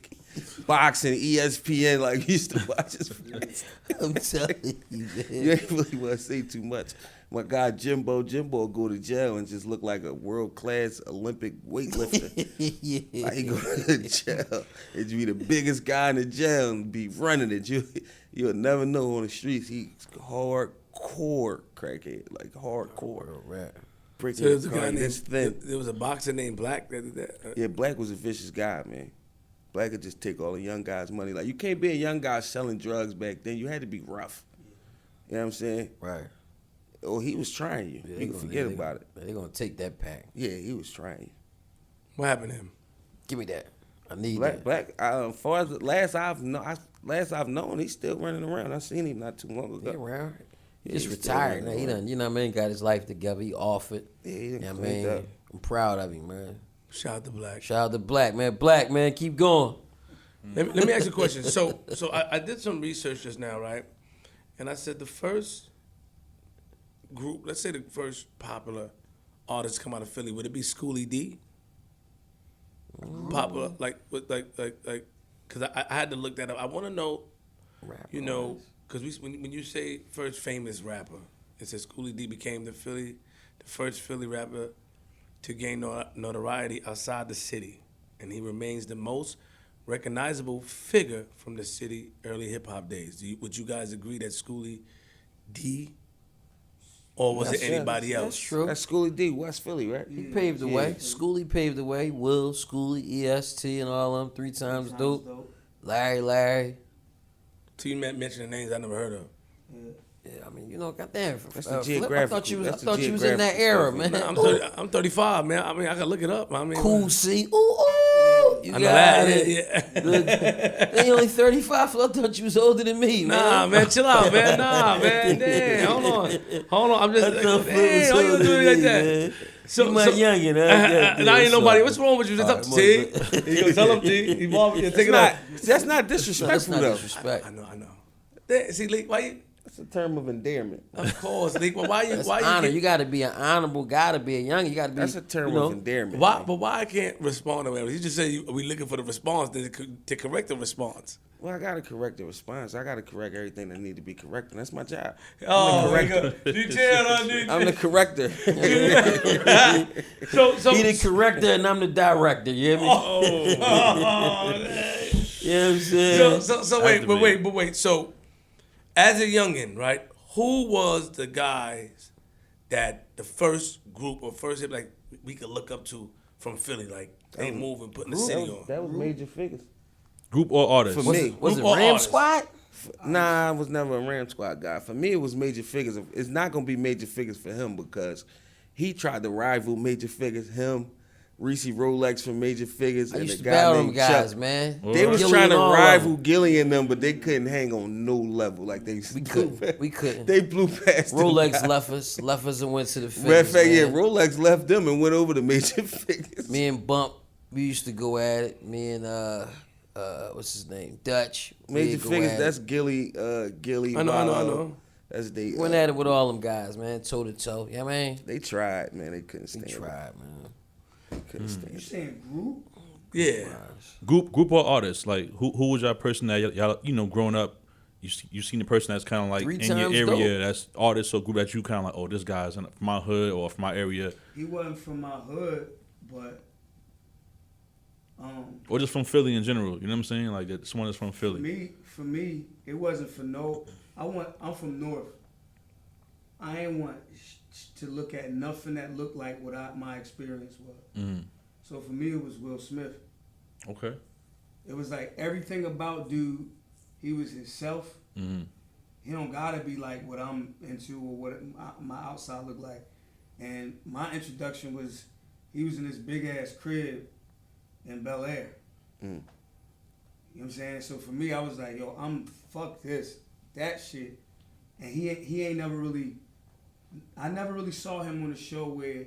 Boxing, ESPN, like he used to watch his friends. I'm telling you, man. You ain't really want to say too much. My guy Jimbo go to jail and just look like a world-class Olympic weightlifter. Yeah. Like he go to jail and be the biggest guy in the jail and be running it. You'll never know on the streets. He's hardcore crackhead, like hardcore. Right. Breaking So there was a the guy car named, this thin. there was a boxer named Black that did that. Yeah, Black was a vicious guy, man. Black could just take all the young guys' money. Like, you can't be a young guy selling drugs back then. You had to be rough. You know what I'm saying? Right. Oh, he was trying you. Yeah, You can forget about it. They're going to take that pack. Yeah, he was trying you. What happened to him? Give me that. I need Black, that. Black. As far as the last I've known, he's still running around. I seen him not too long He ago. around. Yeah, He's he's still retired now. running He around. done, you know what I mean? Got his life together. He off it. Yeah, he You done know what I cleaned mean? up. I'm proud of him, man. Shout out to Black. Shout out to Black, man. Black, man, keep going. Let me ask you a question. So I did some research just now, right? And I said the first group, let's say the first popular artist come out of Philly, would it be Schoolie D? popular, like, because I had to look that up. I want to know, Rapper you know, artist. because when you say first famous rapper, it says Schoolie D became the first Philly rapper to gain notoriety outside the city, and he remains the most recognizable figure from the city early hip hop days. Would you guys agree that Schoolie D, or was it anybody else? That's true. That's Schoolie D, West Philly, right? He paved the way. Schoolie paved the way. Will, Schoolie, EST, and all them 3 times dope. Larry. So you mentioned the names I never heard of. Yeah, I mean, you know, goddamn. That's the Flip, I geographical. thought you was in that era, man. Nah, I'm 35, man. I mean, I can look it up. I mean, Cool C. Ooh. You I know got that. it. Yeah. They only 35. I thought you was older than me, man. Nah, man, chill out, man. Nah, man. Damn, hold on. I'm just. Damn, why you doing like that? So, you my youngin', huh? And I ain't nobody. What's wrong with you? It's up to T. You go tell him T. Take it up. That's not disrespectful, That's not though. disrespect. I know. See, Lik, why you? That's a term of endearment. Of course, Lik. But why you? That's Why honor. you? You got to be an honorable guy to be a youngin'. You got to be. That's a term you know, of endearment. Why? man. But why I can't respond to it? You just say we looking for the response to correct the response. Well, I gotta correct the response. I gotta correct everything that need to be corrected. That's my job. Oh, corrector. I'm the corrector. So he the corrector and I'm the director. You hear me? Oh, You know what I'm saying? So wait. So, as a youngin, right? Who was the guys that the first group or first hip like we could look up to from Philly? Like they moving, putting the city on. That was major figures. Group or artist? For me. Was it Group or Ram artist? Squad? Nah, I was never a Ram Squad guy. For me, it was major figures. It's not gonna be major figures for him because he tried to rival major figures. Him, Reese Rolex from Major Figures, I and used a to guy battle them named guys, Chuck. man. They was Gillie trying to and all rival of them. Gillie and them, but they couldn't hang on no level. Like they We couldn't. They blew past them Rolex guys. left us and went to the Matter of figures, fact, yeah, man. Rolex left them and went over to Major Figures. Me and Bump, we used to go at it. Me and what's his name? Dutch. Major we'd go Figures, at that's it. Gillie. I know. Wallow. That's they. Went at it with all them guys, man, toe to toe. You know what I mean? They tried, man. They couldn't We stand it. tried, man. Couldn't stand You it. saying group? Yeah. Group or artist? Like who was your person that y'all growing up? You seen the person that's kind of like 3 in your times area, dope. that's artist or group that you kind of like, oh, this guy's from my hood or from my area, He wasn't from my hood, but or just from Philly in general. You know what I'm saying? Like that someone that's from Philly. for me, it wasn't for no. I'm from North. I ain't want to look at nothing that looked like what my experience was. Mm. So for me, it was Will Smith. Okay. It was like everything about dude. He was himself. Mm. He don't gotta be like what I'm into or what my outside look like. And my introduction was he was in this big ass crib in Bel Air. Mm. You know what I'm saying? So for me, I was like, yo, I'm fuck this, that shit. And he ain't never really. I never really saw him on a show where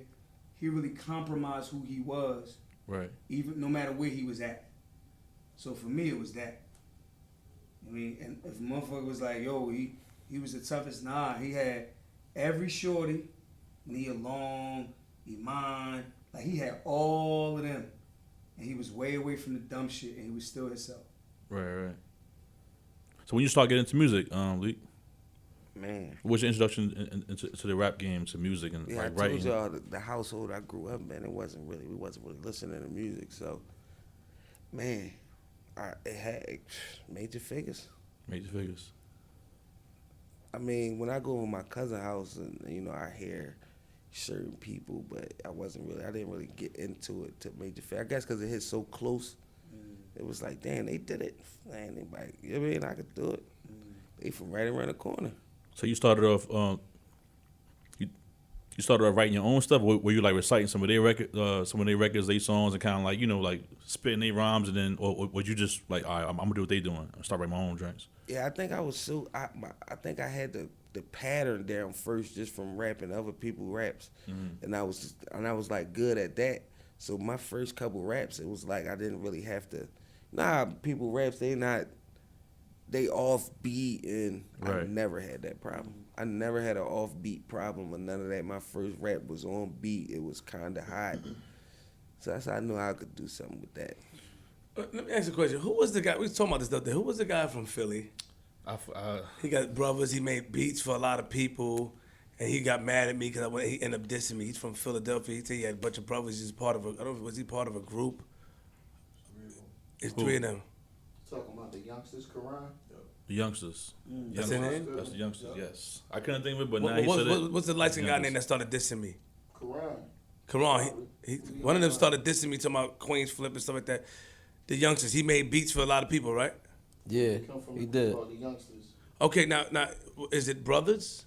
he really compromised who he was, Right. even no matter where he was at. So for me, it was that. I mean, and if a motherfucker was like, yo, he was the toughest, nah, he had every shorty, Nia Long, Iman, like he had all of them. And he was way away from the dumb shit and he was still himself. Right. So when you start getting into music, Lik, Man. what's your introduction into the rap game, to music and Yeah, I like told writing? y'all the household I grew up in, we wasn't really listening to music. So, man, it had major figures. Major figures. I mean, when I go over my cousin's house and I hear certain people, but I didn't really get into it to major figures. I guess because it hit so close, it was like, damn, they did it. Man, anybody, you know what I mean? I could do it. They from right around the corner. So you started off, you started off writing your own stuff. Were you like reciting some of their records, their songs, and kind of like like spitting their rhymes, and then, or would you just like, all right, I'm gonna do what they doing, and start writing my own drinks? Yeah, I think I was I think I had the pattern down first just from rapping other people's raps, and I was like good at that. So my first couple raps, it was like I didn't really have to. People raps they offbeat, and I Right. never had that problem. I never had an offbeat problem or none of that. My first rap was on beat. It was kind of hot. So that's how I knew I could do something with that. Let me ask you a question. Who was the guy? We was talking about this the other day. Who was the guy from Philly? He got brothers. He made beats for a lot of people, and he got mad at me because he ended up dissing me. He's from Philadelphia. He said he had a bunch of brothers. He's part of a. I don't know. Was he part of a group? It's three of them. Talking about the youngsters, Quran. The youngsters. That's their name? That's the youngsters. Yes. I couldn't think of it, but What, now he said it. what's the light-skinned guy name that started dissing me? Quran. Karan. One of them started dissing me, talking about Queens Flip and stuff like that. The youngsters. He made beats for a lot of people, right? Yeah, Come from he did. The youngsters. Okay, now, is it brothers?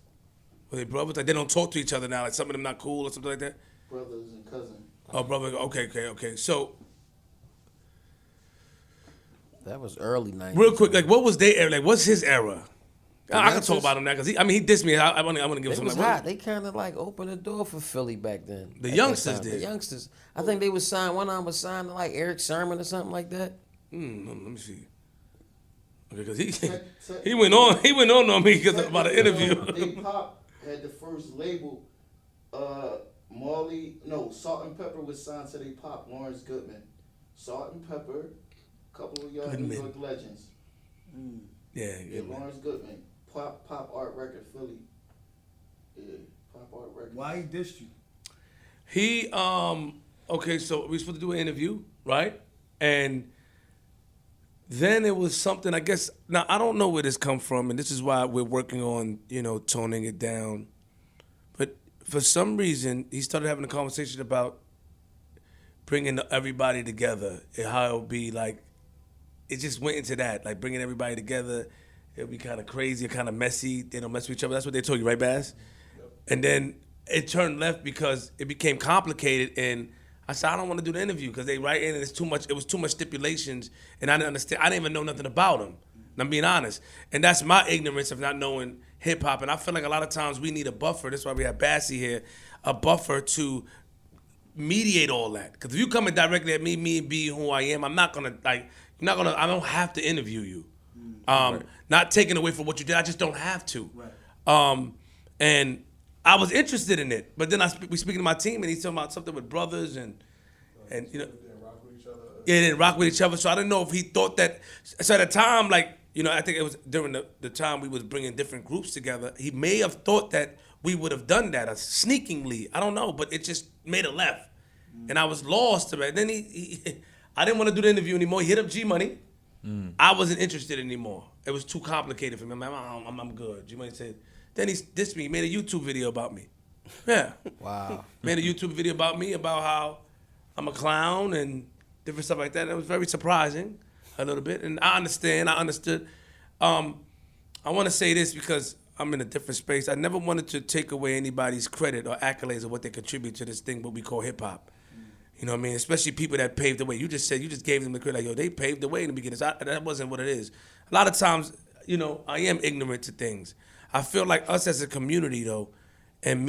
Were they brothers? Like they don't talk to each other now. Like some of them not cool or something like that. Brothers and cousins. Oh, brother. Okay. So, That was early 90s. real quick, like, what was their era? Like, what's his era? I can talk youngsters? about him now because he dissed me. I want to give him They some. was Like, hot. They kind of like opened the door for Philly back then. The At that youngsters time. did. The youngsters. I think they was signed. One of them was signed to like Eric Sermon or something like that. let me see. Okay, because he went on me because about an interview. They Pop had the first label. Salt and Pepper was signed to They Pop. Lawrence Goodman. Salt and Pepper. A couple of young New York legends. Yeah, Lawrence Goodman. Pop Art Record, Philly. Yeah, Pop Art Record. Why he dissed you? He okay, so we supposed to do an interview, right? And then it was something, I guess, now I don't know where this come from, and this is why we're working on, toning it down. But for some reason, he started having a conversation about bringing everybody together and how it would be like, it just went into that, like bringing everybody together. It would be kind of crazy, kind of messy. They don't mess with each other. That's what they told you, right, Bass? Yep. And then it turned left because it became complicated, and I said, I don't want to do the interview because they write in and it was too much stipulations, and I didn't understand. I didn't even know nothing about them. And I'm being honest. And that's my ignorance of not knowing hip hop. And I feel like a lot of times we need a buffer. That's why we have Bassy here, a buffer to mediate all that. Because if you coming directly at me being who I am, I'm not gonna I don't have to interview you. Right. Not taking away from what you did, I just don't have to. Right. And I was interested in it, but then we speaking to my team, and he's talking about something with brothers and They didn't rock with each other. yeah, they didn't rock with each other. So I didn't know if he thought that. So at the time, like I think it was during the time we was bringing different groups together. He may have thought that we would have done that sneakingly. I don't know, but it just made a left, and I was lost to it. Then I didn't want to do the interview anymore. He hit up G Money. I wasn't interested anymore. It was too complicated for me. I'm good. G Money said. Then he dissed me. He made a YouTube video about me. Yeah. Wow. Made a YouTube video about me, about how I'm a clown and different stuff like that. It was very surprising a little bit. And I understood. I want to say this because I'm in a different space. I never wanted to take away anybody's credit or accolades of what they contribute to this thing, what we call hip hop. You know what I mean? Especially people that paved the way. You just gave them the credit. Like, yo, they paved the way in the beginning. That wasn't what it is. A lot of times, I am ignorant to things. I feel like us as a community, though, and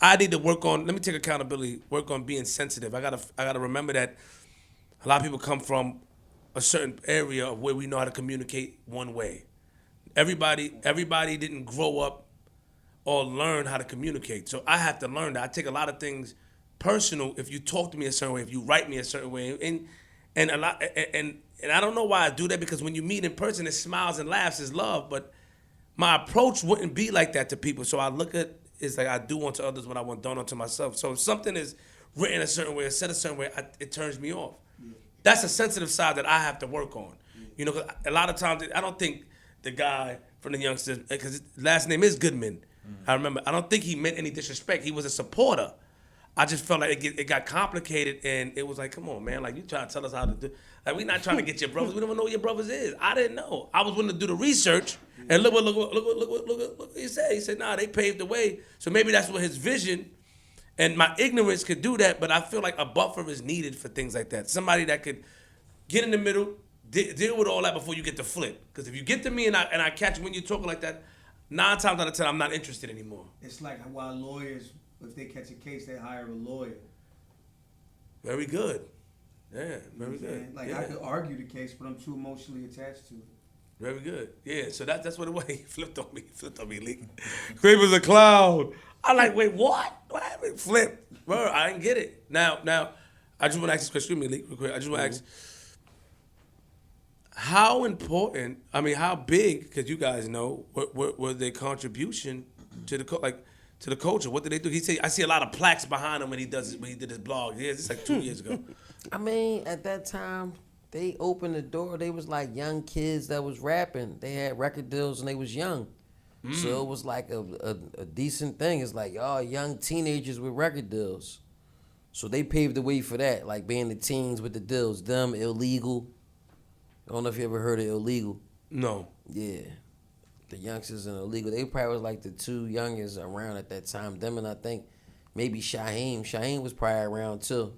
I need to work on, let me take accountability, work on being sensitive. I gotta remember that a lot of people come from a certain area of where we know how to communicate one way. Everybody didn't grow up or learn how to communicate. So I have to learn that. I take a lot of things personal if you talk to me a certain way, if you write me a certain way. And I don't know why I do that, because when you meet in person, it smiles and laughs, it's love, but my approach wouldn't be like that to people. So I look at it's like I do unto others what I want done unto myself. So if something is written a certain way or said a certain way, it turns me off. Yeah. That's a sensitive side that I have to work on. Yeah. 'Cause a lot of times I don't think the guy from the youngsters, because his last name is Goodman. I remember. I don't think he meant any disrespect. He was a supporter. I just felt like it got complicated, and it was like, come on, man, like you trying to tell us how to do. Like we're not trying to get your brothers. We don't even know who your brothers is. I didn't know. I was willing to do the research, and look what he said. He said, nah, they paved the way. So maybe that's what his vision, and my ignorance could do that. But I feel like a buffer is needed for things like that. Somebody that could get in the middle, deal with all that before you get to flip. Because if you get to me and I catch you when you're talking like that, 9 times out of 10 I'm not interested anymore. It's like why lawyers, if they catch a case, they hire a lawyer. Very good. Yeah, very good. Like, yeah. I could argue the case, but I'm too emotionally attached to it. Very good. Yeah, so that's what it was. He flipped on me, Lik. Craig was a clown. I'm like, wait, what? What happened? Flip. Bro, I didn't get it. Now, I just want to ask this question. Excuse me, Lik, real quick. I just want to ask, how important? I mean, how big? Because you guys know what their contribution to the to the culture. What did they do? He said, I see a lot of plaques behind him when he did his blog. Yeah, this is like 2 years ago. I mean, at that time, they opened the door. They was like young kids that was rapping. They had record deals and they was young. So it was like a decent thing. It's like, y'all young teenagers with record deals. So they paved the way for that, like being the teens with the deals. Them, Illegal. I don't know if you ever heard of Illegal. No. Yeah. The youngsters and Illegal. They probably was like the two youngest around at that time. Them and I think maybe Shaheem. Shaheem was probably around too.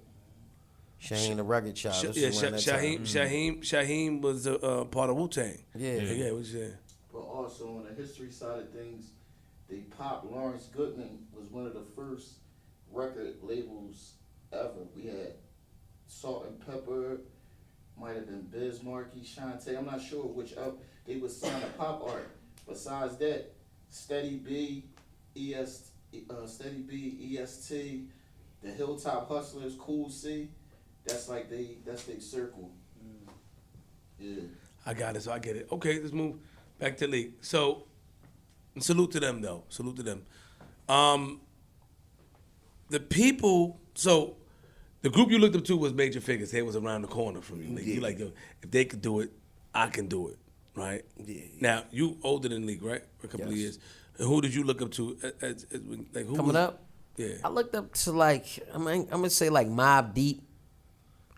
Shaheem the record child. Shaheem was part of Wu-Tang. Yeah. Yeah, what you saying? But also on the history side of things, the Pop Lawrence Goodman was one of the first record labels ever. We had Salt and Pepper, might have been Biz Markie, Shantae. I'm not sure which up they would sign a pop art. Besides that, Steady B, EST, the Hilltop Hustlers, Cool C. That's their circle. Yeah. I got it, so I get it. Okay, let's move back to Lik. So, salute to them, though. Salute to them. The people, so the group you looked up to was Major Figures. They was around the corner from you. Lik. You like, yo, if they could do it, I can do it, right? Yeah. Now, you older than Lik, right? For a couple of years. And who did you look up to? Like, who Coming up? Yeah. I looked up to I'm gonna say like Mobb Deep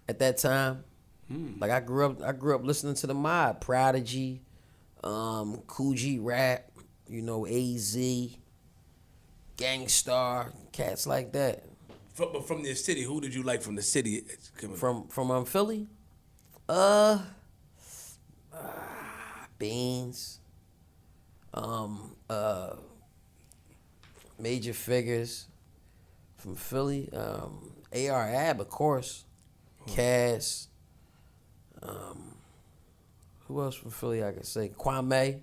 at that time. Like I grew up listening to the Mob, Prodigy, Cool G Rap, AZ, Gangstar, cats like that. But from the city, who did you like from the city? From Philly, Beans, Major Figures from Philly, AR Ab, of course, Cass. Who else from Philly I could say? Kwame.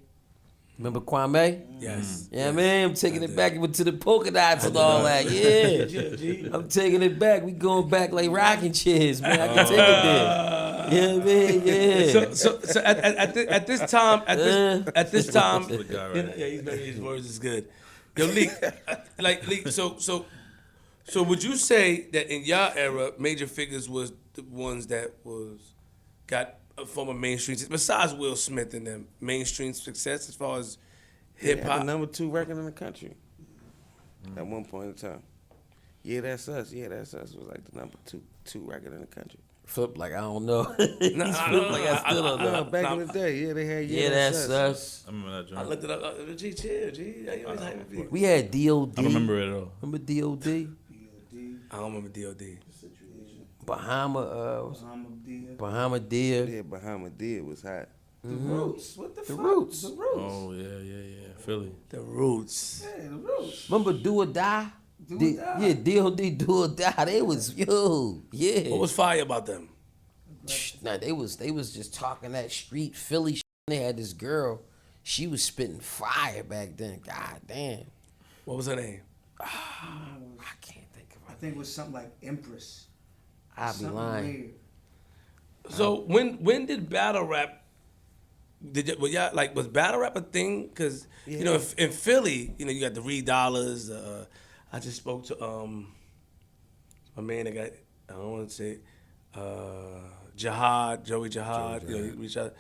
Remember Kwame? Yes. Yeah, man, I'm taking it back to the polka dots and all that. Yeah. I'm taking it back. We going back like rocking chairs, man. I can take it there. Yeah, man, yeah. So at this time, The guy, right? his words is good. Yo, Lik, Lik, so would you say that in your era, Major Figures was the ones that got a form of mainstream, besides Will Smith and them, mainstream success as far as hip They had hop? the number 2 record in the country at one point in time. Yeah, That's Us. Yeah, That's Us was like the number two record in the country. Flip like I don't know. He's flip like I still don't know. Back in the day, yeah, they had Yeah, that's us. I remember that joint. I looked it up. G, chill, G. You always hyping me. We had D.O.D. I don't remember it at all. Remember D.O.D.? I don't remember D.O.D. Bahama Deer. Yeah, Bahamadia was hot. The Roots. What the fuck? Roots. The Roots. Oh, yeah. Philly. The Roots. Yeah, the Roots. Remember Do or Die? Do or Die. Yeah, D.O.D. Do or Die. They was, yeah. What was fire about them? Nah, they was just talking that street Philly shit. They had this girl. She was spitting fire back then. God damn. What was her name? I can't think of I it. think it was something like Empress. I'll be Something lying. weird. So when did battle rap? Was battle rap a thing? Because in Philly, you got the Reed Dollars. I just spoke to my man that got, I don't want to say Joey Jihad. He reached out.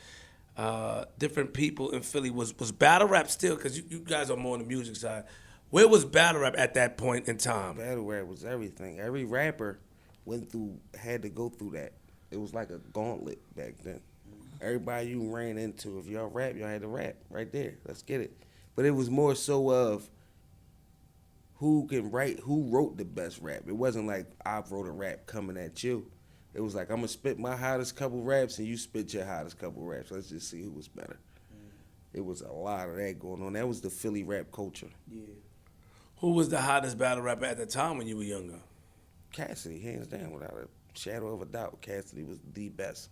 Different people in Philly. Was battle rap still? Because you guys are more on the music side. Where was battle rap at that point in time? Battle rap was everything. Every rapper had to go through that. It was like a gauntlet back then. Everybody you ran into, if y'all rap, y'all had to rap right there. Let's get it. But it was more so of who wrote the best rap. It wasn't like I wrote a rap coming at you. It was like I'm gonna spit my hottest couple raps and you spit your hottest couple raps. Let's just see who was better. It was a lot of that going on. That was the Philly rap culture. Yeah. Who was the hottest battle rapper at the time when you were younger? Cassidy, hands down, without a shadow of a doubt. Cassidy was the best.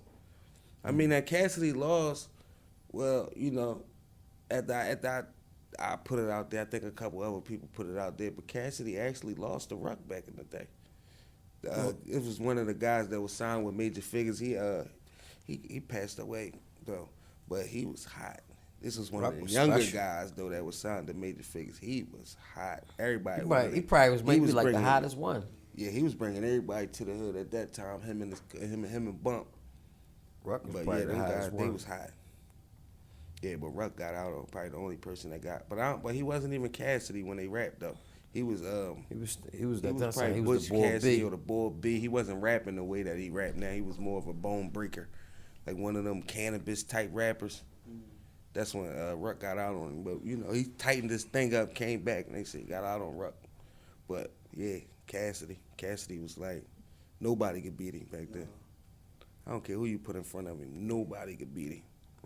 I mean, that Cassidy lost, well, at that I put it out there. I think a couple other people put it out there. But Cassidy actually lost to Ruck back in the day. It was one of the guys that was signed with Major Figures. He passed away though, but he was hot. This was one Ruck of the was younger special. guys though that was signed to Major Figures. He was hot. Everybody. He probably was maybe like the bringing- hottest one. Yeah, he was bringing everybody to the hood at that time. Him and Bump. Ruck was But probably yeah, the them hottest guys, they one. was hot. Yeah, but Ruck got out. Probably the only person that got. But he wasn't even Cassidy when they rapped though. He was He was he was that's probably he Butch was the boy Cassidy B. or the Bull B. He wasn't rapping the way that he rapped now. He was more of a bone breaker, like one of them cannabis type rappers. That's when Ruck got out on him. But you know, he tightened this thing up, came back, and they said he got out on Ruck. But yeah, Cassidy was like nobody could beat him back then. I don't care who you put in front of him, nobody could beat him.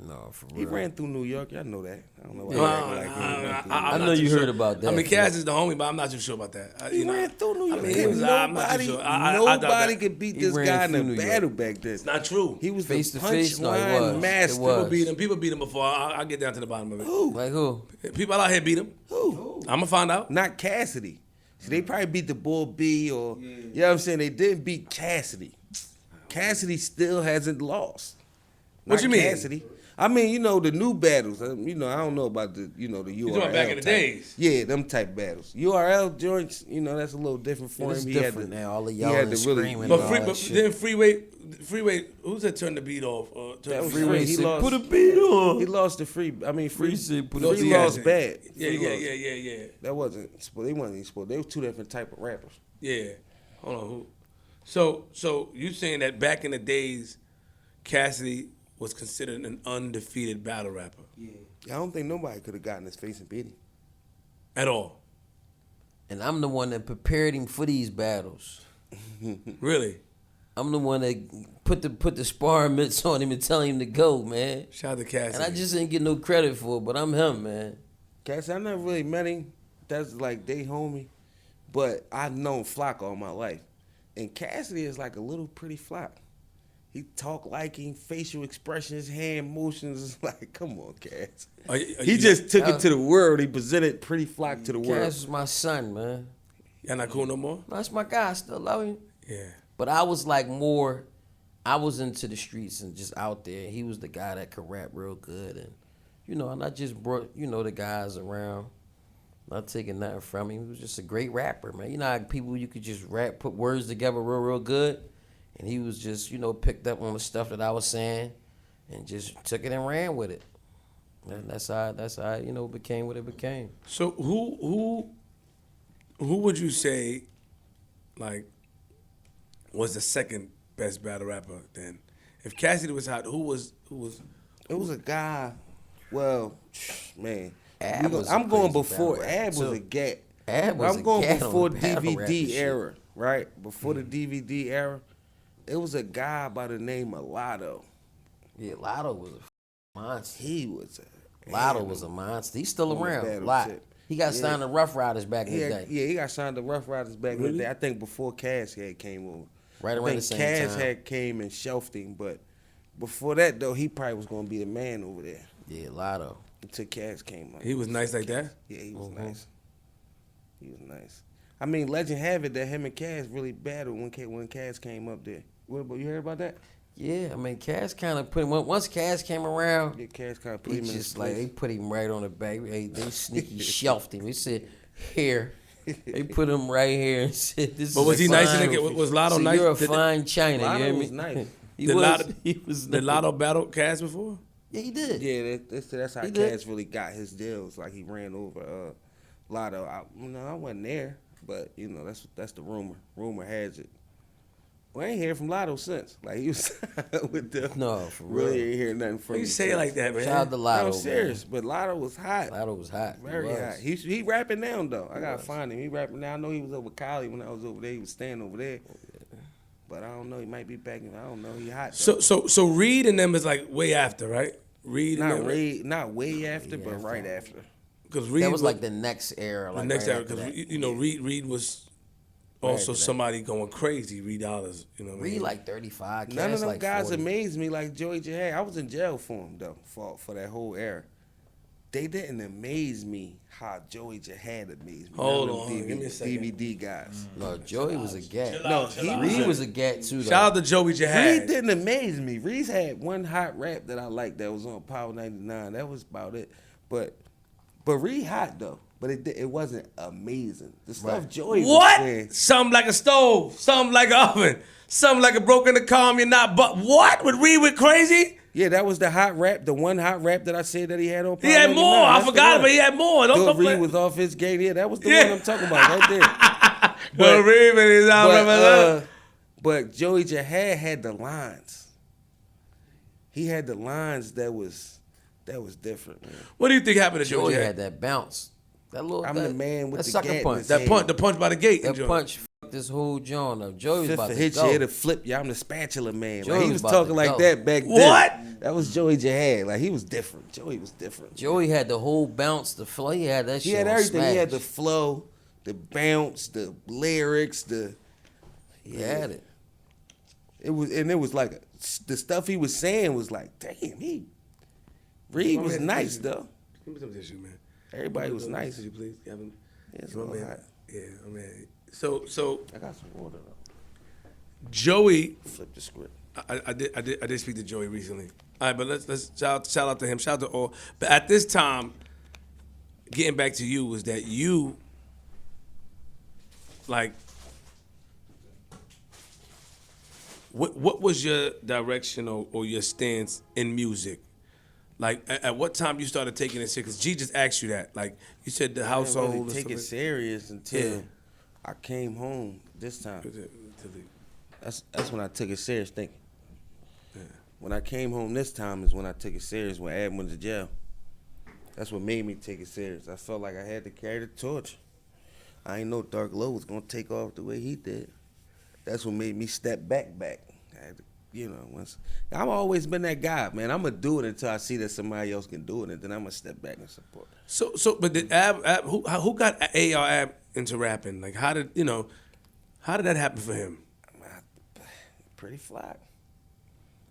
No, for real. He ran through New York. Y'all know that. I don't know why. Yeah. he act like he ran through New I York. know you heard about that. I mean, Cass is the homie, but I'm not too sure about that. He ran through New York. I mean, he was, I'm not too Nobody, sure. I doubt nobody that. could beat He this ran guy in through a New York. battle back then. It's not true. He was Face the to face? No, it punchline was. master. It was. People beat him before. I'll get down to the bottom of it. Who? Like who? People out here beat him. Who? I'm gonna find out. Not Cassidy. See, they probably beat the Bull B or, you know what I'm saying? They didn't beat Cassidy. Cassidy still hasn't lost. What Not you mean? Cassidy. I mean, you know, the new battles. You know, I don't know about the, you know, the URL. You talking about back in the type. days? Yeah, them type battles. URL joints, you know, that's a little different for It's him. different now. All the he yelling had and to really- screaming. But, and all that shit. then freeway, who's that turned the beat off? That was Freeway he said, lost. "Put a beat on." He lost the free. I mean, free. Free said, "Put Free a beat lost on." bad. Yeah, Free yeah, lost. yeah. That wasn't. They wasn't even supposed. They were two different type of rappers. Yeah. Hold on. Who? So you saying that back in the days, Cassidy was considered an undefeated battle rapper I don't think nobody could have gotten his face and beat him. at all? And I'm the one that prepared him for these battles. Really? I'm the one that put the sparring mitts on him and tell him to go, man. Shout out to Cassidy. And I just didn't get no credit for it, but I'm him, man. Cass, I never really met him. That's like they homie, but I've known Flock all my life, and Cassidy is like a little pretty Flock. He talk like him, facial expressions, hand motions. It's like, come on, Cass. He just took it to the world. He presented Pretty Flock to the world. Cass is my son, man. Y'all not cool no more? That's my guy. I still love him. Yeah. But I was like I was into the streets and just out there. He was the guy that could rap real good. And, you know, and I just brought, you know, the guys around. Not taking nothing from him. He was just a great rapper, man. You know how people, you could just rap, put words together real good? And he was just, you know, picked up on the stuff that I was saying and just took it and ran with it. And that's how you know, it became what it became. So who would you say, like, was the second best battle rapper then? If Cassidy was hot, who was? It was a guy. Well, man, Ab was a I'm going crazy before. battle Ab rapper, was a too. gat. Ab was I'm a going gat on before the battle rapper DVD shit. era, right? Before the DVD era, it was a guy by the name of Lotto. Yeah, Lotto was a monster. He was a Lotto was a monster. He's still on the around. battle Lot. tip. He got Yeah. signed to Rough Riders back in He the had, day. yeah, he got signed to Rough Riders back in the day. I think before Cass had came over. Right I around think the same Cass time. had came and shelved him, but before that though, he probably was gonna be the man over there Yeah, Lotto. until Cass came up. He was nice like that? Yeah, he was nice. He was nice. I mean, legend have it that him and Cass really battled when Cass came up there. What about you heard about that? Yeah, I mean, Cass kind of put him. Once Cass came around, Yeah, Cass kind of put he him in his just like they place. put him right on the back. They sneaky shelved him. They said, "Here." They put him right here and said, "This." But is was he a nice? fine- Was Lotto so nice? You're a Did- fine China. Lotto you hear me? was nice. He Did was. Lotto- He was. Did nice. Lotto battle Cass before? Yeah, he did. Yeah, that's how He did. Cass really got his deals. Like he ran over Lotto. I wasn't there, but you know that's the rumor. Rumor has it. We ain't heard from Lotto since. Like he was with them. No, for really real. ain't hear nothing from Why you him say it since. like that, man? Shout out to Lotto. I'm man. serious, but Lotto was hot. Lotto was hot. Very He was. hot. He rapping now though. I gotta find him. He rapping now. I know he was over Cali when I was over there. He was staying over there. But I don't know. He might be back. I don't know. He hot. Though. So Reed and them is like way after, right? Reed and them, not way after, but right after. because Reed That was like the next era. the Like next right era after because that. you know Reed was also after that. somebody going crazy. Reed Dollars, you know what I Reed mean? like 35. None of Cass them like guys 40. amaze me like Joey J. I was in jail for him though, for that whole era. they didn't amaze me how Joey Jihad amazed me. Hold None of them on, give me a second. DVD guys. No, Joey was a gat. No, he Reed was a gat too. Though. Shout out to Joey Reed Jihad. didn't amaze me. Reed had one hot rap that I liked that was on Power 99. That was about it. But Reed hot though. But it wasn't amazing. The stuff Joey was What? saying. Something like a stove, something like an oven, something like a broken the calm. You're not. But what? Would Reed went crazy? Yeah, that was the hot rap, the one hot rap that I said that he had on Power He had 99. more. I That's the forgot, one. but he had more. Don't Bill complain. Reed was off his game. Yeah, that was the Yeah. one I'm talking about right there. Bill Reed, man, he's out representing. But Joey Jihad had the lines. He had the lines that was different, man. What do you think happened to Joey Joey Jihad? had that bounce. That little. I'm that, the man with that the sucker gat in punch. his That hand. punch, the punch by the gate. That Joey. punch fucked this whole joint up. Joey was Fifth about to to hit go. you, it'll flip you. I'm the spatula man. Joey Like, he was was about talking to like go. that back then. What? That was Joey Jihad. Like, he was different. Joey was different. Joey had the whole bounce, the flow. He had that shit. He had on everything. He had the smash. flow, the bounce, the lyrics, He had it. it was like the stuff he was saying was like, damn, Reed was nice though. Give me some tissue, man. Everybody was nice. Tissue, please. Gavin. Yeah, it's a My little man. hot. Yeah, I mean, so I got some water though. Joey, Flip the script. I did speak to Joey recently. All right, but let's shout out to him. Shout out to all. But at this time, getting back to you was that you, like, what was your direction or your stance in music? Like, at what time you started taking it serious? Because G just asked you that. Like, you said the I household. didn't really or take it something. serious until Yeah. I came home this time. That's when I took it serious thinking. When I came home this time is when I took it serious when Adam went to jail. That's what made me take it serious. I felt like I had to carry the torch. I ain't know Dark Low was gonna take off the way he did. That's what made me step back. I had to, I've always been that guy, man. I'm gonna do it until I see that somebody else can do it, and then I'm gonna step back and support. So, but did who got Ab into rapping? Like, how did that happen for him? Pretty fly.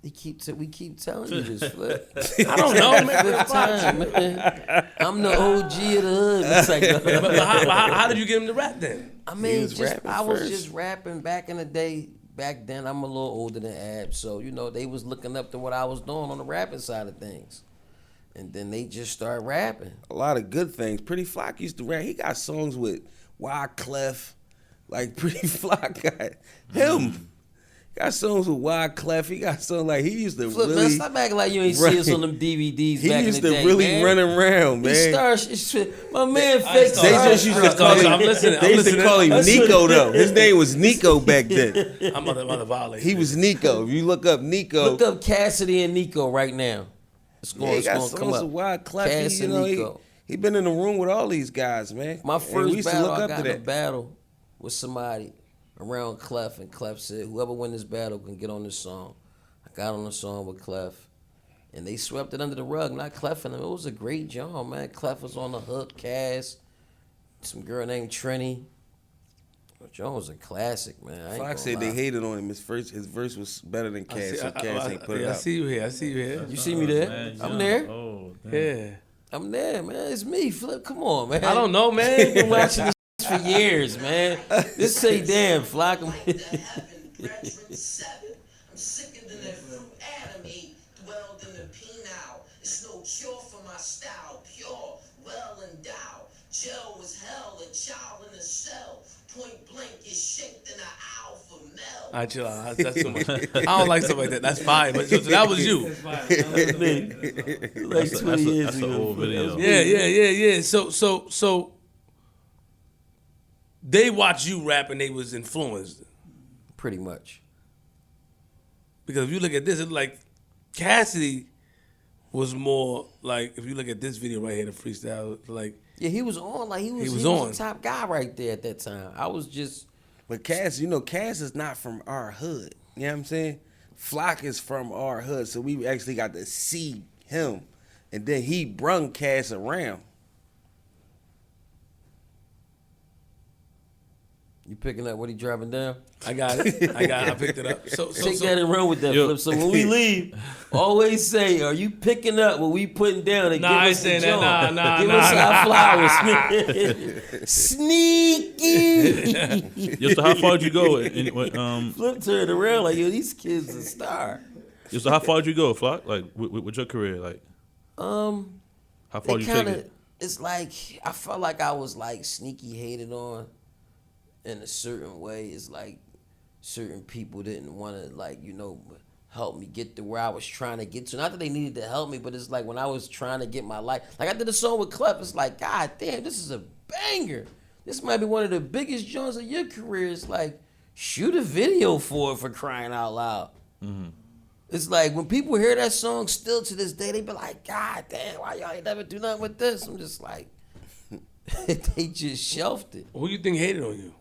We keep telling you this, Flip. I don't know, man. Fifth time, man. I'm the OG of the hood. It's like, But how did you get him to rap then? I mean, was rapping I was first. just rapping back in the day. Back then, I'm a little older than Ab, so they was looking up to what I was doing on the rapping side of things, and then they just started rapping. A lot of good things. Pretty Flock used to rap. He got songs with Wyclef. Like Pretty Flock got him. Got songs with Wyclef. He got songs like he used to Flip, really. man, stop acting like you ain't see us on them DVDs He back in used the to day, really man. run around, man. He started, my man fixed They just used to call him. I'm listening. They used to call him That's Nico though. His name was Nico back then. I'm about to violate. He was Nico. If you look up Nico, Look up Cassidy and Nico right now. It's yeah, going, he it's got going to come songs up. with Wyclef. Cass He, and Nico. he been in the room with all these guys, man. My And we first used to battle, look I up got to in a that. battle with somebody around Clef, and Clef said, whoever win this battle can get on this song. I got on the song with Clef, and they swept it under the rug, not Clef and them. It was a great job, man. Clef was on the hook, Cass, some girl named Trini. John was a classic, man. I ain't Fox gonna said they lie. hated on him. His verse was better than Cass, so Cass ain't put it I out. see you here. I see you here. You see me there? Man, I'm young. there. Oh, damn. Yeah. I'm there, man. It's me, Flip. Come on, man. I don't know, I've man. been watching this for years, man. This say damn, Flock. I'm sicker than that fruit Adam ate, dwelled in the penile. It's no cure for my style, pure, well endowed. Jail was hell, a child in a cell. Point blank is shaped in an owl for Mel. All right, chill out. That's too much. I don't like stuff like that. That's fine. But so that was you. Like 20 years That's ago. an old video. Yeah. So they watched you rap and they was influenced. Pretty much. Because if you look at this, it's like Cassidy was more like, if you look at this video right here, the freestyle, like, Yeah, he was on. Like he was on. the top guy right there at that time. I was just But Cass, Cass is not from our hood. You know what I'm saying? Flock is from our hood, so we actually got to see him. And then he brung Cass around. You picking up what he dropping down? I got it. I picked it up. So Take that and run with that, Yo. Flip. So when we leave, always say, "Are you picking up what we putting down?" And Nah, give I ain't us the saying that. joint. Nah, Give nah, us nah. our flowers, man. Sneaky. Yo, so how far did you go? Flip turned around like, yo, these kids a star. Yo, so how far did you go, Flock? Like with your career, like how far It did you take kind of, it? it's like I felt like I was like sneaky hated on in a certain way. It's like certain people didn't want to help me get to where I was trying to get to. Not that they needed to help me, but it's like when I was trying to get my life. Like I did a song with Clef. It's like, God damn, this is a banger. This might be one of the biggest joints of your career. It's like, shoot a video for it, for crying out loud. Mm-hmm. It's like when people hear that song still to this day, they be like, God damn, why y'all ain't never do nothing with this? I'm just like, they just shelved it. who you think hated on you?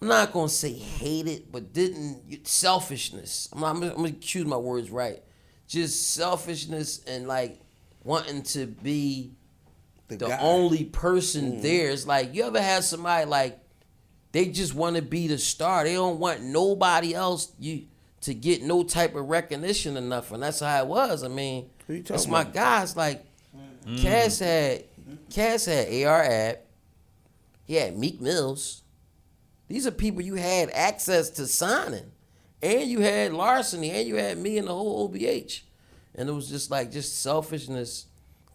I'm not gonna say hate it, but selfishness. I'm gonna choose my words right. Just selfishness and like wanting to be the guy. only person there. It's like, you ever had somebody like they just want to be the star. They don't want nobody else to get no type of recognition or nothing. That's how it was. I mean, Who you that's talking my about? guys. Like Cass had AR Ab. He had Meek Mills. These are people you had access to signing. And you had Larceny, and you had me and the whole OBH. And it was just selfishness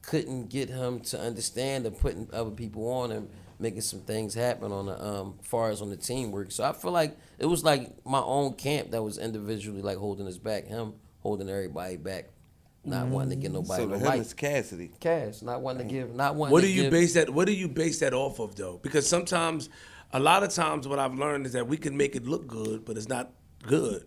couldn't get him to understand and putting other people on and making some things happen on the far as on the teamwork. So I feel like it was like my own camp that was individually like holding us back, him holding everybody back, not wanting to get nobody So no him light. is Cassidy. Cash, not wanting to give, not wanting What to do you give. base that? What do you base that off of, though? Because sometimes, a lot of times, what I've learned is that we can make it look good, but it's not good.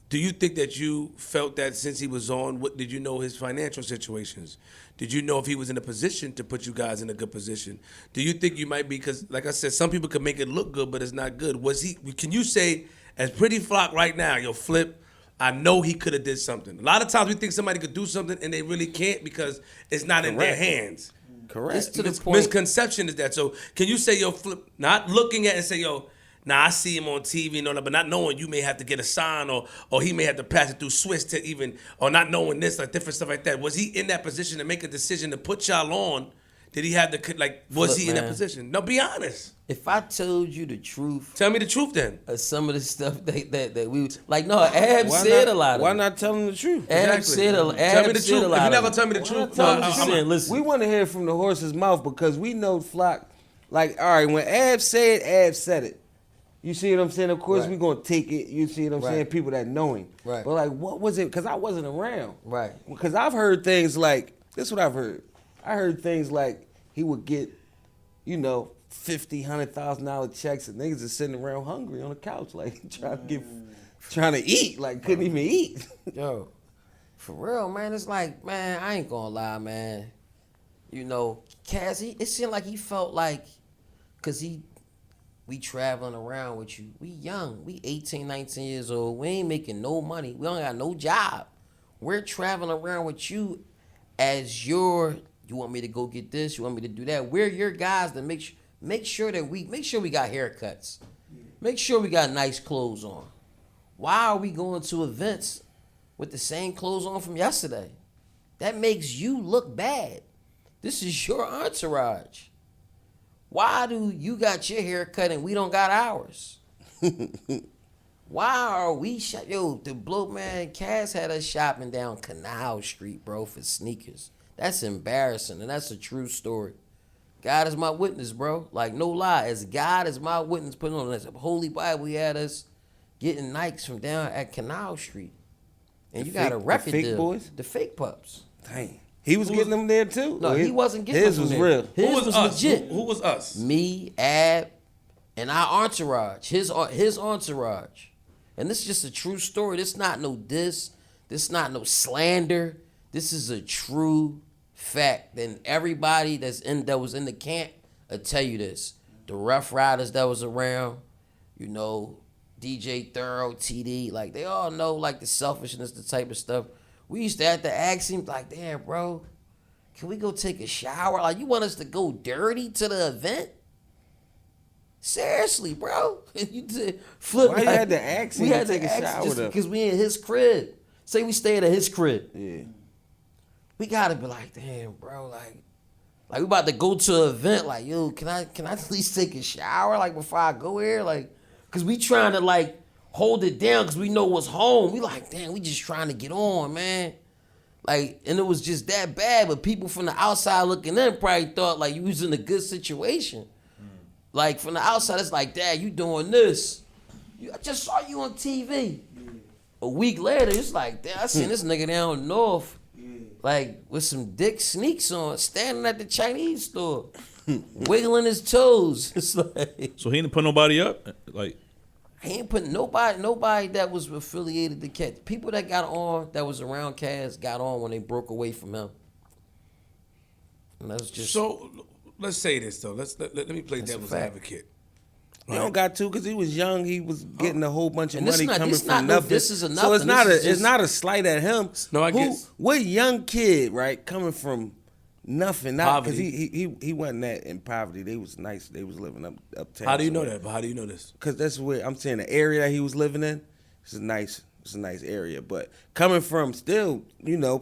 Do you think that you felt that since he was on? What did you know his financial situations? Did you know if he was in a position to put you guys in a good position? Do you think you might be? Because, like I said, some people can make it look good, but it's not good. Was he? Can you say, as Pretty Flock right now, yo, Flip? I know he could have did something. A lot of times we think somebody could do something and they really can't because it's not in their Correct. hands. Correct. It's to the point. Misconception is that. So can you say, yo, Flip, not looking at it and say, yo, nah, I see him on TV and all that, but not knowing you may have to get a sign or he may have to pass it through Swiss to even, or not knowing this, like different stuff like that. Was he in that position to make a decision to put y'all on? Did he have the, like, was Flip, he in that man. position? No, be honest. If I told you the truth Tell me the truth then. of some of the stuff that we like, no, Ab Why said not, a lot of Why it. not tell him the truth? Ab said a lot. Tell me the truth. If you're not gonna tell me the truth, no, no, I'm just I'm- saying. Listen, We want to hear it from the horse's mouth because we know Flock. Like, all right, when Ab said, Ab said it. You see what I'm saying? Of course, Right. we're going to take it. You see what I'm Right. saying? People that know him. Right. But, like, what was it? Because I wasn't around. Right. Because I've heard things like, this is what I've heard. I heard things like he would get, $50,000, $100,000 checks and niggas are sitting around hungry on the couch, like, trying to eat. Like, couldn't even eat. yo, for real, man. It's like, man, I ain't gonna lie, man. Cassie, it seemed like he felt like, cause we traveling around with you. We young. We 18, 19 years old. We ain't making no money. We don't got no job. We're traveling around with you as you want me to go get this, you want me to do that. We're your guys to make sure we got haircuts. Make sure we got nice clothes on. Why are we going to events with the same clothes on from yesterday? That makes you look bad. This is your entourage. Why do you got your hair cut and we don't got ours? Why are we the bloke, man, Cass had us shopping down Canal Street, bro, for sneakers. That's embarrassing, and that's a true story. God is my witness, bro. Like, no lie. As God is my witness, putting on this Holy Bible, he had us getting Nikes from down at Canal Street. And The you got a fake- the record fake deal. boys? The fake pups. Dang. He was getting them there, too? No, Or he wasn't getting his them was from real. there. His Who was was us? legit. Who was us? Me, Ab, and our entourage. His entourage. And this is just a true story. This not no diss. This not no slander. This is a true fact. And everybody that was in the camp will tell you this. The Rough Riders that was around, DJ Thorough, TD, like they all know like the selfishness, the type of stuff. We used to have to ask him like, damn, bro, can we go take a shower? Like, you want us to go dirty to the event? seriously, bro. You did flip. Why you had to ask him We to had take to a ask shower just though? because we in his crib. Say we stayed at his crib. Yeah. We gotta be like, damn, bro, like we about to go to an event. Like, yo, can I at least take a shower like before I go here? Like, cause we trying to like hold it down because we know what's home. We like, damn, we just trying to get on, man. Like, and it was just that bad. But people from the outside looking in probably thought like you was in a good situation. Like from the outside, it's like, Dad, you doing this? I just saw you on TV. A week later, it's like, damn, I seen this nigga down north, like with some dick sneaks on, standing at the Chinese store, wiggling his toes. It's like, So he didn't put nobody up? Like, he ain't put nobody that was affiliated to Cass. People that got on, that was around Cass, got on when they broke away from him. And that's just So let's say this though. Let me play That's a devil's fact. advocate. You don't got to because he was young. He was getting a whole bunch of And this money not- coming this from not no- nothing. this is a So it's nothing. not This is it's just- not a slight at him. No, I guess. What young kid, right, coming from nothing? Not because Poverty. he wasn't that in poverty. They was nice. They was living uptown. How do you know that? But how do you know this? Because that's where I'm saying the area that he was living in. It's a nice area. But coming from still,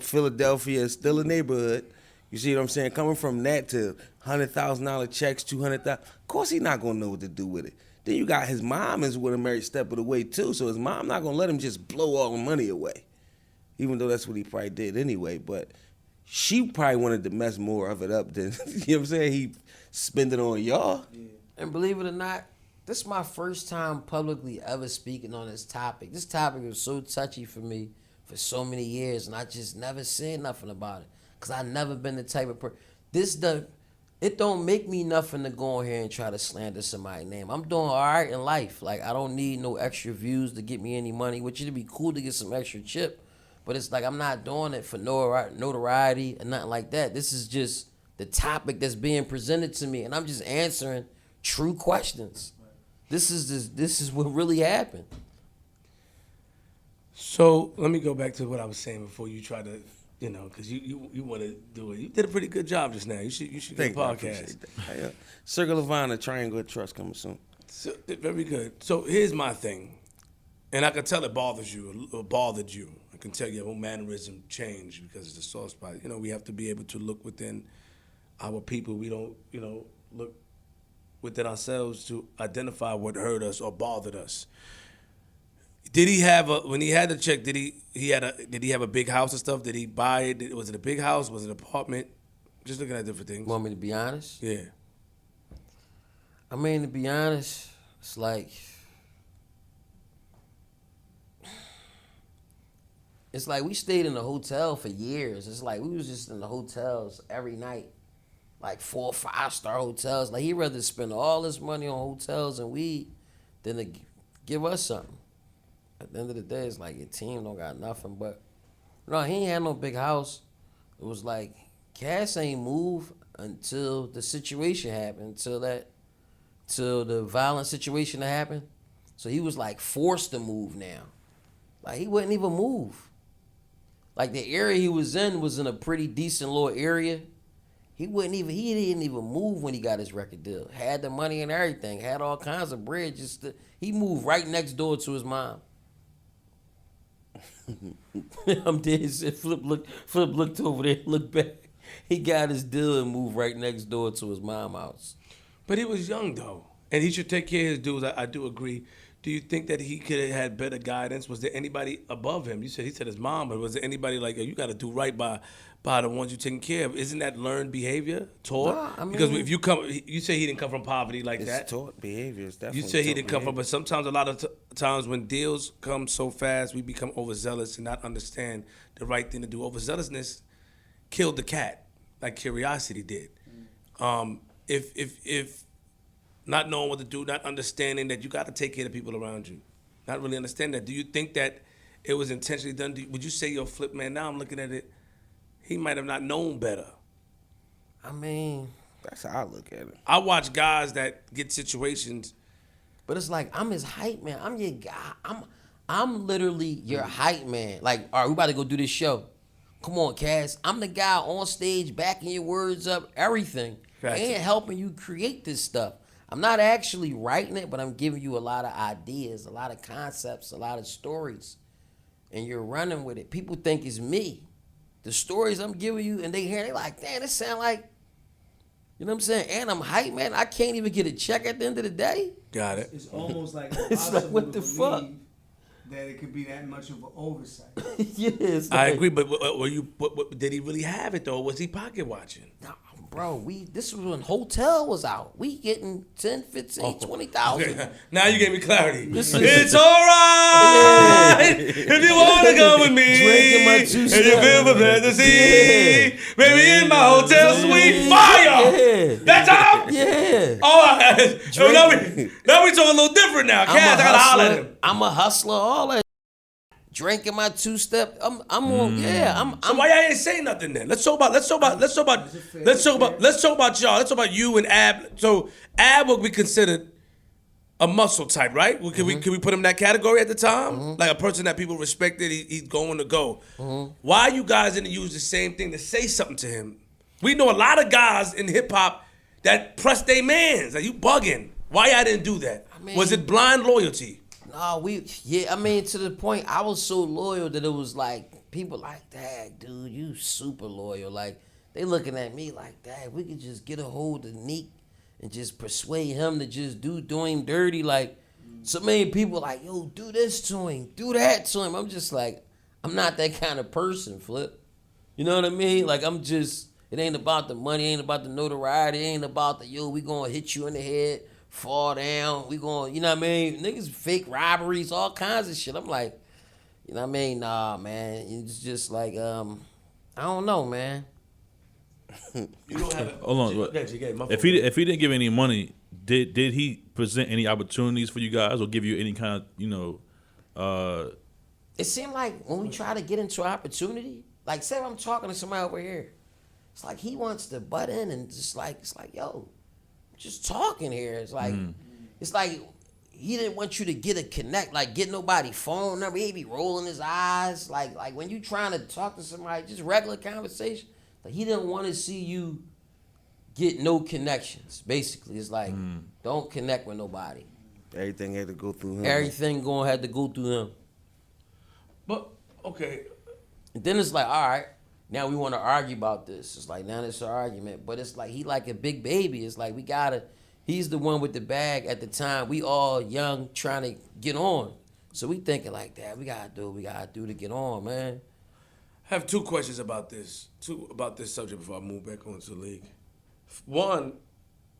Philadelphia, is still a neighborhood. You see what I'm saying? Coming from that to $100,000 checks, $200,000. Of course, he's not gonna know what to do with it. Then you got his mom is with him every step of the way too. So his mom not gonna let him just blow all the money away, even though that's what he probably did anyway. But she probably wanted to mess more of it up than you know what I'm saying. He spend it on y'all. And believe it or not, this is my first time publicly ever speaking on this topic. This topic was so touchy for me for so many years, and I just never said nothing about it because I never been the type of person. It don't make me nothing to go in here and try to slander somebody's name. I'm doing all right in life. Like, I don't need no extra views to get me any money, which it'd be cool to get some extra chip. But it's like I'm not doing it for notoriety and nothing like that. This is just the topic that's being presented to me, and I'm just answering true questions. This is what really happened. So let me go back to what I was saying before you try to, because you want to do it. You did a pretty good job just now. You should get a Thank you, I podcast. appreciate that. Circle of Honor, Triangle of Trust coming soon. So, very good. So here's my thing, and I can tell it bothered you. I can tell your whole mannerism changed because it's a soft spot. We have to be able to look within our people. We don't, look within ourselves to identify what hurt us or bothered us. Did he have when he had the check? Did he have a big house and stuff? Did he buy it? Was it a big house? Was it an apartment? Just looking at different things. Want me to be honest? Yeah. I mean, to be honest, it's like we stayed in a hotel for years. It's like we was just in the hotels every night, like 4 or 5-star hotels. Like he'd rather spend all this money on hotels and weed than to give us something. At the end of the day, it's like your team don't got nothing. But no, he ain't had no big house. It was like Cass ain't move until the situation happened, till the violent situation that happened. So he was like forced to move now. Like he wouldn't even move. Like the area he was in a pretty decent little area. He didn't even move when he got his record deal. Had the money and everything, had all kinds of bread. He moved right next door to his mom. I'm dead. Flip looked over there, looked back. He got his deal and moved right next door to his mom's house. But he was young though, and he should take care of his dudes. I do agree. Do you think that he could have had better guidance? Was there anybody above him? He said his mom, but was there anybody like, you got to do right by the ones you're taking care of? Isn't that learned behavior taught? Nah, I mean, because if you say he didn't come from poverty like It's that. taught behavior. It's definitely You say he taught didn't come from, behavior. but sometimes a lot of times when deals come so fast, we become overzealous and not understand the right thing to do. Overzealousness killed the cat, like curiosity did. If not knowing what to do, not understanding that you got to take care of the people around you, not really understanding that. Do you think that it was intentionally done? Would you say, yo, Flip, man, now I'm looking at it, he might have not known better. I mean, That's how I look at it. I watch guys that get situations. but it's like I'm his hype man. I'm your guy. I'm literally your hype man. Like, all right, we about to go do this show. Come on, Cass. I'm the guy on stage backing your words up, everything, Gotcha. and helping you create this stuff. I'm not actually writing it, but I'm giving you a lot of ideas, a lot of concepts, a lot of stories, and you're running with it. People think it's me. The stories I'm giving you, and they like, damn, this sound like, you know what I'm saying? And I'm hyped, man. I can't even get a check at the end of the day. Got it. It's almost like It's like, what the fuck? That it could be that much of an oversight. Yes. I agree, but were you? Did he really have it though? Or was he pocket watching? Nah, bro, this was when Hotel was out. We getting 10, 15, 20,000. Okay. Now you gave me clarity. This is- It's alright if you wanna go with me. Drinking my two and you step. feel the fantasy, Yeah. baby, in my hotel suite, fire. Yeah. That time. Yeah. Oh, so now we talking a little different now. Cass, I gotta holler at him. I'm a hustler, all that. Drinking my two-step. I'm on. Yeah. So why y'all ain't say nothing then? Let's talk about y'all. Let's talk about you and Ab. So Ab would be considered a muscle type, right? Can we put him in that category at the time? Like a person that people respected, he's going to go. Why you guys didn't use the same thing to say something to him? We know a lot of guys in hip hop that press their mans. Like, you bugging. Why y'all didn't do that? Was it blind loyalty? No, I mean, to the point, I was so loyal that it was like, people like, dang, dude, you super loyal. Like, they looking at me like, dang, we could just get a hold of Neek and just persuade him to just do him dirty. Like, so many people like, yo, do this to him, do that to him. I'm just like, I'm not that kind of person, Flip. You know what I mean? Like, it ain't about the money, ain't about the notoriety, ain't about the, yo, we gonna hit you in the head, fall down, we gonna, you know what I mean? Niggas fake robberies, all kinds of shit. I'm like, you know what I mean? Nah, man. It's just like, I don't know, man. You don't have it. Hold on. If he didn't give any money, did he present any opportunities for you guys or give you any kind of, It seemed like when we try to get into an opportunity, like say I'm talking to somebody over here, it's like he wants to butt in and just like, it's like, yo, just talking here. It's like, it's like he didn't want you to get a connect, like get nobody phone number. He'd be rolling his eyes. Like when you trying to talk to somebody, just regular conversation, like he didn't want to see you get no connections. Basically, it's like, don't connect with nobody. Everything had to go through him. Everything gonna have to go through him. But, okay. And then it's like, all right, now we want to argue about this. It's like, now it's an argument. But it's like, he like a big baby. It's like, he's the one with the bag at the time. We all young trying to get on. So we thinking like that. We got to do what we got to do to get on, man. I have two questions about this subject before I move back on to the league. One,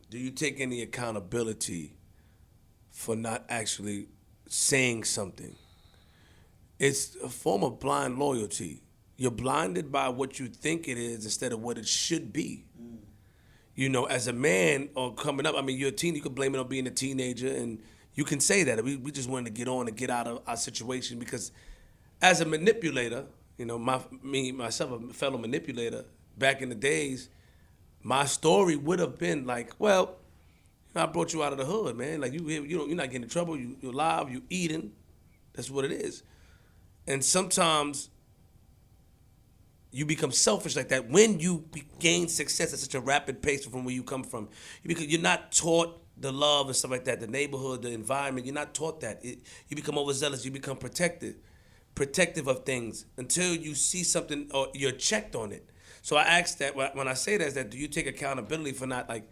do you take any accountability for not actually saying something? It's a form of blind loyalty. You're blinded by what you think it is instead of what it should be. You know, as a man or coming up, I mean, you're a teen, you can blame it on being a teenager, and you can say that. We just wanted to get on and get out of our situation because as a manipulator, you know, myself, a fellow manipulator, back in the days, my story would have been like, well, I brought you out of the hood, man. Like, you're not getting in trouble. You're alive. You eating. That's what it is. And sometimes you become selfish like that when you gain success at such a rapid pace from where you come from. You're not taught the love and stuff like that, the neighborhood, the environment. You're not taught that. You become overzealous. You become protective of things until you see something or you're checked on it. So I ask that when I say that, is that do you take accountability for not like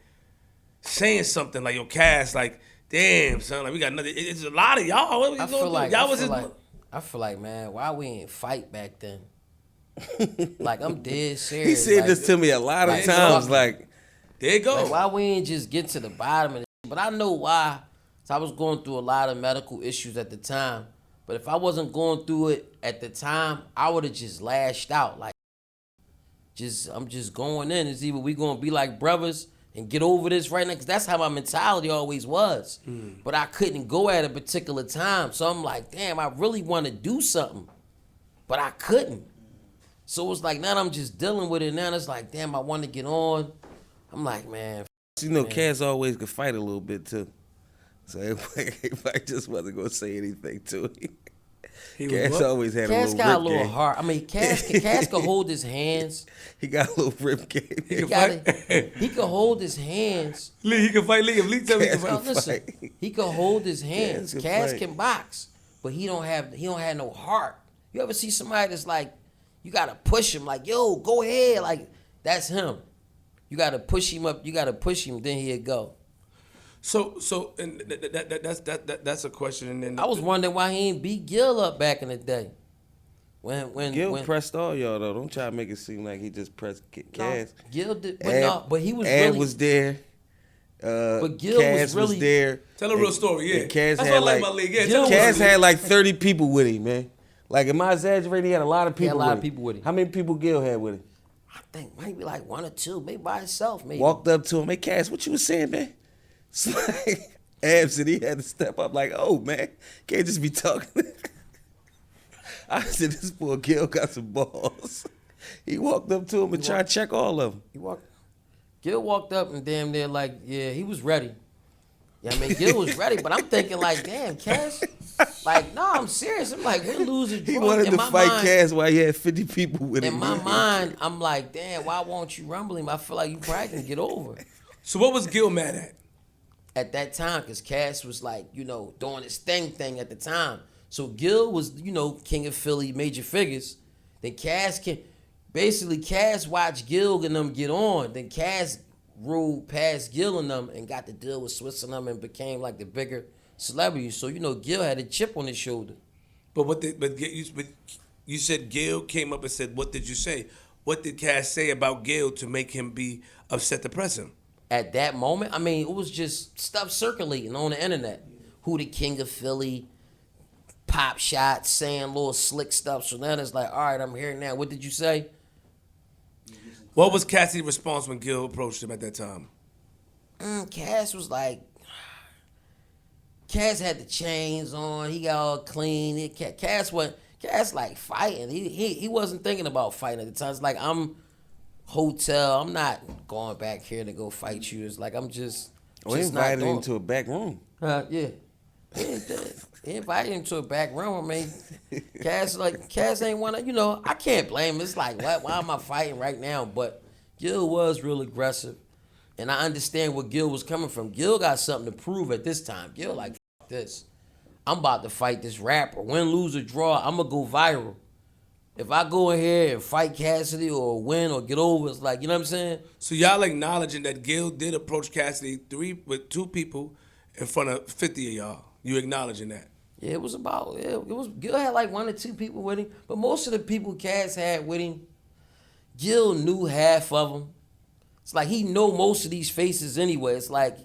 saying something like, yo, Cass, like, damn, son, like we got nothing. It's a lot of y'all. What I you feel gonna like, do? I feel like, man, why we ain't fight back then? Like, I'm dead serious. He said like, this to me a lot of times. Like, there you go. Like, why we ain't just get to the bottom of it? But I know why. So I was going through a lot of medical issues at the time. But if I wasn't going through it at the time, I would have just lashed out. Like, I'm just going in. It's either we gonna be like brothers and get over this right now, because that's how my mentality always was. But I couldn't go at a particular time. So I'm like, damn, I really want to do something, but I couldn't. So it's like, now I'm just dealing with it. Now it's like, damn, I want to get on. I'm like, man. you know, Cass always could fight a little bit too. So everybody just wasn't gonna say anything to him. He was Cass what? always had Cass a got a little rip little game. heart. I mean, Cass could hold his hands. He got a little rip game. He can He fight. could hold his hands. Lee, he can fight. Lee, if Lee tell me he can Cass Now fight. can listen, fight. he could hold his hands. can Cass fight. can box, but he don't have no heart. You ever see somebody that's like, you gotta push him, like, yo, go ahead, like that's him. You gotta push him up. You gotta push him, then he'll go. So, and that's a question. And then I was wondering why he ain't beat Gil up back in the day. When Gil pressed all y'all though. Don't try to make it seem like he just pressed Cass. Gil did, but he was Ad really. was there. But Gil was Cass really- there. tell a real story. Yeah, And Cass that's had what I like like about Lee. Yeah, Gil tell a real Cass story. had like 30 people with him, man. Like, am I exaggerating? He had a lot of He had people. a lot with of people with him. How many people Gil had with him? I think maybe like one or two, maybe by himself, maybe. Walked up to him, hey Cass, what you was saying, man? It's like Ab said he had to step up, like, oh man, can't just be talking. I said, this boy Gil got some balls. He walked up to him and tried to check all of them. Gil walked up and damn near like, yeah, he was ready. Yeah, I mean, Gil was ready, but I'm thinking like, damn, Cass. Like, no, I'm serious. I'm like, we're losing. He wanted to fight Cass while he had 50 people with him. In my mind, I'm like, damn, why won't you rumble him? I feel like you probably can get over. So what was Gil mad at? At that time, because Cass was like, doing his thing at the time. So Gil was, king of Philly, major figures. Then Cass watched Gil and them get on. Then Cass ruled past Gil and them and got to deal with Swiss and them and became like the bigger celebrity. So, Gil had a chip on his shoulder. But you said Gil came up and said, what did you say? What did Cass say about Gil to make him be upset to press him? At that moment, I mean, it was just stuff circulating on the internet. Who the king of Philly, pop shots, saying little slick stuff. So then it's like, all right, I'm here now. What did you say? What was Cassidy's response when Gil approached him at that time? Cass was like, Cass had the chains on. He got all clean. Cass like fighting. He wasn't thinking about fighting at the time. It's like, I'm hotel. I'm not going back here to go fight you. It's like, I'm just. Oh, he invited him to a back room. Yeah. He invited him to a back room. I mean, Cass ain't want to, I can't blame him. It's like, why am I fighting right now? But Gil was real aggressive. And I understand where Gil was coming from. Gil got something to prove at this time. Gil like, fuck this. I'm about to fight this rapper. Win, lose, or draw, I'm going to go viral. If I go in here and fight Cassidy or win or get over, it's like, you know what I'm saying? So y'all acknowledging that Gil did approach Cassidy with two people in front of 50 of y'all. You acknowledging that? Yeah, Gil had like one or two people with him, but most of the people Cass had with him, Gil knew half of them. It's like he know most of these faces anyway. It's like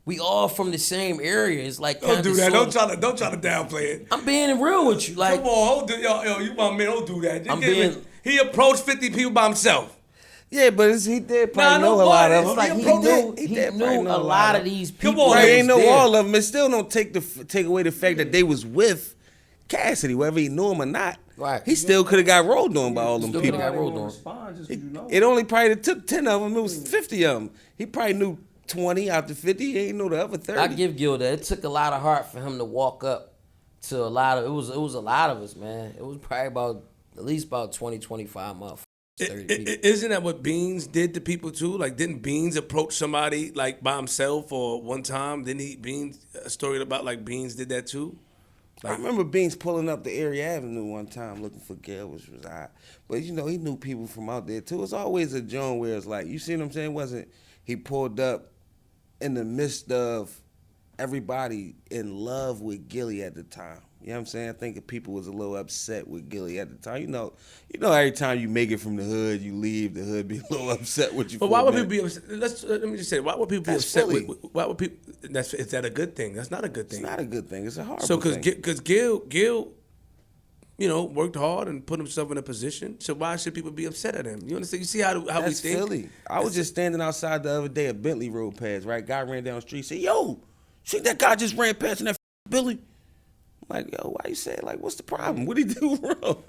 we all from the same area. It's like Don't do that. Don't try to downplay it. I'm being real with you. Like, come on, yo, you my man. Don't do that. He approached 50 people by himself. Yeah, but he did probably know a lot of them. It's like he knew a lot of these people. Come on, He ain't know there. all of them. It still don't take away the fact that they was with Cassidy, whether he knew him or not. Right. He still could have got rolled on by all them Still people. coulda got rolled on. Respond just 'cause you know. It only probably took 10 of them. It was 50 of them. He probably knew 20 out the 50. He ain't know the other 30. I give Gil that. It took a lot of heart for him to walk up to a lot of. It was a lot of us, man. It was probably at least about 20, 25 motherfuckers. 30 people. Isn't that what Beans did to people too? Like, didn't Beans approach somebody like by himself or one time? Didn't Beans a story about like Beans did that too? I remember Beans pulling up the Erie Avenue one time looking for Gil, which was odd. But, he knew people from out there, too. It's always a joint where it's like, you see what I'm saying? He pulled up in the midst of everybody in love with Gillie at the time. You know what I'm saying? I think people was a little upset with Gillie at the time. You know, every time you make it from the hood, you leave, the hood be a little upset with you. But why would people be upset? Let me just say, why would people be upset Philly. why would people? Is that a good thing? That's not a good thing. It's not a good thing. It's a horrible So thing. because Gil, worked hard and put himself in a position. So why should people be upset at him? You understand? You see how we That's think? Philly. I was just standing outside the other day. A Bentley rolled past. Right, guy ran down the street. Said, "Yo, see that guy just ran past in that Billy." I'm like, yo, why you say it? Like, what's the problem? What did he do wrong?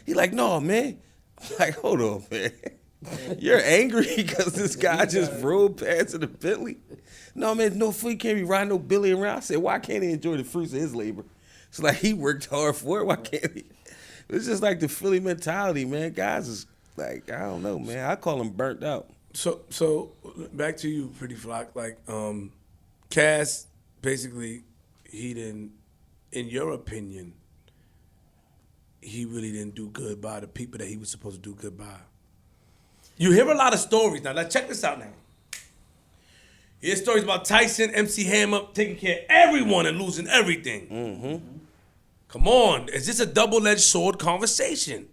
He like, no, man. I'm like, hold on, man. You're angry because this guy just rolled past in the Bentley? No, man, no food. Can't be riding no Billy around. I said, why can't he enjoy the fruits of his labor? It's like he worked hard for it. Why can't he? It's just like the Philly mentality, man. Guys is like, I don't know, man. I call them burnt out. So back to you, Pretty Flock. Like, Cass, basically, he didn't, in your opinion, he really didn't do good by the people that he was supposed to do good by. You hear a lot of stories now. Check this out now. You hear stories about Tyson, MC Hammer taking care of everyone and losing everything. Mm-hmm. Come on, is this a double-edged sword conversation?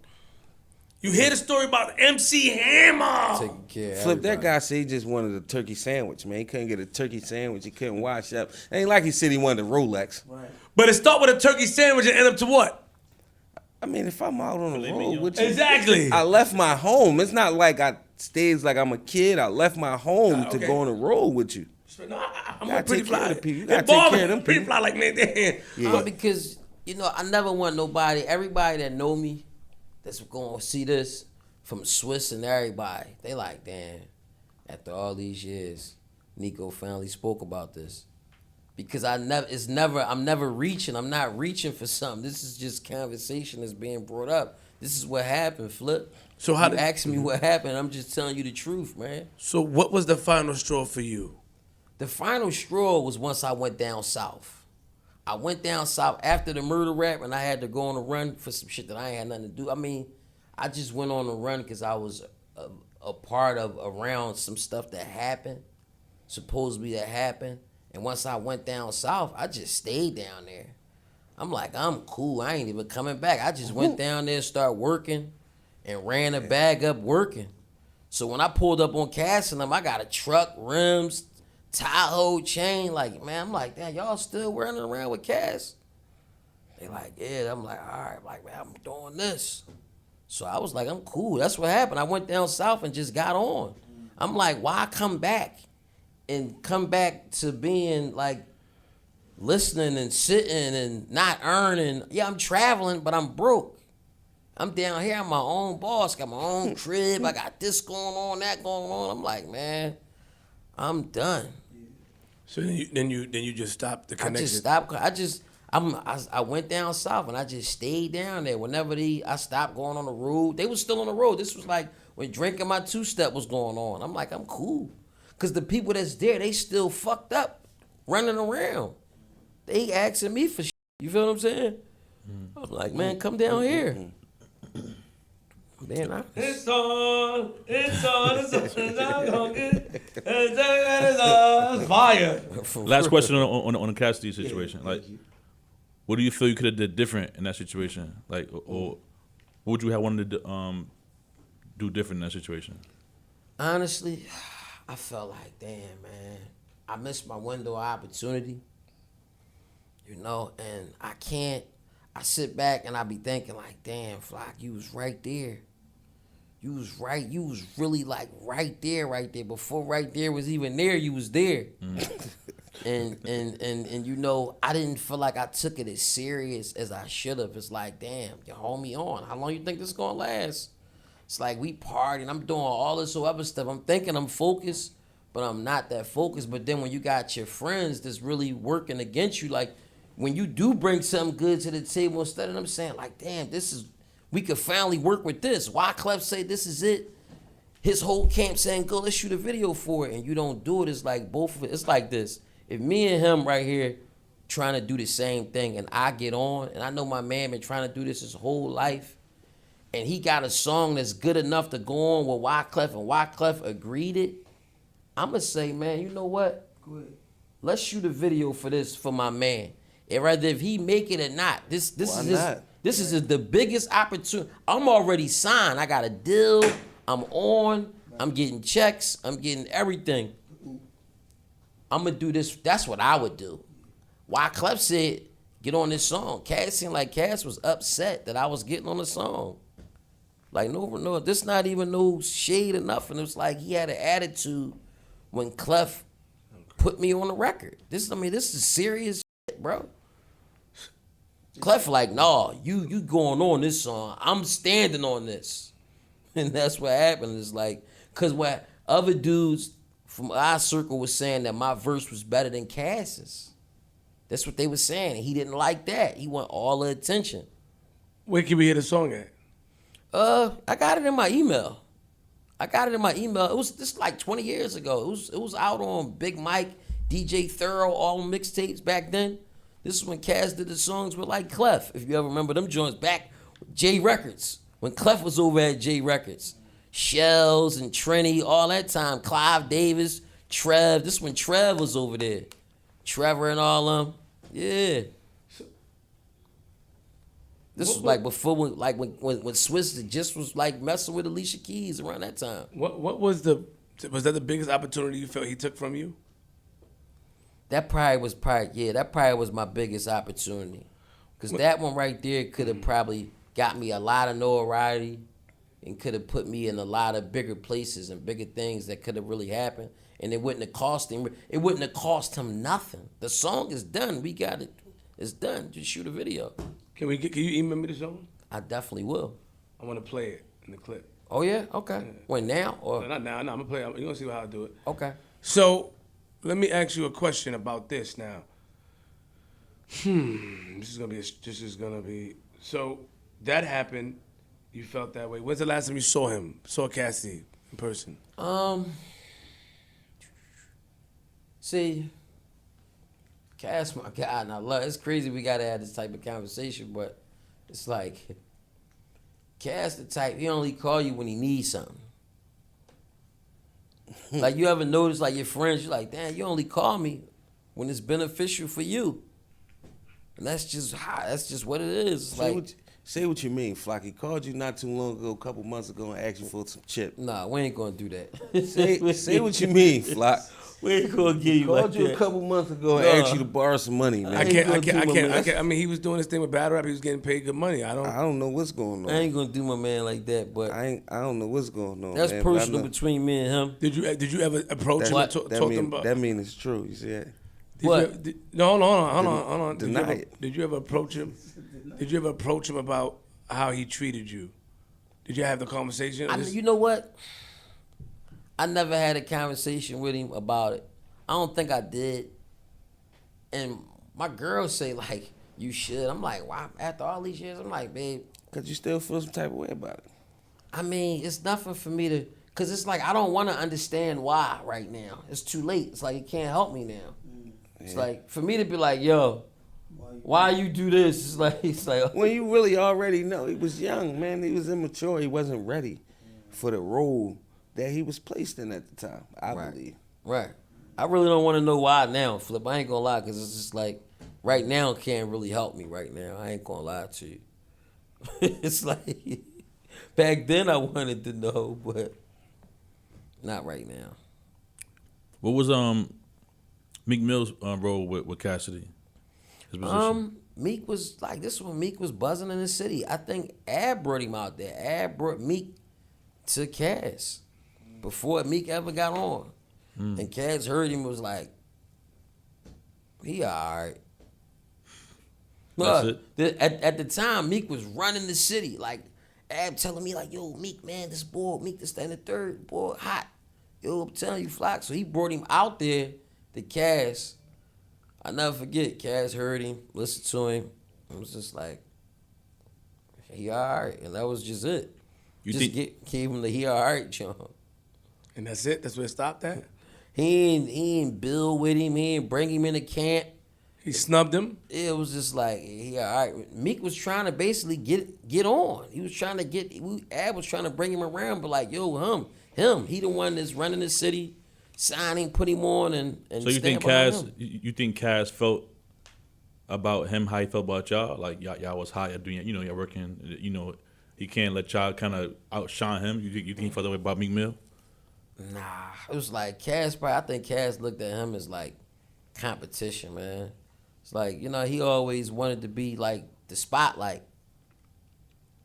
You hear the story about MC Hammer. Taking care of Flip, that everybody. guy said he just wanted a turkey sandwich, man. He couldn't get a turkey sandwich. He couldn't wash up. It ain't like he said he wanted a Rolex. Right. But it start with a turkey sandwich and end up to what? I mean, if I'm out on the Filet road mignon. with you, Exactly. I left my home. It's not like I stayed like I'm a kid. I left my home to okay. go on the road with you. No, I'm gotta a Pretty take care Fly. of the people. You gotta take care of them Pretty people. Fly like man. Yeah. Because, I never want nobody, everybody that know me that's going to see this, from Swiss and everybody, they like, damn, after all these years, Nico finally spoke about this. Because I'm never reaching. I'm not reaching for something. This is just conversation that's being brought up. This is what happened, Flip. So how you did- ask me what happened, I'm just telling you the truth, man. So what was the final straw for you? The final straw was once I went down south. I went down south after the murder rap, and I had to go on a run for some shit that I ain't had nothing to do. I mean, I just went on a run because I was a part of around some stuff that happened, supposedly that happened. And once I went down south, I just stayed down there. I'm like, I'm cool. I ain't even coming back. I just went down there, started working, and ran a bag up working. So when I pulled up on Cass and them, I got a truck, rims, Tahoe chain. Like, man, I'm like, damn, y'all still running around with Cass? They like, yeah. I'm like, all right, like, man, I'm doing this. So I was like, I'm cool. That's what happened. I went down south and just got on. I'm like, why come back? And come back to being like listening and sitting and not earning. Yeah, I'm traveling, but I'm broke. I'm down here, I'm my own boss, got my own crib, I got this going on, that going on. I'm like, man, I'm done. So then you just stopped the I connection. just stopped. I went down south and I just stayed down there. Whenever I stopped going on the road, they was still on the road. This was like when drinking my two-step was going on. I'm like, I'm cool. Because the people that's there, they still fucked up, running around. They asking me for shit. You feel what I'm saying? I was like, man, come down here. I'm being honest. It's on, it's I'm gonna get it's fire. Last question on the Cassidy situation. Like, what do you feel you could have did different in that situation? Like, or what would you have wanted to do different in that situation? Honestly, I felt like, damn, man, I missed my window of opportunity, and I sit back and I be thinking like, damn, Flock, you was right there. You was right. You was really like right there. Before right there was even there, you was there. And I didn't feel like I took it as serious as I should have. It's like, damn, you hold me on. How long you think this is gonna last? It's like we partying. I'm doing all this other stuff. I'm thinking I'm focused, but I'm not that focused. But then when you got your friends that's really working against you, like when you do bring something good to the table, instead of them saying like, damn, we could finally work with this. Wyclef say this is it. His whole camp saying, go, let's shoot a video for it. And you don't do it. It's like both of it. It's like this. If me and him right here trying to do the same thing and I get on, and I know my man been trying to do this his whole life, and he got a song that's good enough to go on with Wyclef, and Wyclef agreed it, I'm going to say, man, you know what? Go ahead. Let's shoot a video for this for my man. And rather if he make it or not, this is the biggest opportunity. I'm already signed. I got a deal. I'm on. I'm getting checks. I'm getting everything. I'm going to do this. That's what I would do. Wyclef said, get on this song. Cass seemed like Cass was upset that I was getting on the song. Like, no, this not even no shade or nothing. It was like he had an attitude when Clef put me on the record. This is serious shit, bro. Clef like, nah, you going on this song. I'm standing on this. And that's what happened. It's like, because what other dudes from our circle was saying that my verse was better than Cass's. That's what they were saying. And he didn't like that. He want all the attention. Where can we hear the song at? I got it in my email. It was this like 20 years ago. It was out on Big Mike, DJ Thorough, all mixtapes back then. This is when Cass did the songs with like Clef. If you ever remember them joints back with J Records. When Clef was over at J Records. Shells and Trini, all that time. Clive Davis, Trev. This is when Trev was over there. Trevor and all them. Yeah. This was like before when Swiss just was like messing with Alicia Keys around that time. What was that the biggest opportunity you felt he took from you? That probably was my biggest opportunity. Because that one right there could have probably got me a lot of notoriety and could have put me in a lot of bigger places and bigger things that could have really happened. And it wouldn't have cost him. It wouldn't have cost him nothing. The song is done. We got it. It's done. Just shoot a video. Can you email me the song? I definitely will. I want to play it in the clip. Oh yeah? Okay. Yeah. When now? Or No, not now. No, I'm gonna play it. You're gonna see how I do it. okay. So, let me ask you a question about this now. This is gonna be. So that happened. You felt that way. When's the last time you saw him? Saw Cassidy in person? See, Cass, my God, and I love. It's crazy we gotta have this type of conversation, but it's like Cass the type. He only call you when he needs something. Like you ever notice, like your friends, you're like, damn, you only call me when it's beneficial for you, and that's just what it is. It's Say what you mean, Flock. He called you not too long ago, a couple months ago, and asked you for some chip. nah, we ain't gonna do that. Say what you mean, Flock. We ain't gonna give you Called like you that. a couple months ago and asked you to borrow some money, man. I gonna do my man. can't. I mean, he was doing this thing with battle rap. He was getting paid good money. I I don't. don't know what's going on. I ain't gonna do my man like that, but I don't know what's going on. that's man, but I personal know- between me and him. Did you ever approach him and talk to him about? That mean it's true. You see that? No, hold on. Deny it. Did you ever approach him? Did you ever approach him about how he treated you? Did you have the conversation? You know what? I never had a conversation with him about it. I don't think I did. And my girls say like, you should. I'm like, why? After all these years, I'm like, babe. Cause you still feel some type of way about it. I mean, it's nothing for me to, cause it's like I don't want to understand why right now. It's too late. It's like it can't help me now. It's like for me to be like, yo, why you do this? It's like When you really already know, he was young, man. He was immature. He wasn't ready for the role that he was placed in at the time. I believe. Right. I really don't want to know why now, Flip. I ain't gonna lie, cause it's just like right now it can't really help me right now. I ain't gonna lie to you. It's like back then I wanted to know, but not right now. What was Meek Mill's role with Cassidy? His position? Meek was like this when Meek was buzzing in the city. I think Ab brought him out there. Ab brought Meek to Cass before Meek ever got on. And Cass heard him and was like, he alright. That's it? At the time, Meek was running the city. Like, Ab telling me, like, yo, Meek, man, this boy, Meek, this, that, and the third, boy, hot. Yo, I'm telling you, Flock. So he brought him out there to Cass. I never forget, Cass heard him, listened to him. It was just like, he alright. And that was just it. Gave him the he alright jump. And that's it. That's where it stopped at. He ain't build with him. He ain't bring him into camp. He snubbed him. It was just like, yeah, all right. Meek was trying to basically get on. He was trying to Ab was trying to bring him around, but like, yo, him. He the one that's running the city, signing, put him on, and so you think Cass felt about him how he felt about y'all? Like y'all was high at doing, y'all working, he can't let y'all kind of outshine him. You think he felt that way about Meek Mill? Nah, it was like Cass. I think Cass looked at him as like competition, man. It's like he always wanted to be like the spotlight.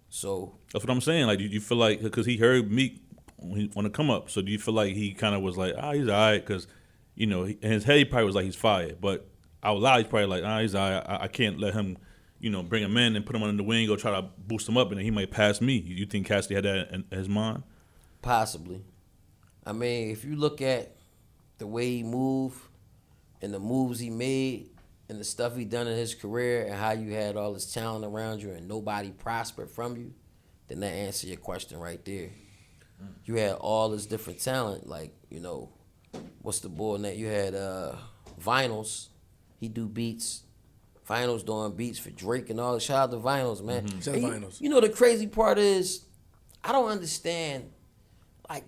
So that's what I'm saying. Like, do you feel like because he heard Meek want to come up, so do you feel like he kind of was like, he's alright? Because in his head he probably was like he's fired, but out loud he's probably like, he's alright. I can't let him, bring him in and put him under the wing, go try to boost him up, and then he might pass me. You think Cassidy had that in his mind? Possibly. I mean, if you look at the way he moved and the moves he made, and the stuff he done in his career and how you had all this talent around you and nobody prospered from you, then that answer your question right there. You had all this different talent, like, you know, what's the boy name? You had Vinyls. He do beats. Vinyls doing beats for Drake and all that. Shout out to Vinyls, man. Shout out to Vinyls. You know, the crazy part is, I don't understand, like,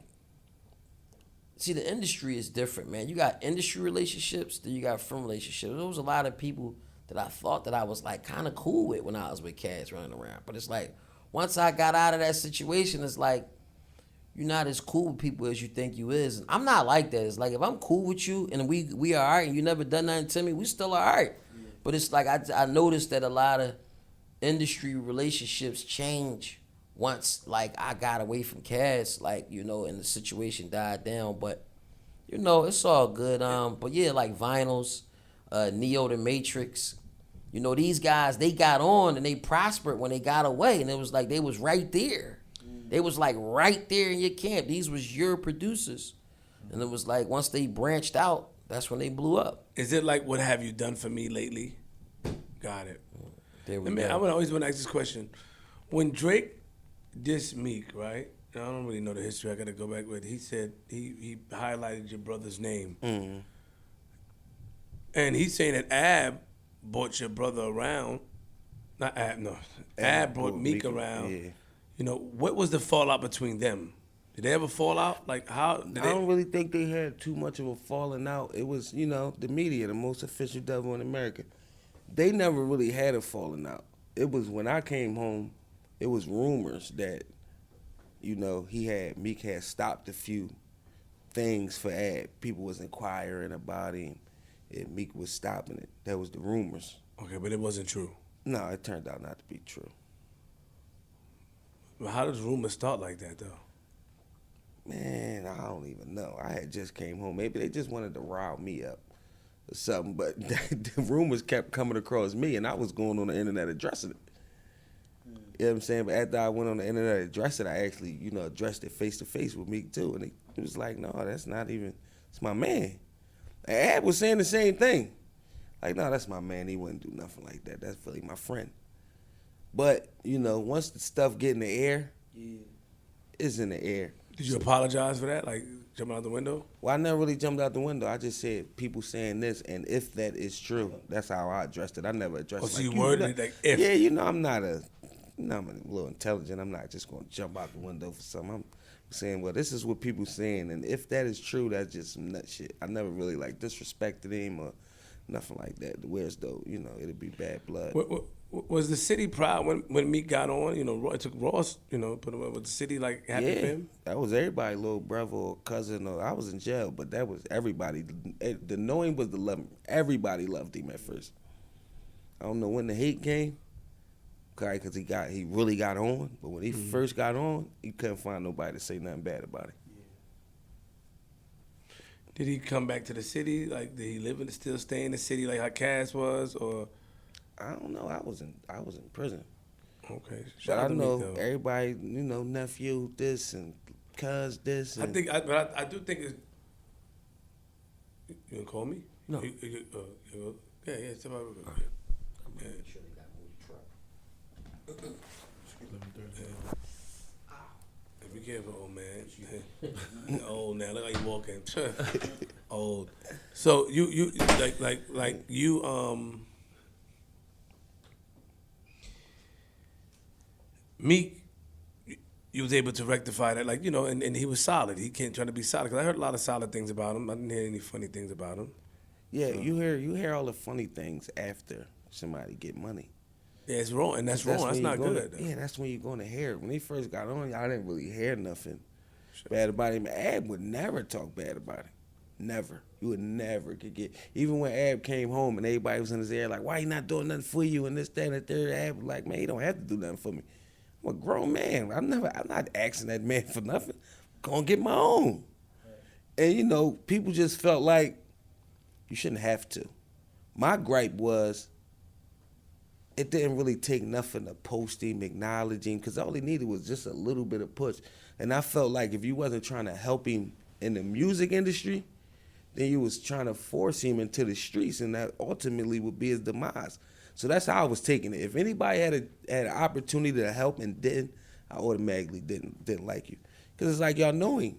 see, the industry is different, man. You got industry relationships, then you got friend relationships. There was a lot of people that I thought that I was, like, kind of cool with when I was with cats running around. But it's like, once I got out of that situation, it's like, you're not as cool with people as you think you is. And I'm not like that. It's like, if I'm cool with you and we are all right and you never done nothing to me, we still all right. Yeah. But it's like, I noticed that a lot of industry relationships change once, like, I got away from cats, like, you know, and the situation died down. But, you know, it's all good. But yeah, like Vinyls, Neo the Matrix, you know, these guys, they got on and they prospered when they got away. And it was like, they was right there. They was like right there in your camp. These was your producers. And it was like, once they branched out, that's when they blew up. Is it like, what have you done for me lately? Got it. There we I mean, go. I would always want to ask this question. When Drake dissed Meek, right? I don't really know the history. I got to go back with it. He said he highlighted your brother's name. Mm-hmm. And he's saying that Ab brought your brother around. Not Ab, no. Ab brought Meek around. Yeah. You know, what was the fallout between them? Did they ever fall out? Like, how? Did I they? don't really think they had too much of a falling out. It was, you know, the media, the most official devil in America. They never really had a falling out. It was when I came home, it was rumors that, you know, Meek had stopped a few things for Ad. People was inquiring about him, and Meek was stopping it. That was the rumors. Okay, but it wasn't true. No, it turned out not to be true. Well, how does rumors start like that, though? Man, I don't even know. I had just came home. Maybe they just wanted to rile me up or something, but the rumors kept coming across me, and I was going on the internet addressing it. You know what I'm saying? But after I went on the internet and addressed it, I actually, you know, addressed it face to face with Meek too. And it was like, no, that's not even, it's my man. And Ad was saying the same thing. Like, no, that's my man. He wouldn't do nothing like that. That's really my friend. But, you know, once the stuff get in the air, it's in the air. Did you apologize for that? Like, jumping out the window? Well, I never really jumped out the window. I just said people saying this, and if that is true, that's how I addressed it. I never addressed it So like you worded it like if. Yeah, you know, I'm a little intelligent. I'm not just going to jump out the window for something. I'm saying, well, this is what people saying, and if that is true, that's just some nut shit. I never really, like, disrespected him or nothing like that. Whereas, though, you know, it'd be bad blood. Was the city proud when Meek got on? You know, it took Ross, you know, put him up. Was the city, like, happy for him? That was everybody, little brother or cousin. Or I was in jail, but that was everybody. The knowing was the love. Everybody loved him at first. I don't know when the hate came, because he really got on. But when he first got on, he couldn't find nobody to say nothing bad about it. Did he come back to the city? Like, did he still stay in the city like how Cass was, or? I don't know. I was in prison. Okay. But Shout I out to know Meek, though. everybody, you know, nephew this and cuz this. And I do think it's. You gonna call me? No. Yeah, step out real quick. Yeah. Be careful, old man. Old now, look how you walking. Old. So you like you Meek, you was able to rectify that, like, you know, and he was solid. He can't try to be solid, because I heard a lot of solid things about him. I didn't hear any funny things about him. yeah, you hear all the funny things after somebody get money. Yeah, it's wrong, and that's wrong. That's when not you're good. gonna, yeah, that's when you're going to hear it. When he first got on, I didn't really hear nothing bad about him. Ab would never talk bad about him. Never. You would never could get. Even when Ab came home and everybody was in his ear like, why he not doing nothing for you and this, that, and the third, Ab was like, man, he don't have to do nothing for me. I'm a grown man. I'm not asking that man for nothing. I'm gonna get my own. And you know, people just felt like you shouldn't have to. My gripe was, it didn't really take nothing to post him, acknowledge him, because all he needed was just a little bit of push. And I felt like if you wasn't trying to help him in the music industry, then you was trying to force him into the streets, and that ultimately would be his demise. So that's how I was taking it. If anybody had an opportunity to help and didn't, I automatically didn't like you. Because it's like, y'all know him.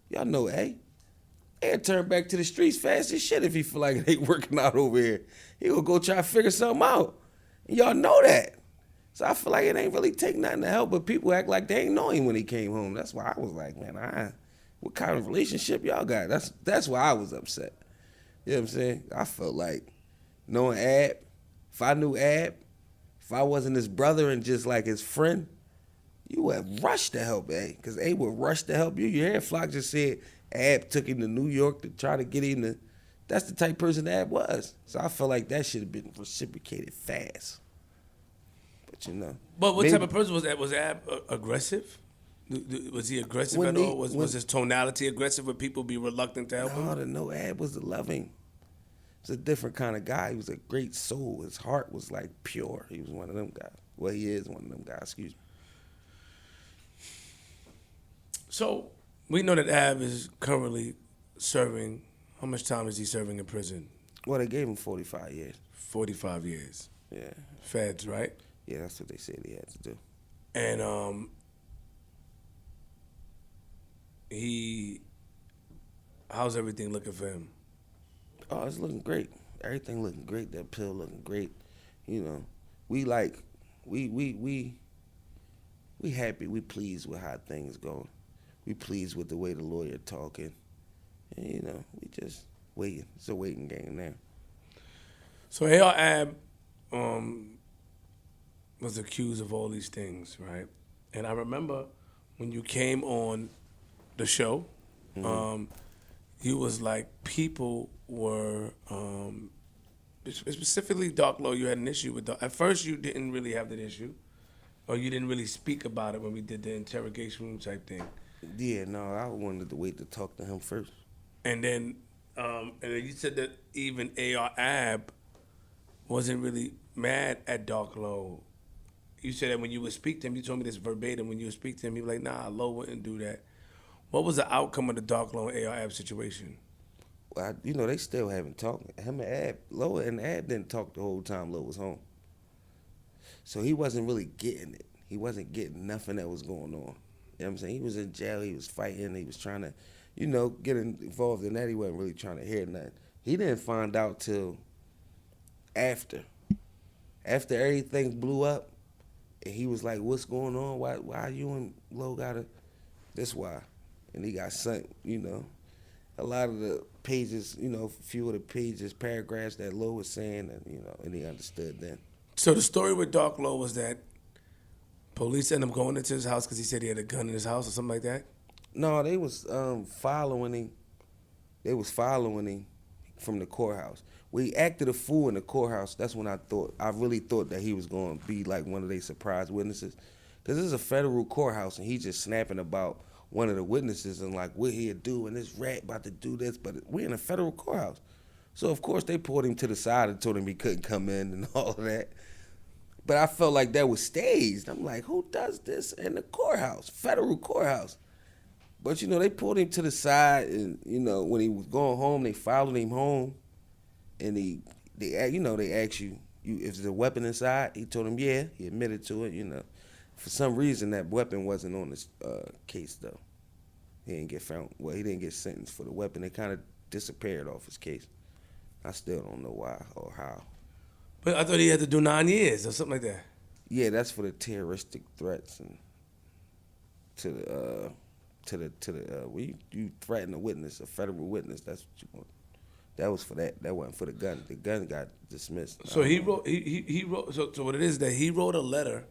Y'all know, he'll turn back to the streets fast as shit if he feel like it ain't working out over here. He gonna go try to figure something out. And y'all know that. So I feel like it ain't really take nothing to help, but people act like they ain't know him when he came home. That's why I was like, man, what kind of relationship y'all got? That's why I was upset. You know what I'm saying? I felt like knowing Ab, if I knew Ab, if I wasn't his brother and just like his friend, you would have rushed to help A, because A would rush to help you. You hear Flock just said Ab took him to New York to try to get him to, that's the type of person Ab was. So I felt like that should have been reciprocated fast. But you know. But what type of person was Ab? Was Ab aggressive? Was he aggressive at all? Was his tonality aggressive? Would people be reluctant to help him? No, Ab was loving. He was a different kind of guy. He was a great soul. His heart was like pure. He was one of them guys. Well, he is one of them guys, excuse me. So we know that Ab is currently serving, how much time is he serving in prison? Well, they gave him 45 years. 45 years. Yeah. Feds, right? Yeah, that's what they said he had to do. And how's everything looking for him? Oh, it's looking great. Everything looking great. That pill looking great. You know, we happy. We pleased with how things going. We pleased with the way the lawyer talking. And, you know, we just waiting. It's a waiting game now. So A.R. Ab was accused of all these things, right? And I remember when you came on the show, you was like, people were, specifically Dark Law, you had an issue with at first you didn't really have that issue, or you didn't really speak about it when we did the interrogation room type thing. Yeah, no, I wanted to wait to talk to him first. And then you said that even A.R. Ab wasn't really mad at Dark Low. You said that when you would speak to him, you told me this verbatim, when you would speak to him, he was like, nah, Low wouldn't do that. What was the outcome of the Dark Low and A.R. Ab situation? Well, they still haven't talked. Him and Ab, Low and Ab didn't talk the whole time Low was home. So he wasn't really getting it. He wasn't getting nothing that was going on. You know what I'm saying? He was in jail, he was fighting, he was trying to, get involved in that. He wasn't really trying to hear nothing. He didn't find out till after. After everything blew up, and he was like, what's going on? Why you and Low gotta, this why. And he got sent, a lot of the pages, a few of the pages, paragraphs that Low was saying, and he understood then. So the story with Dark Low was that police ended up going into his house because he said he had a gun in his house or something like that? No, they was following him. They was following him from the courthouse. We acted a fool in the courthouse. That's when I really thought that he was going to be like one of their surprise witnesses. Because this is a federal courthouse, and he's just snapping about one of the witnesses and like what he'd do, and this rat about to do this. But we're in a federal courthouse. So, of course, they pulled him to the side and told him he couldn't come in and all of that. But I felt like that was staged. I'm like, who does this in the courthouse, federal courthouse? But, they pulled him to the side, and, when he was going home, they followed him home, and they asked you, if there's a weapon inside? He told them, yeah. He admitted to it, For some reason, that weapon wasn't on this case, though. He didn't get found. Well, he didn't get sentenced for the weapon. It kind of disappeared off his case. I still don't know why or how. But I thought he had to do 9 years or something like that. Yeah, that's for the terroristic threats and when you threaten a witness, a federal witness. That's what you want. That was for that. That wasn't for the gun. The gun got dismissed. So he wrote. He wrote. So what it is that he wrote a letter.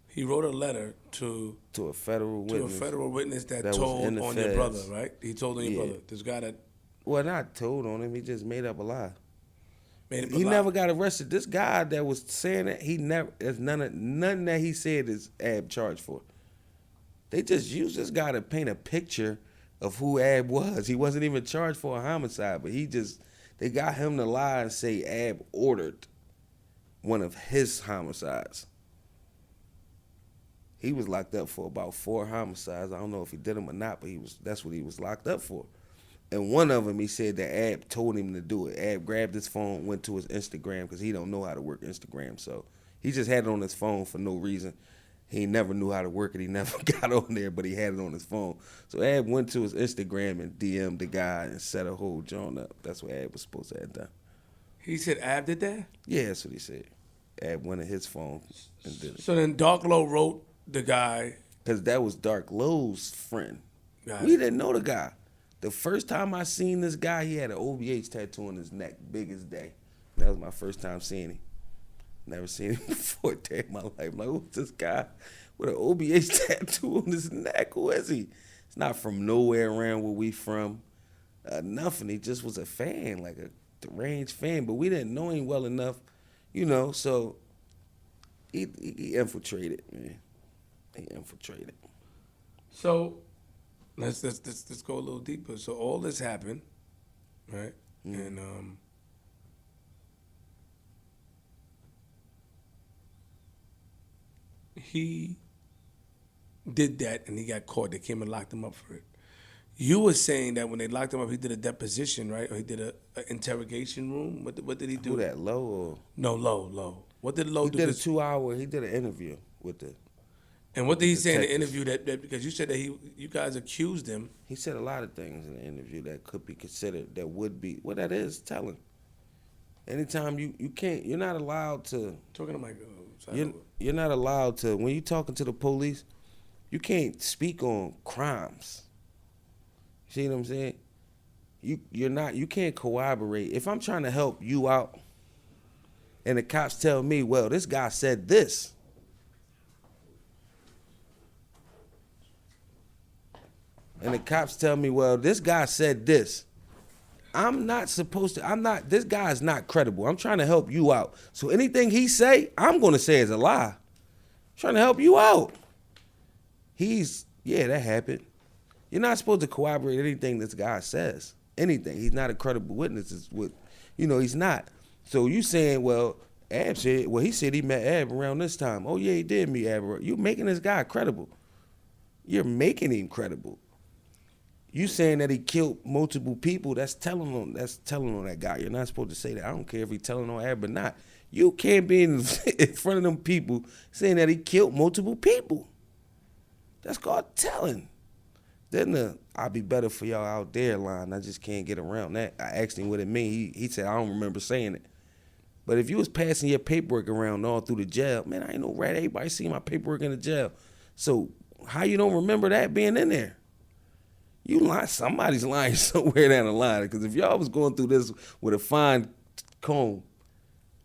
He wrote a letter to a federal witness. To a federal witness that told on F.D.S. your brother, right? He told on your brother. This guy that. Well, not told on him. He just made up a lie. He never got arrested. This guy that was saying that, he never. There's none that he said is Ab charged for. They just used this guy to paint a picture of who Ab was. He wasn't even charged for a homicide, but they got him to lie and say Ab ordered one of his homicides. He was locked up for about 4 homicides. I don't know if he did them or not, but that's what he was locked up for. And one of them, he said that Ab told him to do it. Ab grabbed his phone, went to his Instagram because he don't know how to work Instagram. So he just had it on his phone for no reason. He never knew how to work it. He never got on there, but he had it on his phone. So Ab went to his Instagram and DM'd the guy and set a whole joint up. That's what Ab was supposed to have done. He said Ab did that? Yeah, that's what he said. Ab went to his phone and did it. So then Dark Low wrote the guy. Because that was Dark Low's friend. Got We it. didn't know the guy. The first time I seen this guy, he had an OBH tattoo on his neck, big as day. That was my first time seeing him. Never seen him before a day in my life. I'm like, who's this guy with an OBH tattoo on his neck? Who is he? It's not from nowhere around where we from. Nothing. He just was a fan, like a deranged fan. But we didn't know him well enough, so he infiltrated, man. He infiltrated. So let's go a little deeper. So all this happened, right? And he did that and he got caught. They came and locked him up for it. You were saying that when they locked him up, he did a deposition, right? Or he did a interrogation room. What did he do? Who that, Low or? No, Low. What did Low He do? did a 'Cause- 2-hour, he did an interview with the, And what did he say in the detectives. interview that because you said that you guys accused him? he said a lot of things in the interview that could be considered, that would be, what that is, telling. Anytime you can't, you're not allowed to, Talking to Mike. Sorry. you're not allowed to, when you're talking to the police, you can't speak on crimes. See what I'm saying? You can't corroborate. If I'm trying to help you out and the cops tell me, well, this guy said this. And the cops tell me, well, this guy said this. This guy is not credible. I'm trying to help you out. So anything he say, I'm going to say is a lie. I'm trying to help you out. That happened. You're not supposed to corroborate anything this guy says. Anything. He's not a credible witness. He's not. So you saying, well, Ab said, he said he met Ab around this time. Oh, yeah, he did meet Ab. You're making this guy credible. You're making him credible. You saying that he killed multiple people, that's telling on that guy. You're not supposed to say that. I don't care if he's telling on Ab or not. You can't be in front of them people saying that he killed multiple people. That's called telling. Then I'll be better for y'all out there line. I just can't get around that. I asked him what it mean. He said, I don't remember saying it. But if you was passing your paperwork around all through the jail, man, I ain't no rat. Everybody see my paperwork in the jail. So how you don't remember that being in there? You lying. Somebody's lying somewhere down the line. Because if y'all was going through this with a fine comb,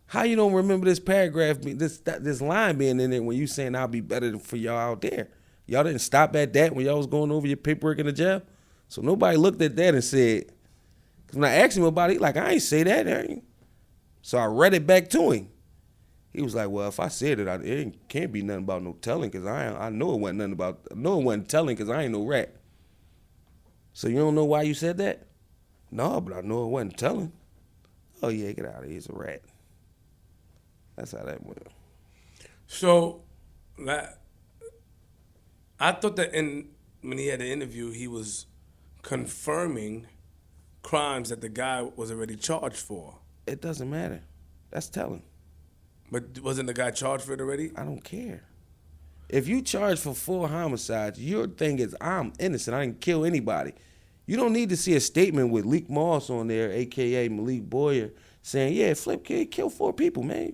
how you don't remember this paragraph, this line being in there when you saying I'll be better for y'all out there? Y'all didn't stop at that when y'all was going over your paperwork in the jail? So nobody looked at that and said, because when I asked him about it, he like, I ain't say that. Ain't. So I read it back to him. He was like, well, if I said it, it can't be nothing about no telling because I know it wasn't nothing about, I know it wasn't telling because I ain't no rat. So you don't know why you said that? No, but I know it wasn't telling. Oh, yeah, get out of here. He's a rat. That's how that went. So, I thought that when he had the interview, he was confirming crimes that the guy was already charged for. It doesn't matter. That's telling. But wasn't the guy charged for it already? I don't care. If you charge for 4 homicides, your thing is I'm innocent. I didn't kill anybody. You don't need to see a statement with Lik Moss on there, a.k.a. Malik Boyer, saying, yeah, Flip Kid killed 4 people, man.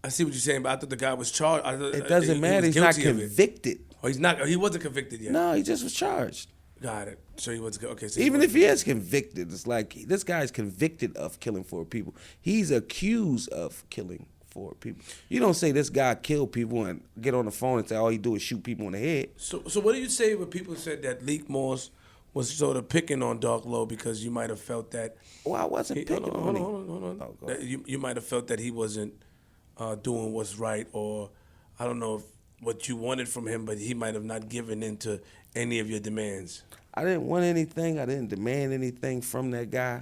I see what you're saying, but I thought the guy was charged. It doesn't matter. He's not convicted. Oh, he's not. He wasn't convicted yet. No, he just was charged. Got it. So he wasn't. Okay. So Even if he is convicted, it's like this guy's convicted of killing 4 people. He's accused of killing 4 people. You don't say this guy killed people and get on the phone and say all he do is shoot people in the head. So what do you say when people said that Lik Moss was sort of picking on Dark Low because you might have felt that? Well, I wasn't picking on him. Hold on. Oh, go That you might have felt that he wasn't doing what's right, or I don't know if what you wanted from him, but he might have not given in to any of your demands. I didn't want anything. I didn't demand anything from that guy.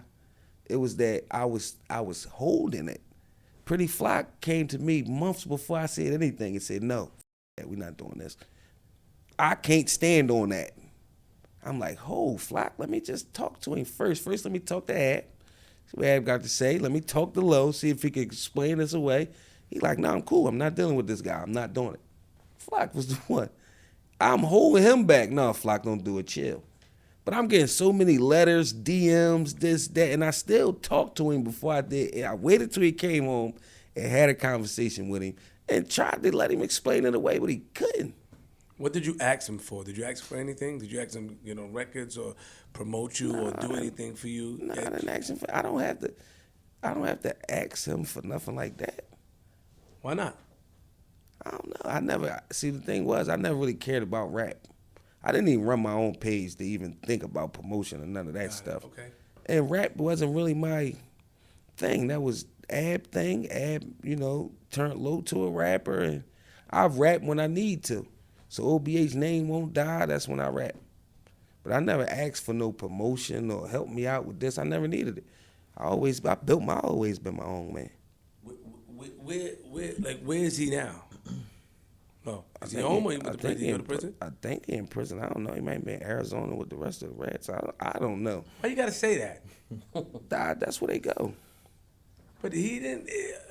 It was that I was holding it. Pretty Fly came to me months before I said anything and said, no, we're not doing this. I can't stand on that. I'm like, Flock, let me just talk to him first. First, let me talk to Ab. See what Ab got to say. Let me talk to Low, see if he can explain this away. He like, nah, I'm cool. I'm not dealing with this guy. I'm not doing it. Flock was the one. I'm holding him back. No, Flock, don't do it. Chill. But I'm getting so many letters, DMs, this, that, and I still talked to him before I did. And I waited till he came home and had a conversation with him and tried to let him explain it away, but he couldn't. What did you ask him for? Did you ask for anything? Did you ask him, records or promote you or do anything for you? No, I didn't ask him for. I don't have to ask him for nothing like that. Why not? I don't know. The thing was, I never really cared about rap. I didn't even run my own page to even think about promotion or none of that stuff. Okay. And rap wasn't really my thing. That was Ab thing. Ab, turned Low to a rapper, and I rap when I need to. So OBH's name won't die, that's when I rap. But I never asked for no promotion or help me out with this. I never needed it. I always been my own man. Where is he now? No, is he home or he went to prison? I think he in prison. I don't know. He might be in Arizona with the rest of the rats. I don't know. Why you gotta say that? That's where they go. But he didn't.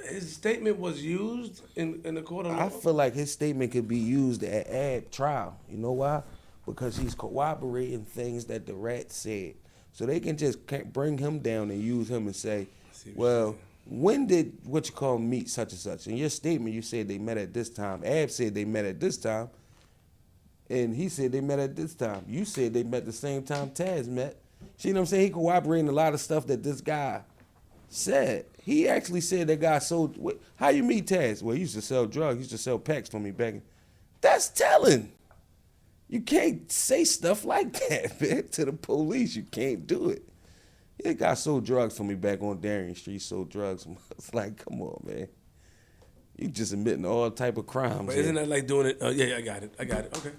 His statement was used in the court of law. I feel like his statement could be used at Ab trial. You know why? Because he's corroborating things that the rats said. So they can just bring him down and use him and say, well, when did meet such and such? In your statement, you said they met at this time. Ab said they met at this time. And he said they met at this time. You said they met the same time Taz met. See what I'm saying? He corroborating a lot of stuff that this guy said. He actually said that guy sold. How you meet Taz? Well, he used to sell drugs. He used to sell packs for me back in. That's telling. You can't say stuff like that, man, to the police. You can't do it. That guy sold drugs for me back on Darien Street. Sold drugs. It's like, come on, man. You just admitting all type of crimes. But isn't that like doing it? Yeah, I got it. Okay.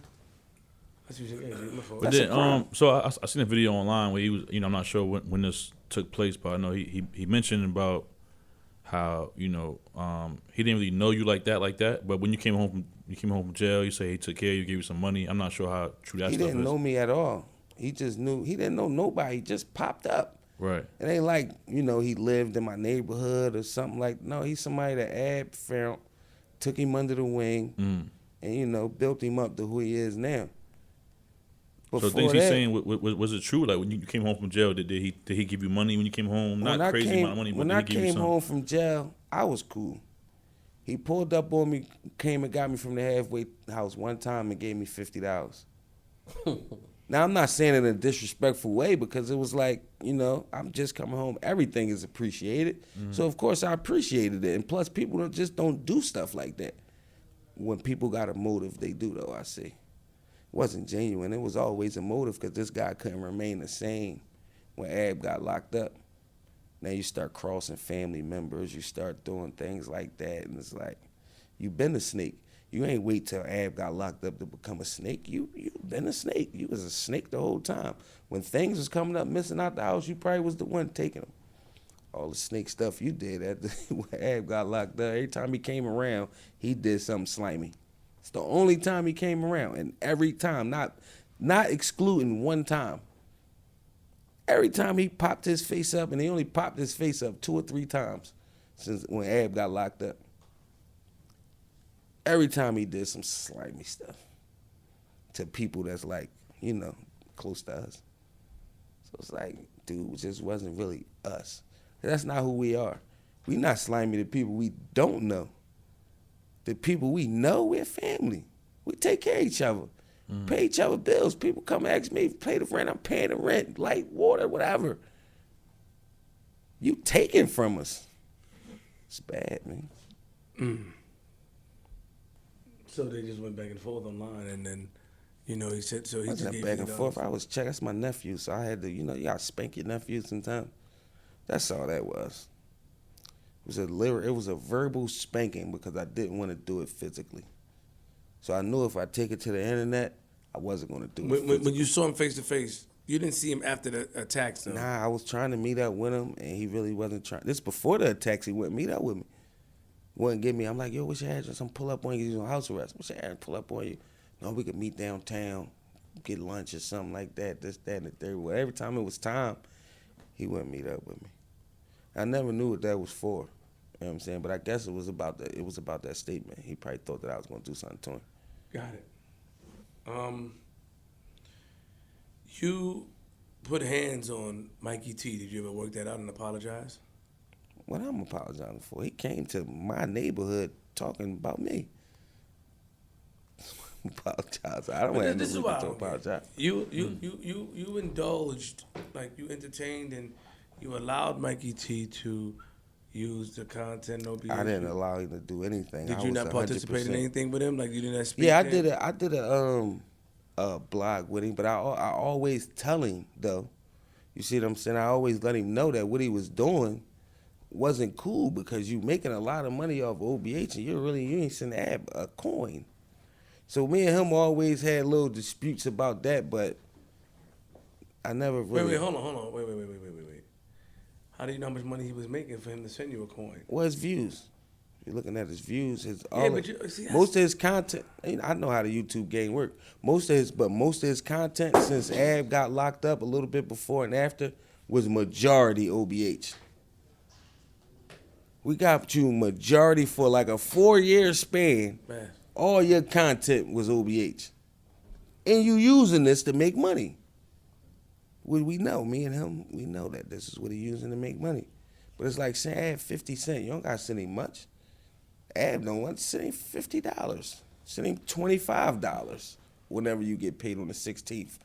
That's what my fault. But then, so I seen a video online where he was, I'm not sure when this took place, but I know he mentioned about how he didn't really know you like that. But when you came home from jail, you say he took care of you, gave you some money. I'm not sure how true that stuff is. He didn't know me at all. He just knew. He didn't know nobody. He just popped up. Right. It ain't like he lived in my neighborhood or something like. No, he's somebody that Ab found, took him under the wing, and built him up to who he is now. So things he's saying, was it true? Like when you came home from jail, did he give you money when you came home? Not crazy amount of money, but did he give you something? When I came home from jail, I was cool. He pulled up on me, came and got me from the halfway house one time and gave me $50. Now, I'm not saying it in a disrespectful way because it was like, I'm just coming home. Everything is appreciated. Mm-hmm. So, of course, I appreciated it. And plus, people just don't do stuff like that. When people got a motive, they do, though, I see. It wasn't genuine. It was always a motive because this guy couldn't remain the same when Ab got locked up. Now you start crossing family members. You start doing things like that. And it's like, you've been a snake. You ain't wait till Ab got locked up to become a snake. You been a snake. You was a snake the whole time. When things was coming up missing out the house, you probably was the one taking them. All the snake stuff you did when Ab got locked up, every time he came around, he did something slimy. It's the only time he came around, and every time, not excluding one time. Every time he popped his face up, and he only popped his face up 2 or 3 times since when Ab got locked up. Every time he did some slimy stuff to people that's like, close to us. So it's like, dude, it just wasn't really us. That's not who we are. We not slimy to people we don't know. The people we know, we're family. We take care of each other. Pay each other bills. People come ask me, pay the rent, I'm paying the rent, light, water, whatever. You taking from us. It's bad, man. So they just went back and forth online, and then, he said, so he just gave back and forth. I was checking. That's my nephew, so I had to, you gotta spank your nephew sometimes. That's all that was. It was a verbal spanking because I didn't want to do it physically. So I knew if I take it to the internet, I wasn't going to do it. When you saw him face to face, you didn't see him after the attacks, though. Nah, I was trying to meet up with him, and he really wasn't trying. This before the attacks, he wouldn't meet up with me. Wouldn't get me. I'm like, yo, what's your address? I'm pull up on you. He's on house arrest. What's your address? Pull up on you. No, we could meet downtown. get lunch or something like that, this, that, and the third. Well, every time it was time, he wouldn't meet up with me. I never knew what that was for. You know what I'm saying? But I guess it was about that statement. He probably thought that I was going to do something to him. Got it. You put hands on Mikey T. Did you ever work that out and apologize? What I'm apologizing for? He came to my neighborhood talking about me. Apologize. I don't have no reason to apologize. You indulged, like you entertained and you allowed Mikey T to use the content. No, I didn't allow him to do anything. Did you not participate in anything with him? Like you didn't speak? Yeah, I did a blog with him, but I always tell him though. You see what I'm saying? I always let him know that what he was doing wasn't cool because you making a lot of money off OBH and you ain't sending a coin. So me and him always had little disputes about that, but I never really. Wait, hold on. Wait. How do you know how much money he was making for him to send you a coin? Well, his views. You're looking at his views, most of his content. I know how the YouTube game work. Most of his content since Ab got locked up a little bit before and after was majority OBH. We got you majority for like a 4-year span. Man. All your content was OBH. And you using this to make money. We know, me and him, we know that this is what he using to make money. But it's like saying, Ab 50 cents. You don't got to send him much. Ab don't want to send him $50. Send him $25 whenever you get paid on the 16th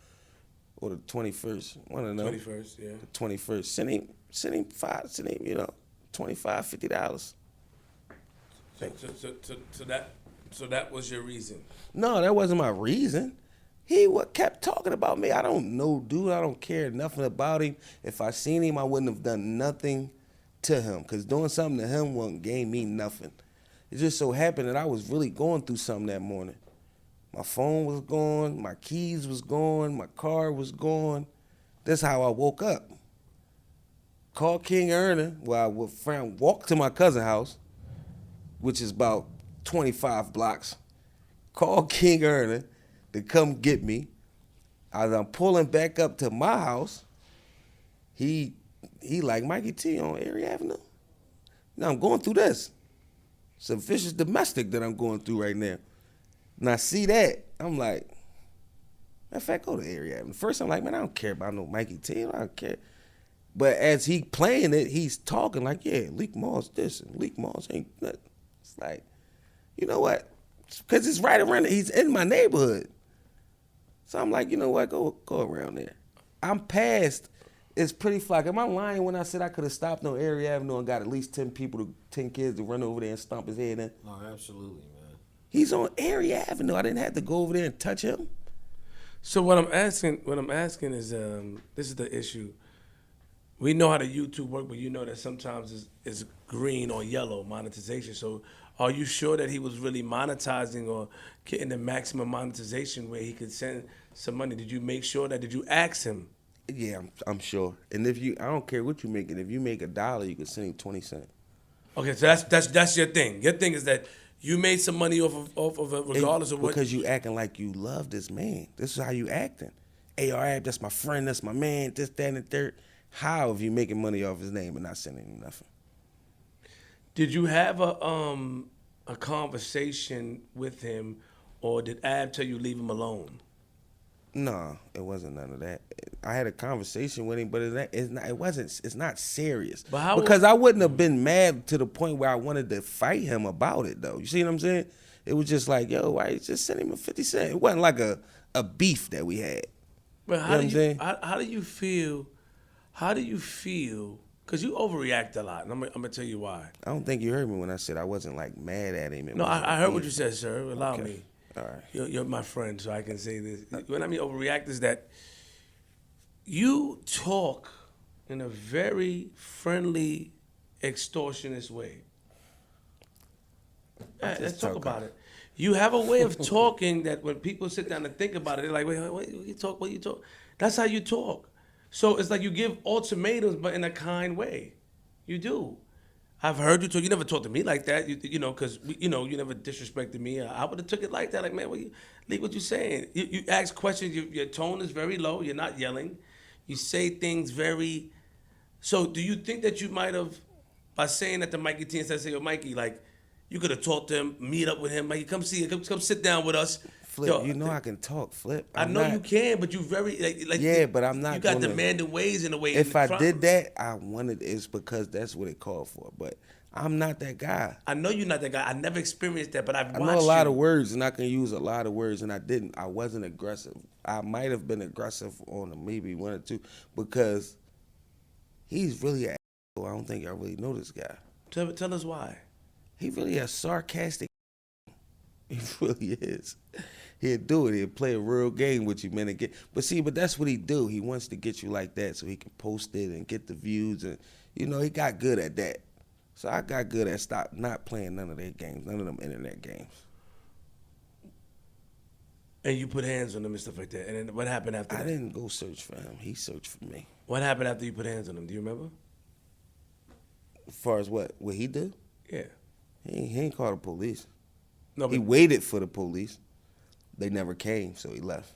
or the 21st. One of them. 21st, yeah. The 21st. Send him $25, $50. So that was your reason. No, that wasn't my reason. He kept talking about me. I don't know, dude. I don't care nothing about him. If I seen him, I wouldn't have done nothing to him. Because doing something to him wouldn't gain me nothing. It just so happened that I was really going through something that morning. My phone was gone. My keys was gone. My car was gone. That's how I woke up. Called King Erna. Well, I walked to my cousin's house, which is about 25 blocks. Called King Erna to come get me. As I'm pulling back up to my house, he like, Mikey T on Erie Avenue. Now I'm going through this. It's a vicious domestic that I'm going through right now. And I see that, I'm like, matter of fact, go to Erie Avenue. First I'm like, man, I don't care about no Mikey T. I don't care. But as he playing it, he's talking like, yeah, Lik Moss this and Lik Moss ain't nothing. It's like, you know what? Because it's right around there. He's in my neighborhood. So I'm like, you know what? Go around there. I'm past. It's pretty fly. Am I lying when I said I could have stopped on Erie Avenue and got at least 10 kids to run over there and stomp his head in? No, absolutely, man. He's on Erie Avenue. I didn't have to go over there and touch him. So what I'm asking is, this is the issue. We know how the YouTube work, but you know that sometimes it's green or yellow monetization. So are you sure that he was really monetizing or getting the maximum monetization where he could send some money? Did you make sure that? Did you ask him? Yeah, I'm sure. And I don't care what you make it. If you make $1, you can send him 20 cents. Okay, so that's your thing. Your thing is that you made some money off of it, regardless of what. Because you acting like you love this man. This is how you acting. ARAB, that's my friend, that's my man, this, that, and the third. How if you making money off his name and not sending him nothing? Did you have a conversation with him, or did Ab tell you leave him alone? No, it wasn't none of that. I had a conversation with him, but it's not serious. But how? Because I wouldn't have been mad to the point where I wanted to fight him about it, though. You see what I'm saying? It was just like, yo, why you just send him a 50 cents? It wasn't like a beef that we had. But how do you feel? How do you feel? Because you overreact a lot, and I'm gonna tell you why. I don't think you heard me when I said I wasn't like mad at him. No, I heard what you said, sir. Allow me. All right. You're my friend, so I can say this. When I mean overreact is that you talk in a very friendly, extortionist way. Let's talk about it. You have a way of talking that when people sit down and think about it, they're like, wait, what you talk? That's how you talk. So it's like you give ultimatums, but in a kind way. You do. I've heard you talk. You never talked to me like that. You know, because you never disrespected me. I would have took it like that. Like, man, Lik, what you saying? You ask questions. Your tone is very low. You're not yelling. You say things very. So, do you think that you might have, by saying that to Mikey T instead of saying, "Yo, Mikey," like, you could have talked to him, meet up with him, Mikey, come see, come sit down with us. Flip, Yo, you know I can talk, Flip. I know you can, but you very like. Yeah, but I'm not. You got gonna, demanding ways in the way. If I did that, I wanted it's because that's what it called for. But I'm not that guy. I know you're not that guy. I never experienced that, but I've watched. I know a lot of words, and I can use a lot of words, and I didn't. I wasn't aggressive. I might have been aggressive on maybe one or two because he's really an asshole. I don't think y'all really know this guy. Tell us why. He really a sarcastic. He really is. He'll do it. He'll play a real game with you, man. But that's what he do. He wants to get you like that so he can post it and get the views. And, he got good at that. So I got good at not playing none of their games, none of them internet games. And you put hands on him and stuff like that. And then what happened after that? I didn't go search for him. He searched for me. What happened after you put hands on him? Do you remember? As far as what he did? Yeah. He ain't called the police. No, but He waited for the police. They never came, so he left.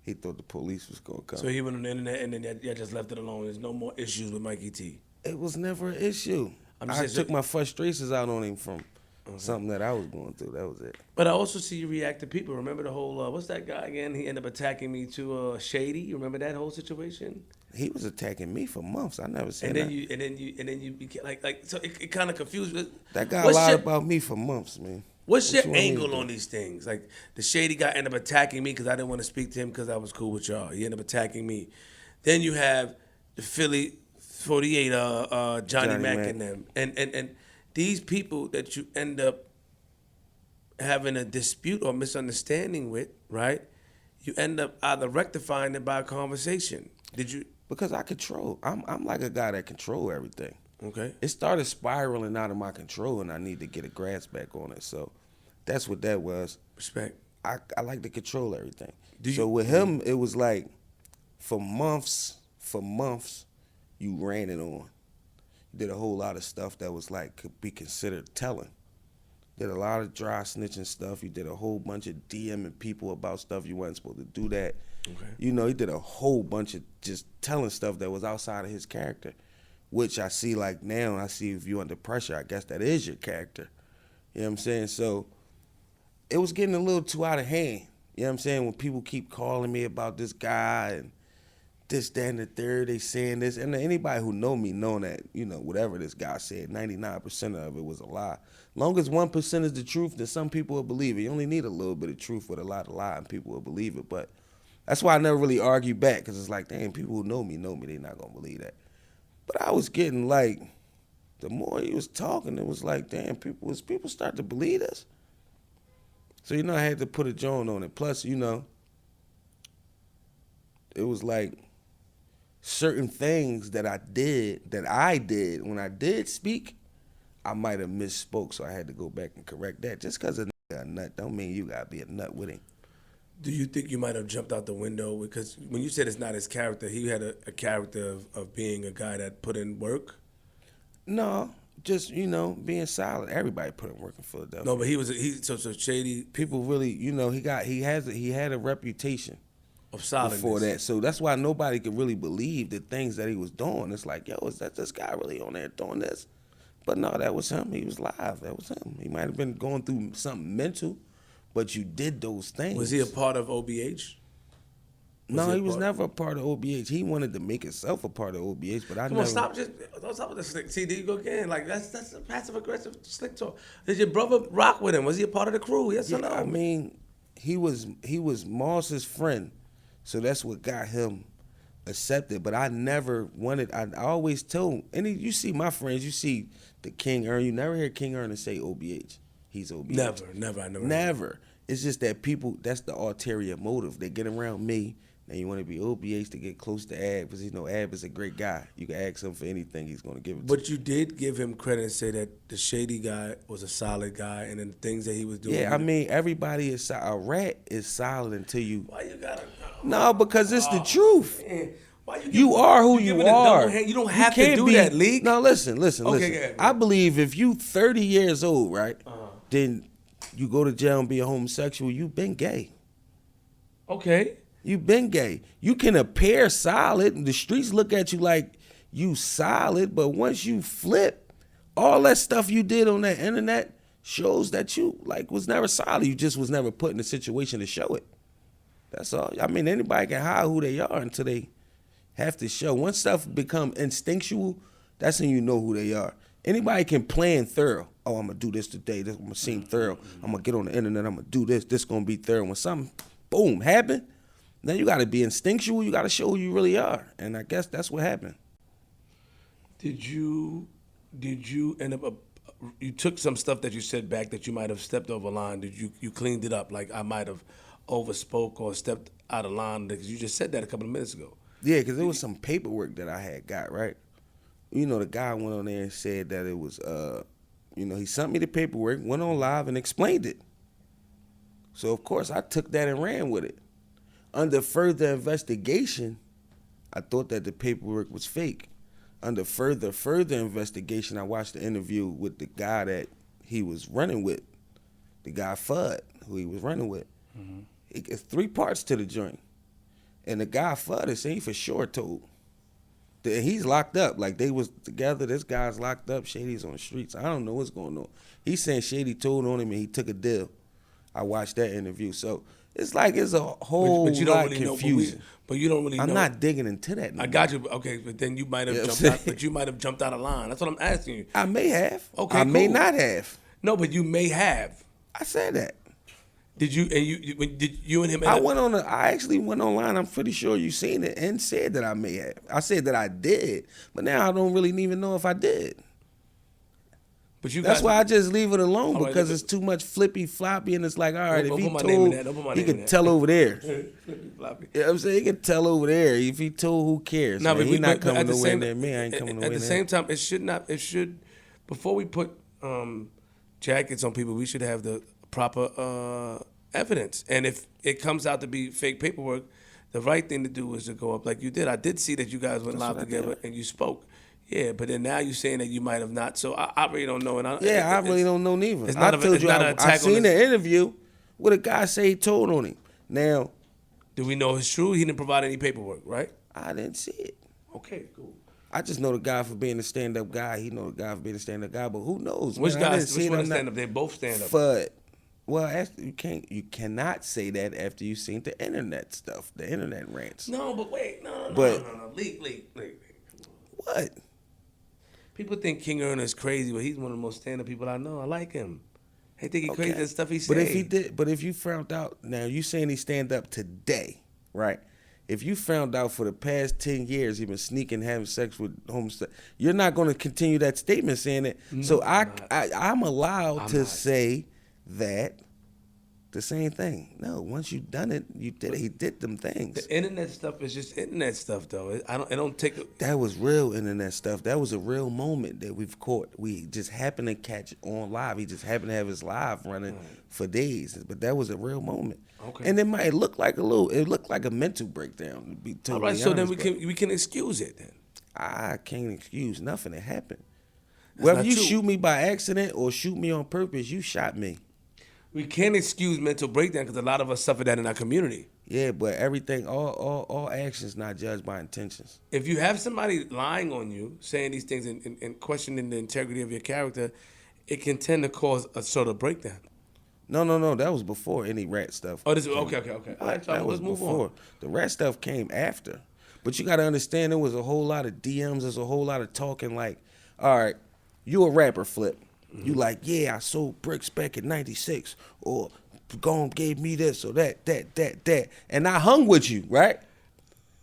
He thought the police was going to come. So he went on the internet and then y'all just left it alone. There's no more issues with Mikey T. It was never an issue. I'm I saying, took my frustrations out on him from something that I was going through. That was it. But I also see you react to people. Remember the whole, what's that guy again? He ended up attacking me to Shady. You remember that whole situation? He was attacking me for months. I never said And then that. you became like so it kind of confused. That guy What's lied your- about me for months, man. What's What your you want me to angle do? on these things? Like the Shady guy ended up attacking me because I didn't want to speak to him because I was cool with y'all. He ended up attacking me. Then you have the Philly 48, Johnny Mac Mac. and them, and these people that you end up having a dispute or misunderstanding with, right? You end up either rectifying it by a conversation. Did you? Because I control. I'm like a guy that control everything. Okay. It started spiraling out of my control, and I need to get a grasp back on it. So that's what that was. Respect. I like to control everything. Do So you- with him, it was like for months, you ran it on. You did a whole lot of stuff that was like could be considered telling. Did a lot of dry snitching stuff. You did a whole bunch of DMing people about stuff you weren't supposed to do that. Okay. He did a whole bunch of just telling stuff that was outside of his character, which I see like now. I see if you're under pressure, I guess that is your character. You know what I'm saying? So it was getting a little too out of hand. You know what I'm saying? When people keep calling me about this guy and this, that, and the third, they saying this. And anybody who know me know that, whatever this guy said, 99% of it was a lie. Long as 1% is the truth, then some people will believe it. You only need a little bit of truth with a lot of lie, and people will believe it. But that's why I never really argue back, because it's like, damn, people who know me, they're not going to believe that. But I was getting like, the more he was talking, it was like, damn, people start to believe this. So, I had to put a joint on it. Plus, it was like certain things that I did when I did speak, I might have misspoke, so I had to go back and correct that. Just because a nut don't mean you got to be a nut with him. Do you think you might have jumped out the window? Because when you said it's not his character, he had a character of being a guy that put in work. No, just, being solid. Everybody put in work in Philadelphia. No, but so Shady People really, he had a reputation of solidness. before that. So that's why nobody could really believe the things that he was doing. It's like, yo, is that this guy really on there doing this? But no, that was him. He was live. That was him. He might have been going through something mental, but you did those things. Was he a part of OBH? No, he was never a part of OBH. He wanted to make himself a part of OBH, but Come on, stop with the slick. See, there you go again. Like that's a passive aggressive slick talk. Did your brother rock with him? Was he a part of the crew? Yes or no? I mean, he was Moss's friend, so that's what got him accepted. But I never wanted. I always told you see my friends, you see the King Earn. You never hear King Earn say OBH. He's OBH. Never. I never. Never. It's just that people. That's the ulterior motive. They get around me. And you want to be OBH to get close to Ab, because Ab is a great guy. You can ask him for anything, he's going to give it to you. But you did give him credit and say that the Shady guy was a solid guy, and then the things that he was doing. Yeah, I mean, everybody is a rat is solid until you. Why you gotta? No, because it's the truth. Man, You are who you you giving a double are. hand? You don't have to can't do be, that, Lik. No, listen. Okay, go ahead. I believe if you 30 years old, right, then you go to jail and be a homosexual, you've been gay. Okay. You've been gay. You can appear solid, and the streets look at you like you solid, but once you flip, all that stuff you did on that internet shows that you was never solid. You just was never put in a situation to show it. That's all. I mean, anybody can hide who they are until they have to show. Once stuff become instinctual, that's when you know who they are. Anybody can plan thorough. Oh, I'm gonna do this today. I'm gonna seem thorough. I'm gonna get on the internet. I'm gonna do this. This gonna be thorough. When something, boom, happen, then you gotta be instinctual. You gotta show who you really are. And I guess that's what happened. Did you end up? You took some stuff that you said back that you might have stepped over line. Did you cleaned it up? Like I might have overspoke or stepped out of line because you just said that a couple of minutes ago. Yeah, because there was some paperwork that I had got, right? You know, the guy went on there and said that it was, he sent me the paperwork, went on live and explained it. So, of course, I took that and ran with it. Under further investigation, I thought that the paperwork was fake. Under further investigation, I watched the interview with the guy that he was running with, the guy Fudd, who he was running with. Mm-hmm. It's 3 parts to the joint. And the guy Fudd is saying he for sure told. He's locked up. Like they was together. This guy's locked up. Shady's on the streets. I don't know what's going on. He's saying Shady told on him and he took a deal. I watched that interview. So it's like it's a whole but you don't lot really confusing. know. But you don't really know. I'm not digging into that. I got you. Okay, but then you might have jumped out. But you might have jumped out of line. That's what I'm asking you. I may have. Okay, I may cool. not have. No, but you may have. I said that. Did you? And did you and him? I actually went online. I'm pretty sure you seen it and said that I may have. I said that I did, but now I don't really even know if I did. But you. That's why I just leave it alone because right, it's too much flippy floppy, and it's like, all right, if he told, he can tell over there. You know what I'm saying? He can tell over there. If he told, who cares? No, man? but he's not coming nowhere near me. I ain't coming nowhere near him. At the same time, it should not. It should. Before we put jackets on people, we should have the proper evidence. And if it comes out to be fake paperwork, the right thing to do is to go up like you did. I did see that you guys went live together and you spoke. Yeah, but then now you're saying that you might have not. So I really don't know. And I really don't know neither. It's not I seen the interview where the guy say he told on him. Now, do we know it's true? He didn't provide any paperwork, right? I didn't see it. Okay, cool. I just know the guy for being a stand-up guy. He know the guy for being a stand-up guy, but who knows? Which man? one is stand-up? They both stand-up. Fudd. Well, actually, you cannot say that after you've seen the internet stuff, the internet rants. No, but wait, no. Lik. What? People think King Erna is crazy, but he's one of the most stand-up people I know. I like him. They think he's crazy, that stuff he said. But if you found out, now you saying he stand up today, right? If you found out for the past 10 years he been sneaking, having sex with homosexuals, you're not going to continue that statement saying it. No, so I'm allowed to say that the same thing. No, once you've done it, you did it. He did them things. The internet stuff is just internet stuff, though. It don't take. That was real internet stuff. That was a real moment that we've caught. We just happened to catch on live. He just happened to have his live running for days, but that was a real moment. Okay. And it looked like a mental breakdown. To be totally all right, so honest, then we can excuse it then. I can't excuse nothing that happened. Whether you shoot me by accident or shoot me on purpose, you shot me. We can't excuse mental breakdown because a lot of us suffer that in our community. Yeah, but everything, all actions not judged by intentions. If you have somebody lying on you, saying these things and questioning the integrity of your character, it can tend to cause a sort of breakdown. No. That was before any rat stuff. Oh, okay. All right, so that was before. The rat stuff came after. But you got to understand, there was a whole lot of DMs. There's a whole lot of talking like, all right, you a rapper, Flip. Mm-hmm. You like, yeah, I sold bricks back in 96. Or Gone gave me this or that. And I hung with you, right?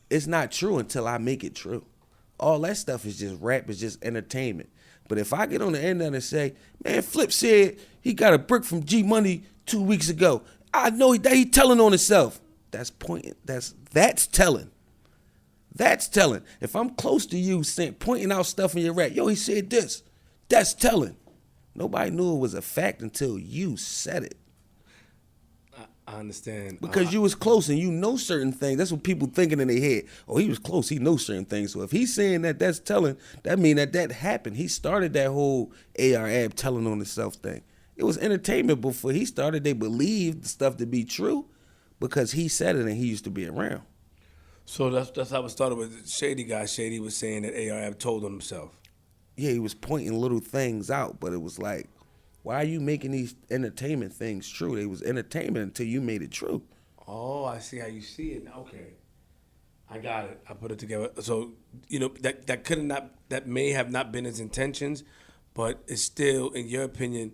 It's not true until I make it true. All that stuff is just rap. It's just entertainment. But if I get on the internet and say, man, Flip said he got a brick from G Money 2 weeks ago. I know that he telling on himself. That's pointing. That's telling. That's telling. If I'm close to you pointing out stuff in your rap, yo, he said this. That's telling. Nobody knew it was a fact until you said it. I understand. Because you was close and you know certain things. That's what people thinking in their head. Oh, he was close. He knows certain things. So if he's saying that, that's telling. That mean that happened. He started that whole AR-AB telling on himself thing. It was entertainment before he started. They believed the stuff to be true because he said it and he used to be around. So that's how it started with Shady guy. Shady was saying that AR-AB told on himself. Yeah, he was pointing little things out, but it was like, why are you making these entertainment things true? They was entertainment until you made it true. Oh, I see how you see it. Okay, I got it. I put it together. So that may have not been his intentions, but it's still, in your opinion,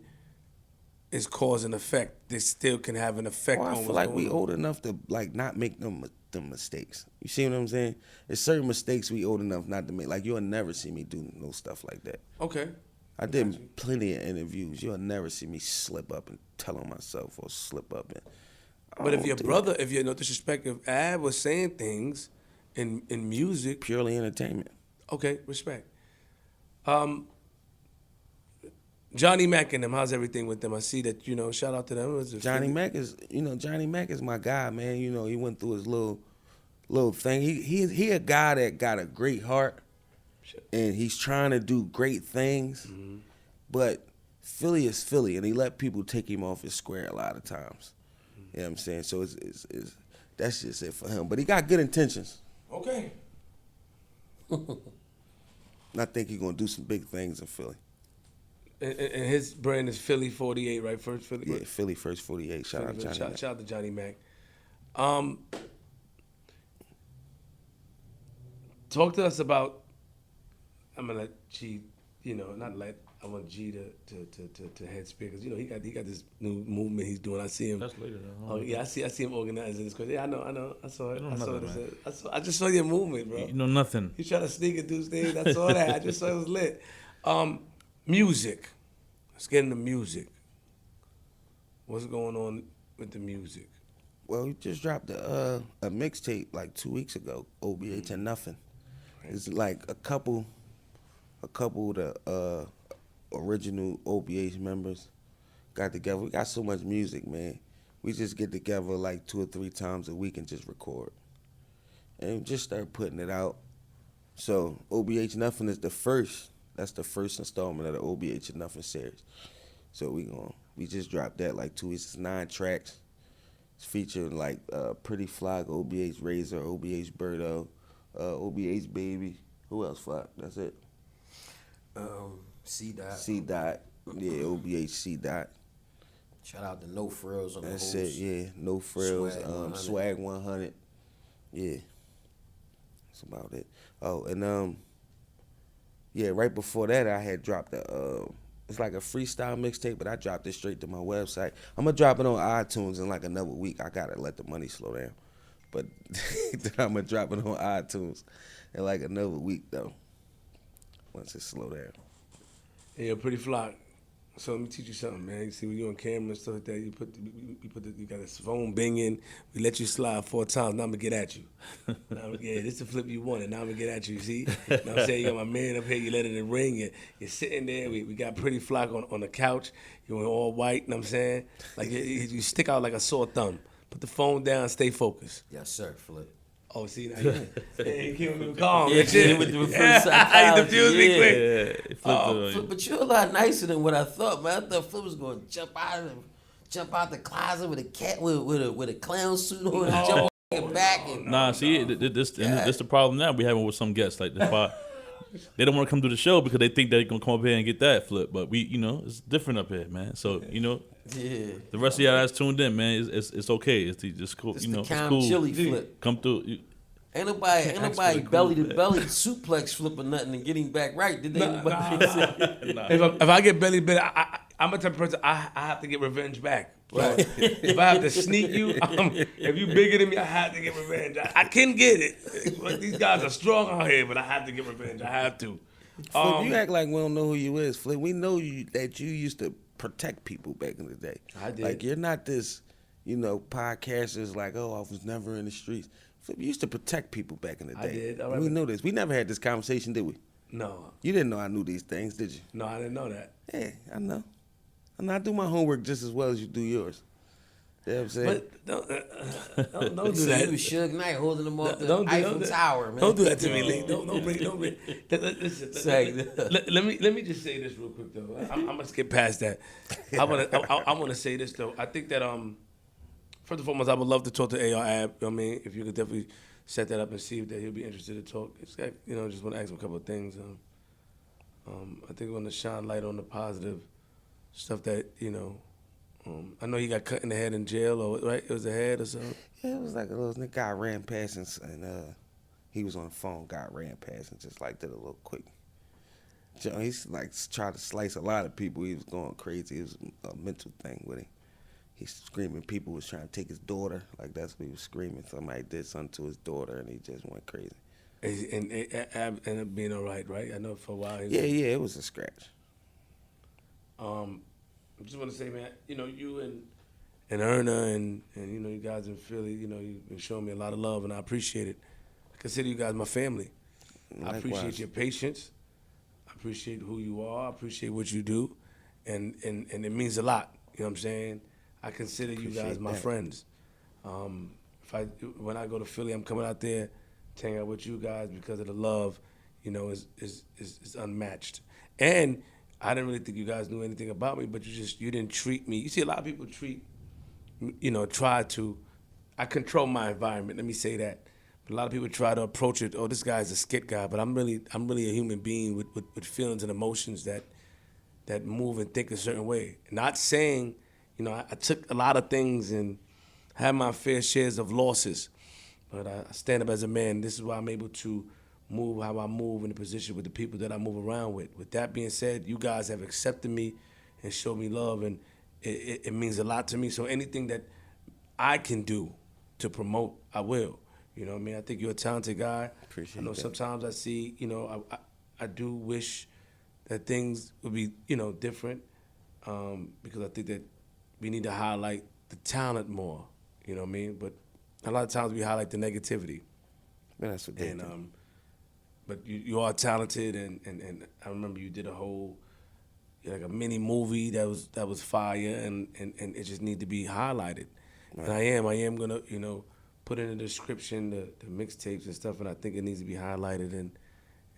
is cause and effect. They still can have an effect on I what's feel like going we on. old enough to like not make them mistakes. You see what I'm saying? There's certain mistakes we old enough not to make. Like you'll never see me do no stuff like that. Okay. I did plenty of interviews. You'll never see me slip up and tell on myself or slip up. But if your brother, if you're no disrespect, if Ab was saying things in music, purely entertainment. Okay, respect. Johnny Mac and them, how's everything with them? I see that, shout out to them. Johnny Mac is my guy, man. He went through his little thing. He a guy that got a great heart, and he's trying to do great things. Mm-hmm. But Philly is Philly, and he let people take him off his square a lot of times. Mm-hmm. You know what I'm saying? So it's that's just it for him. But he got good intentions. Okay. And I think he's gonna do some big things in Philly. And his brand is Philly 48, right? First Philly. Yeah, Philly First 48. Shout out Johnny Mac. Shout out to Johnny Mac. Talk to us about. I'm gonna let G, not let. I want G to head speak because he got this new movement he's doing. I see him. That's later though. Oh yeah, I see him organizing this. Yeah, I know. I saw it. Nothing, I just saw your movement, bro. You know nothing. You trying to sneak and do things. I saw that. I just saw it was lit. Music. Let's get into music. What's going on with the music? Well, we just dropped a mixtape like 2 weeks ago. OBH and Nothing. Right. It's like a couple of the original OBH members got together. We got so much music, man. We just get together like 2 or 3 times a week and just record. And just start putting it out. So OBH Nothing is the first. That's the first installment of the OBH and Nothing series. So we just dropped that like 2 weeks. It's 9 tracks. It's featuring like Pretty Flock, OBH Razor, OBH Birdo, OBH Baby. Who else? Flock? That's it. C Dot. C Dot. Yeah, OBH C Dot. Shout out to No Frills on the That's host. it. Yeah, No Frills. Swag 100. Yeah, that's about it. Oh, and yeah, right before that, I had dropped it's like a freestyle mixtape, but I dropped it straight to my website. I'm going to drop it on iTunes in like another week. I got to let the money slow down. But I'm going to drop it on iTunes in like another week, though, once it slow down. Yeah, Pretty Flock. So let me teach you something, man. You see, when you're on camera and stuff like that, you got this phone binging. We let you slide 4 times. Now I'm gonna get at you. This is the flip you wanted. Now I'm gonna get at you. See? Now I'm saying you got my man up here. You let it ring. You're sitting there. We got Pretty Flock on the couch. You're in all white. You know what I'm saying? Like you stick out like a sore thumb. Put the phone down. Stay focused. Yes, sir. Flip. Oh, see now, you keep me calm. Yeah, shit. with the reverse You psychology, diffused me quick. Flip, but you're a lot nicer than what I thought, man. I thought Flip was gonna jump out the closet with a cat with a clown suit on and jump on your back. And, Nah, see, this the problem now we having with some guests. Like they don't want to come to the show because they think they're gonna come up here and get that Flip. But we, it's different up here, man. So yeah. The rest of y'all that's tuned in, man, it's okay. It's just cool. It's it's the cool. Chili Flip. Come through. Ain't nobody belly to belly suplex Flip or nothing and get him back right. Did they? Nah. If I get belly bit, I'm a type of person. I have to get revenge back. Right. If I have to sneak you, if you bigger than me, I have to get revenge. I can get it. But these guys are strong out here, but I have to get revenge. I have to. Flip, you act like we don't know who you is, Flip. We know that you used to protect people back in the day. I did. Like you're not this, podcasters like, oh, I was never in the streets. Flip, you used to protect people back in the day. I did. All right. We know this. We never had this conversation, did we? No. You didn't know I knew these things, did you? No, I didn't know that. Yeah, I know. And I do my homework just as well as you do yours. You know what I'm saying? But don't do So that. you was Suge Knight holding him off the Don't do Eiffel that. Tower, man. Don't do that to me, Lee. Don't bring. Listen, Say- let me just say this real quick though. I'm gonna skip past that. I wanna say this though. I think that first and foremost, I would love to talk to AR Ab. I mean, if you could definitely set that up and see if that he'll be interested to talk. It's like, just want to ask him a couple of things. I think we want to shine light on the positive stuff that I know he got cut in the head in jail, or right? It was the head or something. Yeah, it was like a little guy ran past and he was on the phone. Guy ran past and just like did a little quick. He's like tried to slice a lot of people. He was going crazy. It was a mental thing with him. He's screaming. People was trying to take his daughter. Like that's what he was screaming. Somebody did something to his daughter, and he just went crazy. And Ab ended up being all right, right? I know for a while. Yeah, it was a scratch. I just want to say, man, you and Erna and you guys in Philly, you've been showing me a lot of love, and I appreciate it. I consider you guys my family. I appreciate your patience. I appreciate who you are. I appreciate what you do, and it means a lot. You know what I'm saying? I consider you guys my friends. When I go to Philly, I'm coming out there to hang out with you guys because of the love, is unmatched. And I didn't really think you guys knew anything about me, but you didn't treat me. You see, a lot of people I control my environment. Let me say that. But a lot of people try to approach it. Oh, this guy's a skit guy, but I'm really a human being with feelings and emotions that move and think a certain way. Not saying, I took a lot of things and had my fair shares of losses, but I stand up as a man. This is why I'm able to move how I move in the position with the people that I move around with. With that being said, you guys have accepted me and showed me love, and it means a lot to me. So anything that I can do to promote, I will. You know what I mean? I think you're a talented guy. Appreciate I know that. sometimes I see, I do wish that things would be, different, because I think that we need to highlight the talent more, you know what I mean? But a lot of times we highlight the negativity. Man, that's what they And do. but you are talented, and I remember you did a whole like a mini movie that was fire, and it just need to be highlighted. Right. And I am gonna put in the description the mixtapes and stuff, and I think it needs to be highlighted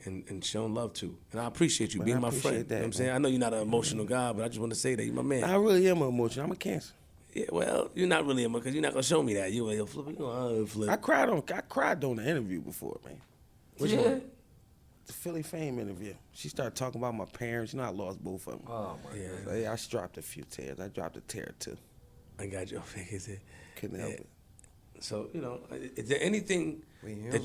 and shown love to. And I appreciate you being my friend. That, you know what I'm saying? I know you're not an emotional guy, but I just want to say that you're my man. I really am emotional. I'm a Cancer. Yeah, well, you're not really emotional because you're not gonna show me that. You'll flip. You'll flip. I cried on the interview before, man. Which one? The Philly Fame interview. She started talking about my parents. I lost both of them. Oh my God. So, I dropped a few tears. I dropped a tear too. I got your fingers in. Couldn't help it. So, is there anything and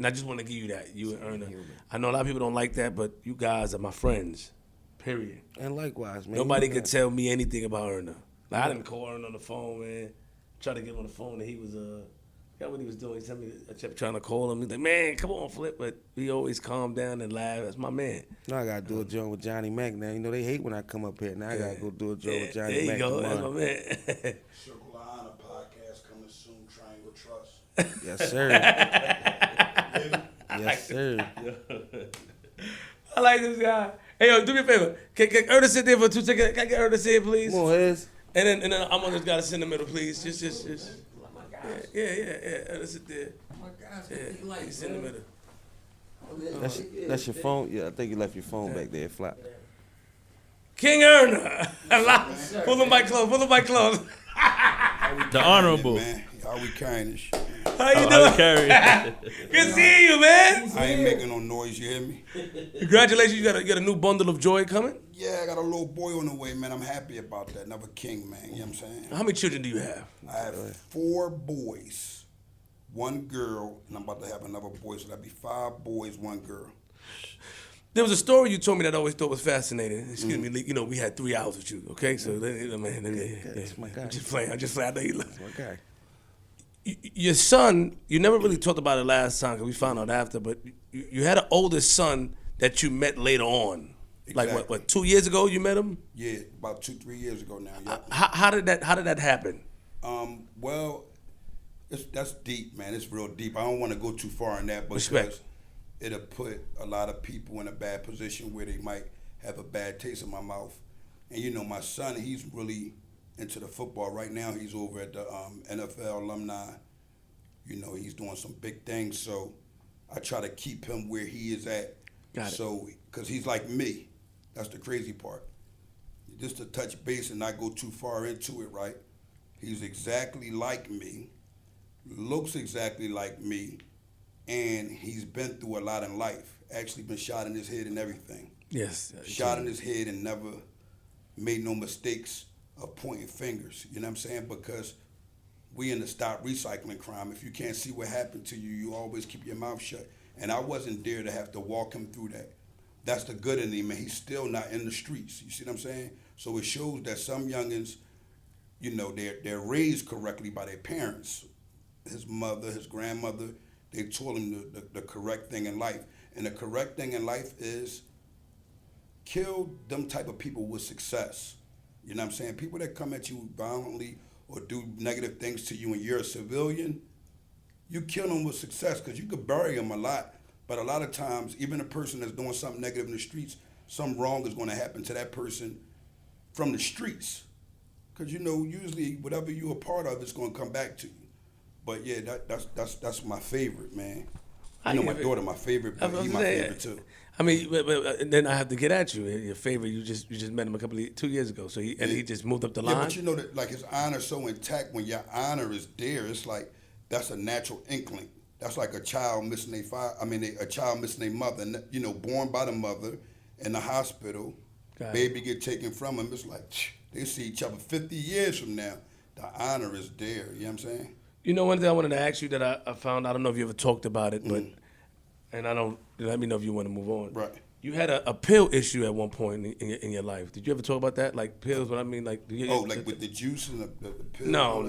I just want to give you that, you and Erna. I know a lot of people don't like that, but you guys are my friends, period. And likewise, man. Nobody could tell me anything about Erna. Like, I didn't call Erna on the phone, man. Tried to get him on the phone, and he was, forgot what he was doing. He told me, I kept trying to call him. He's like, man, come on, Flip. But he always calm down and laugh. That's my man. Now I got to do a joint with Johnny Mac now. They hate when I come up here. Now I got to go do a joint with Johnny Mac. There you go. Tomorrow. That's my man. Circle of Honor podcast coming soon. Triangle Trust. Yes, sir. Yes, sir. I like this guy. Hey, yo, do me a favor. Can Erna sit there for 2 seconds? Can I get Erna to sit, please? Come on, Hez. And then I'm on this guy to sit in the middle, please. Just. Yeah. Erna sit there. Yeah, you sit in the middle. That's your phone? Yeah, I think you left your phone back there, Flop. King Erna. Pull the mic close. The honorable. Man, how we carrying this shit? How you I doing? carry. Good seeing you, man. I ain't making no noise, you hear me? Congratulations, you got a new bundle of joy coming. Yeah, I got a little boy on the way, man. I'm happy about that. Another king, man. You know what I'm saying? How many children do you have? I have 4 boys, 1 girl, and I'm about to have another boy, so that'd be 5 boys, 1 girl. There was a story you told me that I always thought was fascinating. Excuse me, we had 3 hours with you, okay? So, That's my guy. I'm just playing. I know you love That's my guy. your son. You never really talked about it last time because we found out after, but you had an older son that you met later on. Exactly. Like what 2 years ago you met him? Yeah, about 2-3 years ago now. Yeah. How did that happen? Well, that's deep, man. It's real deep. I don't want to go too far in that because Respect. it'll put a lot of people in a bad position where they might have a bad taste in my mouth. And my son, he's really into the football. Right now, he's over at the NFL alumni. You know, he's doing some big things. So I try to keep him where he is at. Got it. So, because he's like me. That's the crazy part. Just to touch base and not go too far into it, right? He's exactly like me, looks exactly like me, and he's been through a lot in life. Actually been shot in his head and everything. Yes. Shot in his head and never made no mistakes of pointing fingers. You know what I'm saying? Because we in the stop recycling crime. If you can't see what happened to you, you always keep your mouth shut. And I wasn't there to have to walk him through that. That's the good in him, and he's still not in the streets. You see what I'm saying? So it shows that some youngins, you know, they're raised correctly by their parents. His mother, his grandmother, they told him the correct thing in life. And the correct thing in life is kill them type of people with success. You know what I'm saying? People that come at you violently or do negative things to you and you're a civilian, you kill them with success because you could bury them a lot. But a lot of times, even a person that's doing something negative in the streets, some wrong is going to happen to that person from the streets. Because, you know, usually whatever you're a part of is going to come back to you. But, yeah, that's my favorite, man. I know my daughter, my favorite, but he's my favorite, too. I mean, but then I have to get at you. Your favorite, you just met him 2 years ago, so he just moved up the line. Yeah, but you know that like his honor's so intact. When your honor is there, it's like that's a natural inkling. That's like a child missing a child missing a mother. You know, born by the mother in the hospital, baby get taken from him. It's like they see each other 50 years from now. The honor is there. You know what I'm saying? You know, one thing I wanted to ask you that I found. I don't know if you ever talked about it, but and I don't. Let me know if you want to move on. Right. You had a pill issue at one point in your life. Did you ever talk about that? Like pills? What I mean, like like with the juice and the pills. No.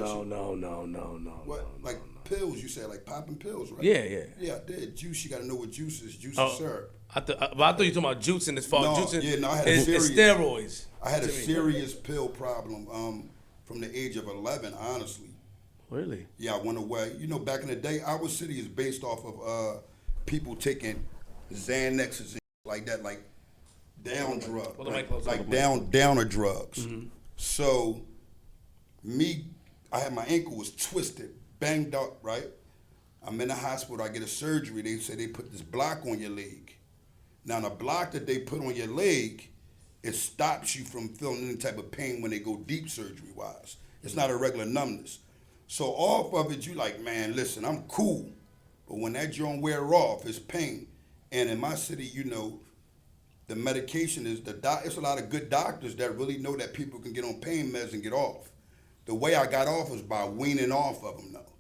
What like pills? You said like popping pills, right? Yeah. Yeah, I did. Juice. You got to know what juice is. Juice is syrup. I thought you were talking about juicing as far as juicing. I had it's steroids. I had a serious pill problem from the age of 11, honestly. Really? Yeah, I went away. You know, back in the day, our city is based off of people taking Xanaxes and like that, like down drugs, like downer drugs. Mm-hmm. So, I had my ankle was twisted, banged up, right? I'm in the hospital, I get a surgery. They say they put this block on your leg. Now, the block that they put on your leg, it stops you from feeling any type of pain when they go deep surgery-wise. It's not a regular numbness. So off of it, you like, man, listen, I'm cool. But when that joint wear off, it's pain. And in my city, you know, the medication is it's a lot of good doctors that really know that people can get on pain meds and get off. The way I got off was by weaning off of them, though.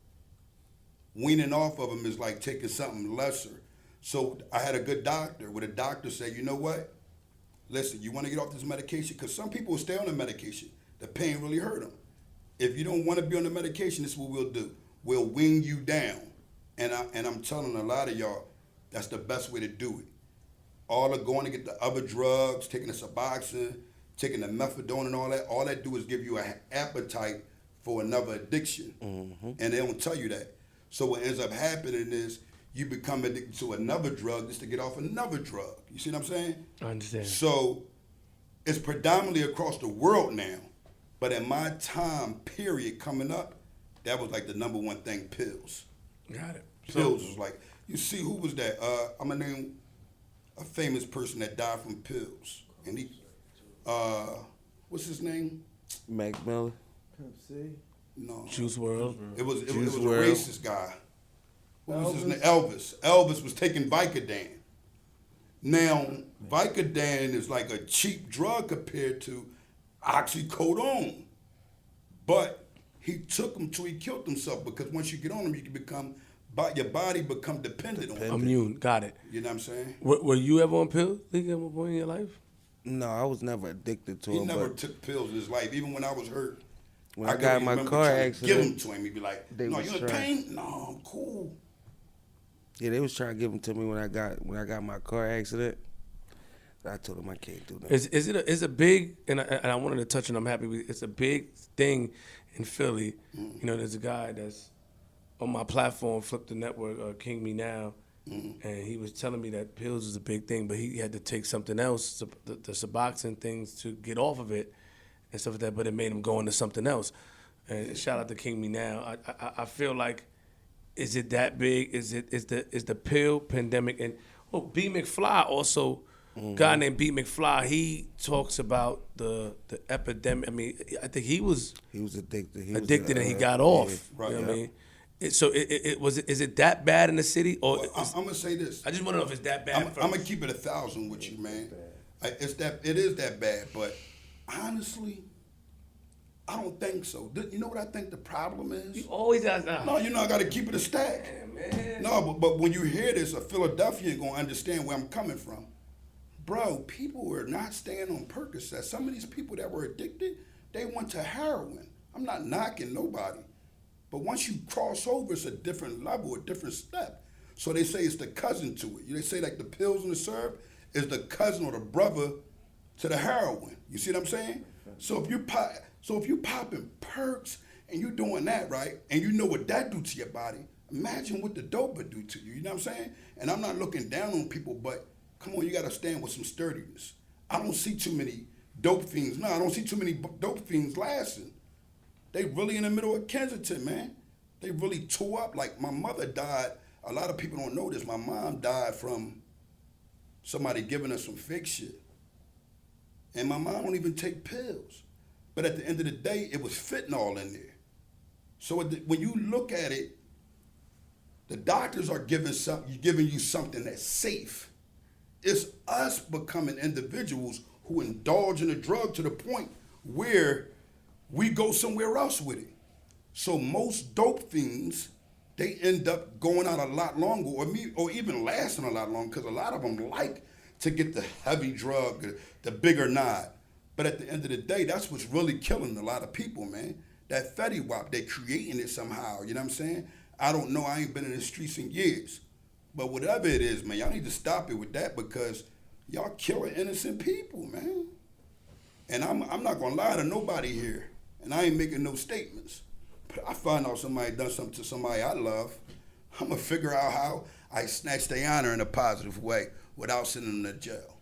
Weaning off of them is like taking something lesser. So I had a good doctor where the doctor said, you know what? Listen, you want to get off this medication? Because some people will stay on the medication. The pain really hurt them. If you don't want to be on the medication, this is what we'll do. We'll wean you down. And I'm telling a lot of y'all, that's the best way to do it. All the going to get the other drugs, taking the Suboxone, taking the methadone and all that do is give you an appetite for another addiction. Mm-hmm. And they don't tell you that. So what ends up happening is you become addicted to another drug just to get off another drug. You see what I'm saying? I understand. So it's predominantly across the world now. But in my time period coming up, that was like the number one thing, pills. Got it. Pills was like, you see, who was that? I'm going to name a famous person that died from pills. And he, what's his name? Meek Mill. No. Juice WRLD. It was a racist guy. What was his name? Elvis. Elvis was taking Vicodin. Now, Vicodin is like a cheap drug compared to oxycodone. But he took him till he killed himself, because once you get on him, you can become, your body become dependent on him. Immune, got it. You know what I'm saying? Were you ever on pills, Lik, at one point in your life? No, I was never addicted to He them. never took pills in his life, even when I was hurt. When I got in my car accident, give them to him. He'd be like, they "No, was you in trying. pain? No, I'm cool." Yeah, they was trying to give them to me when I got my car accident. I told them I can't do that. Is a big, and I wanted to touch on, I'm happy with, it's a big thing in Philly. Mm-hmm. You know, there's a guy that's on my platform, Flip the Network, King Me Now, and he was telling me that pills is a big thing, but he had to take something else, the Suboxone things, to get off of it. and stuff like that, but it made him go into something else. And shout out to King Me Now. I feel like, is it that big? Is the pill pandemic? And B McFly also, guy named B McFly, he talks about the epidemic. I mean, I think he was addicted. Addicted and he got off. Yeah, right, You know what I yeah. mean? Is it that bad in the city? Or Well, I'm gonna say this. I just want to know if it's that bad. I'm gonna keep it 1,000 with you, man. It is that bad, but honestly, I don't think so. You know what I think the problem is? You always ask that. No, I got to keep it a stack. Man. No, but when you hear this, a Philadelphian gonna understand where I'm coming from. Bro, people were not staying on Percocet. Some of these people that were addicted, they went to heroin. I'm not knocking nobody. But once you cross over, it's a different level, a different step. So they say it's the cousin to it. They say like the pills and the syrup is the cousin or the brother to the heroin. You see what I'm saying? So if you popping perks and you doing that, right, and you know what that do to your body, imagine what the dope would do to you. You know what I'm saying? And I'm not looking down on people, but come on, you got to stand with some sturdiness. I don't see too many dope fiends. No, I don't see too many dope fiends lasting. They really in the middle of Kensington, man. They really tore up. Like, my mother died. A lot of people don't know this. My mom died from somebody giving her some fake shit. And my mom don't even take pills. But at the end of the day, it was fentanyl in there. So when you look at it, the doctors are giving you something that's safe. It's us becoming individuals who indulge in a drug to the point where we go somewhere else with it. So most dope fiends, they end up going out a lot longer or even lasting a lot longer, because a lot of them like to get the heavy drug, the bigger knot. But at the end of the day, that's what's really killing a lot of people, man. That Fetty Wap, they're creating it somehow, you know what I'm saying? I don't know, I ain't been in the streets in years. But whatever it is, man, y'all need to stop it with that, because y'all killing innocent people, man. And I'm not gonna lie to nobody here, and I ain't making no statements. But I find out somebody done something to somebody I love, I'm gonna figure out how I snatch their honor in a positive way without sending them to jail.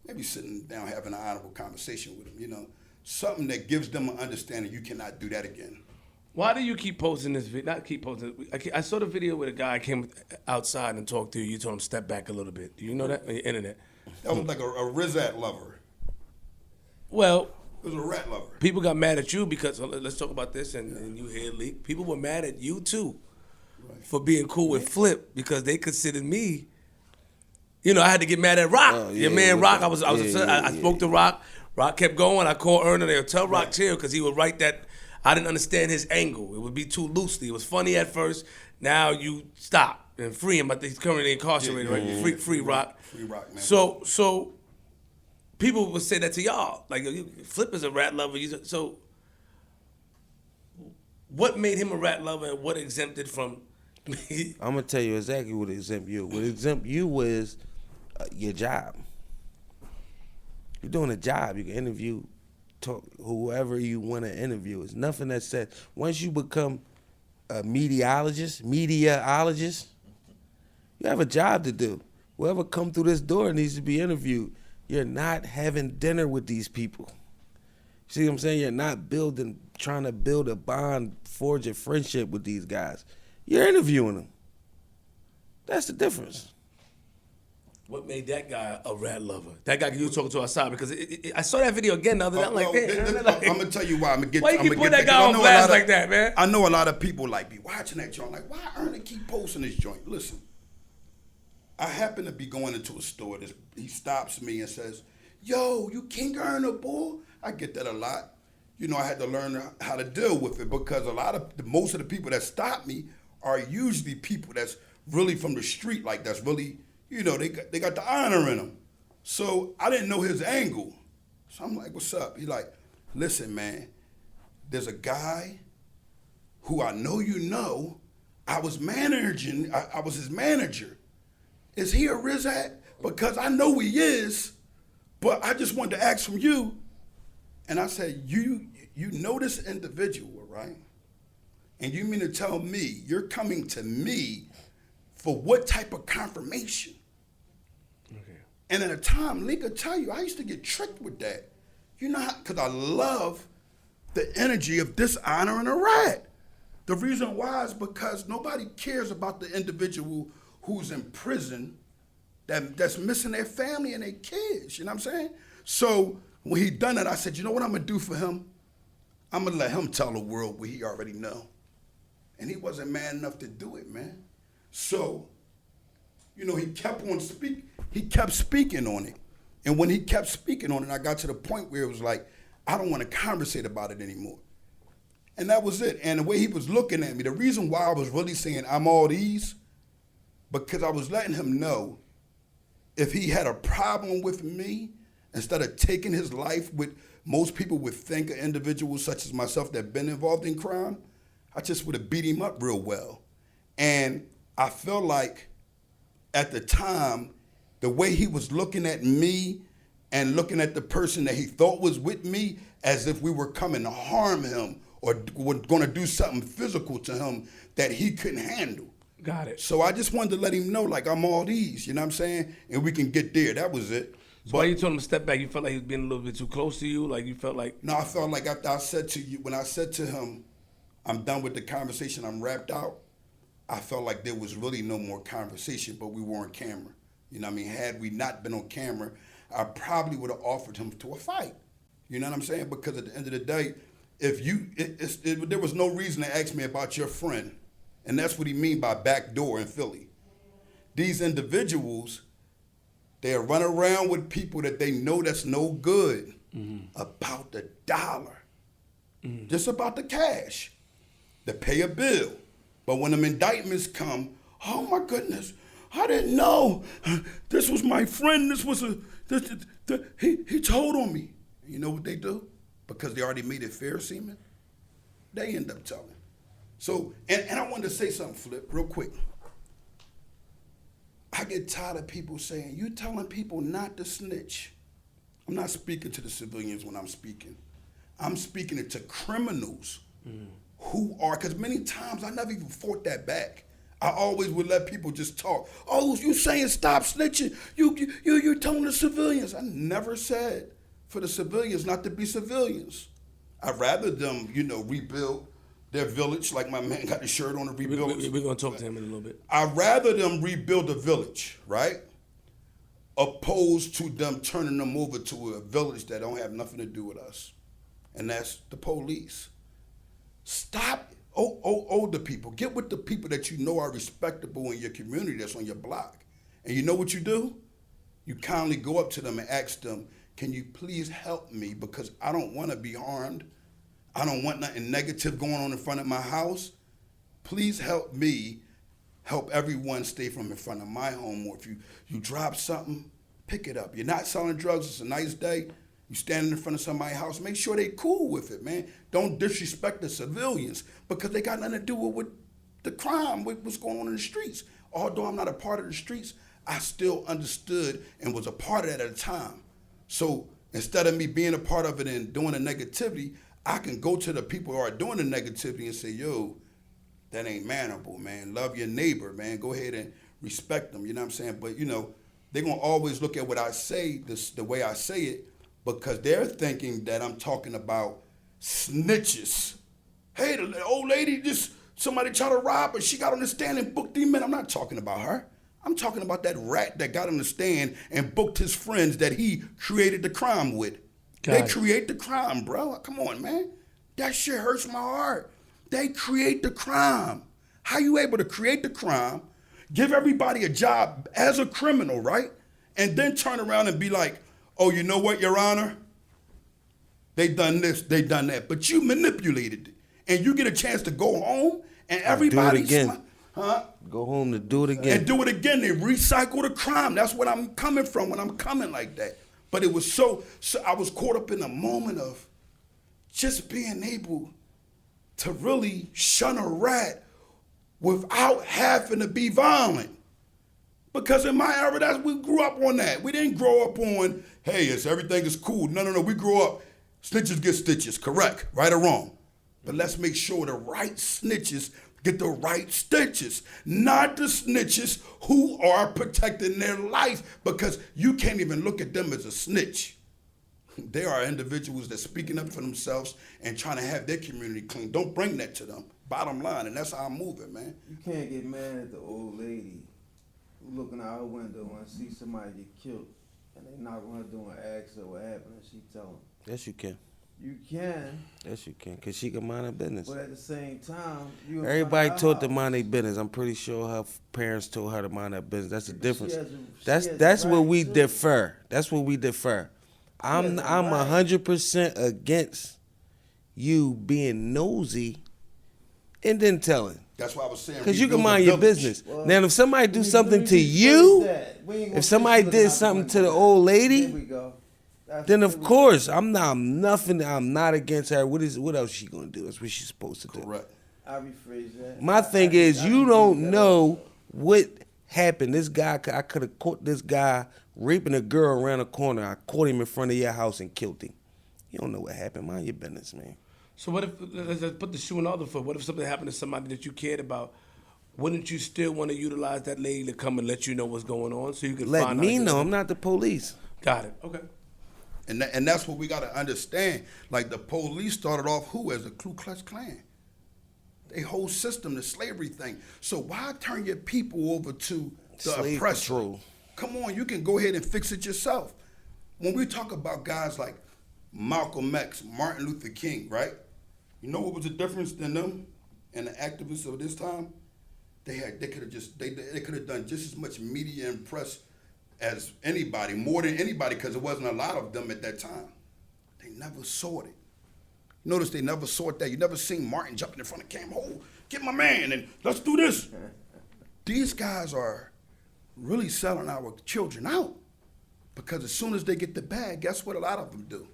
Maybe sitting down having an honorable conversation with them, something that gives them an understanding you cannot do that again. Why do you keep posting this video? Not keep posting. I saw the video where the guy came outside and talked to you. You told him step back a little bit. Do you know that on your internet? That was like a Rizat lover. Well, it was a rat lover. People got mad at you because, let's talk about this, and you hear Lik. People were mad at you too for being cool with Flip, because they considered me, I had to get mad at Rock. Your man Rock, I spoke to Rock. Rock kept going. I called Erna there. Tell Rock chill, because he would write that. I didn't understand his angle. It would be too loosely. It was funny at first. Now you stop and free him. But he's currently incarcerated, right? Free Rock. Free Rock, man. So people would say that to y'all. Like, Flip is a rat lover. So what made him a rat lover, and what exempted from me? I'm going to tell you exactly what exempt you. What exempt you was your job. You're doing a job. You can interview, talk whoever you want to interview. It's nothing that said. Once you become a mediaologist, you have a job to do. Whoever come through this door needs to be interviewed. You're not having dinner with these people. See what I'm saying? You're not trying to build a bond, forge a friendship with these guys. You're interviewing them. That's the difference. What made that guy a rat lover? That guy you were talking to outside, because I saw that video again the other day. I'm like, I'm gonna tell you why. Why you keep putting that guy on blast like that, man? I know a lot of people be watching that joint. Like, why Ernie keep posting this joint? Listen, I happen to be going into a store. He stops me and says, "Yo, you King Erna, boy." I get that a lot. I had to learn how to deal with it, because most of the people that stop me are usually people that's really from the street, like that's really. They got the honor in them. So I didn't know his angle. So I'm like, what's up? He like, listen, man, there's a guy who I know I was managing, I was his manager. Is he a Rizat? Because I know he is, but I just wanted to ask from you. And I said, you know this individual, right? And you mean to tell me you're coming to me for what type of confirmation? Okay. And at a time, Lik will tell you, I used to get tricked with that. You know how, because I love the energy of dishonoring a rat. The reason why is because nobody cares about the individual who's in prison that's missing their family and their kids, you know what I'm saying? So when he done it, I said, you know what I'm gonna do for him? I'm gonna let him tell the world what he already know. And he wasn't man enough to do it, man. So, you know, he kept speaking on it. And when he kept speaking on it, I got to the point where it was like, I don't want to conversate about it anymore. And that was it. And the way he was looking at me, the reason why I was really saying I'm all these, because I was letting him know if he had a problem with me, instead of taking his life with most people would think of individuals such as myself that have been involved in crime, I just would have beat him up real well. And I felt like at the time, the way he was looking at me and looking at the person that he thought was with me as if we were coming to harm him or were going to do something physical to him that he couldn't handle. Got it. So I just wanted to let him know, like, I'm all these, you know what I'm saying? And we can get there. That was it. So why you told him to step back? You felt like he was being a little bit too close to you? Like you felt like... No, I felt like after I said to you, when I said to him, I'm done with the conversation, I'm wrapped out, I felt like there was really no more conversation, but we were on camera. You know what I mean? Had we not been on camera, I probably would have offered him to a fight. You know what I'm saying? Because at the end of the day, if you, there was no reason to ask me about your friend. And that's what he mean by backdoor in Philly. These individuals, they'll run around with people that they know that's no good about the dollar, just about the cash, to pay a bill. But when them indictments come, oh my goodness, I didn't know. This was my friend. This was he told on me. You know what they do? Because they already made it fair seeming, they end up telling. So, and I wanted to say something, Flip, real quick. I get tired of people saying, you telling people not to snitch. I'm not speaking to the civilians when I'm speaking. I'm speaking it to criminals who are, because many times I never even fought that back. I always would let people just talk. Oh, you saying stop snitching. You're telling the civilians. I never said for the civilians not to be civilians. I'd rather them, rebuild their village, like my man got the shirt on to rebuild. We're going to talk to him in a little bit. I'd rather them rebuild a village, right? Opposed to them turning them over to a village that don't have nothing to do with us. And that's the police. Stop, older people. Get with the people that you know are respectable in your community that's on your block. And you know what you do? You kindly go up to them and ask them, can you please help me because I don't want to be harmed. I don't want nothing negative going on in front of my house. Please help me help everyone stay from in front of my home. Or if you drop something, pick it up. You're not selling drugs, it's a nice day. You standing in front of somebody's house, make sure they cool with it, man. Don't disrespect the civilians because they got nothing to do with the crime, with what's going on in the streets. Although I'm not a part of the streets, I still understood and was a part of that at the time. So instead of me being a part of it and doing the negativity, I can go to the people who are doing the negativity and say, yo, that ain't manable, man. Love your neighbor, man. Go ahead and respect them, you know what I'm saying? But, they're going to always look at what I say, the way I say it, because they're thinking that I'm talking about snitches. Hey, the old lady, somebody tried to rob her. She got on the stand and booked him in. I'm not talking about her. I'm talking about that rat that got on the stand and booked his friends that he created the crime with. They create the crime, bro. Come on, man. That shit hurts my heart. They create the crime. How you able to create the crime, give everybody a job as a criminal, right? And then turn around and be like, oh, you know what, Your Honor? They done this, they done that. But you manipulated it. And you get a chance to go home and everybody... Do it again. Go home to do it again. And do it again. They recycle the crime. That's what I'm coming from when I'm coming like that. But it was so I was caught up in a moment of just being able to really shun a rat without having to be violent. Because in my era, we grew up on that. We didn't grow up on, hey, everything is cool. No. We grew up, snitches get stitches, correct, right or wrong. But let's make sure the right snitches get the right stitches, not the snitches who are protecting their life because you can't even look at them as a snitch. There are individuals that speaking up for themselves and trying to have their community clean. Don't bring that to them. Bottom line, and that's how I'm moving, man. You can't get mad at the old lady who looking out her window and see somebody get killed, and they knock on her door and ask her what happened, and she tell them. Yes, you can. You can, Yes, you can, cause she can mind her business. but at the same time, you in Everybody front of taught her to mind their house. business. I'm pretty sure her parents told her to mind her business. That's the difference. has a- she That's has a where right we to. differ. That's where we differ. I'm has a I'm right. 100% against you being nosy and then telling. That's why I was saying. Cause you can rebuild the mind your village. business. Well, Now, if somebody Let do me- something let to me you, rephrase that. We ain't gonna if somebody say she looking did out the something to window. the old lady, There we go. then of There we go. course I'm not against her. What else she gonna do? That's what she's supposed to do. Correct. I rephrase that. My thing is, I you can don't do that know also. what happened. This guy, I could have caught this guy raping a girl around the corner. I caught him in front of your house and killed him. You don't know what happened. Mind your business, man. So what if, let's put the shoe on the other foot, what if something happened to somebody that you cared about? Wouldn't you still want to utilize that lady to come and let you know what's going on so you can Let find me out? know. I'm not the police. Got it. Okay. And that's what we got to understand. Like the police started off who as a Ku Klux Klan. They whole system, the slavery thing. So why turn your people over to the Slave oppressor? control. Come on, you can go ahead and fix it yourself. When we talk about guys like Malcolm X, Martin Luther King, right? You know what was the difference than them and the activists of this time? They could have done just as much media and press as anybody, more than anybody, because there wasn't a lot of them at that time. They never saw it. Notice they never saw it that. You never seen Martin jumping in front of Cam, oh, get my man, and let's do this. These guys are really selling our children out, because as soon as they get the bag, guess what a lot of them do?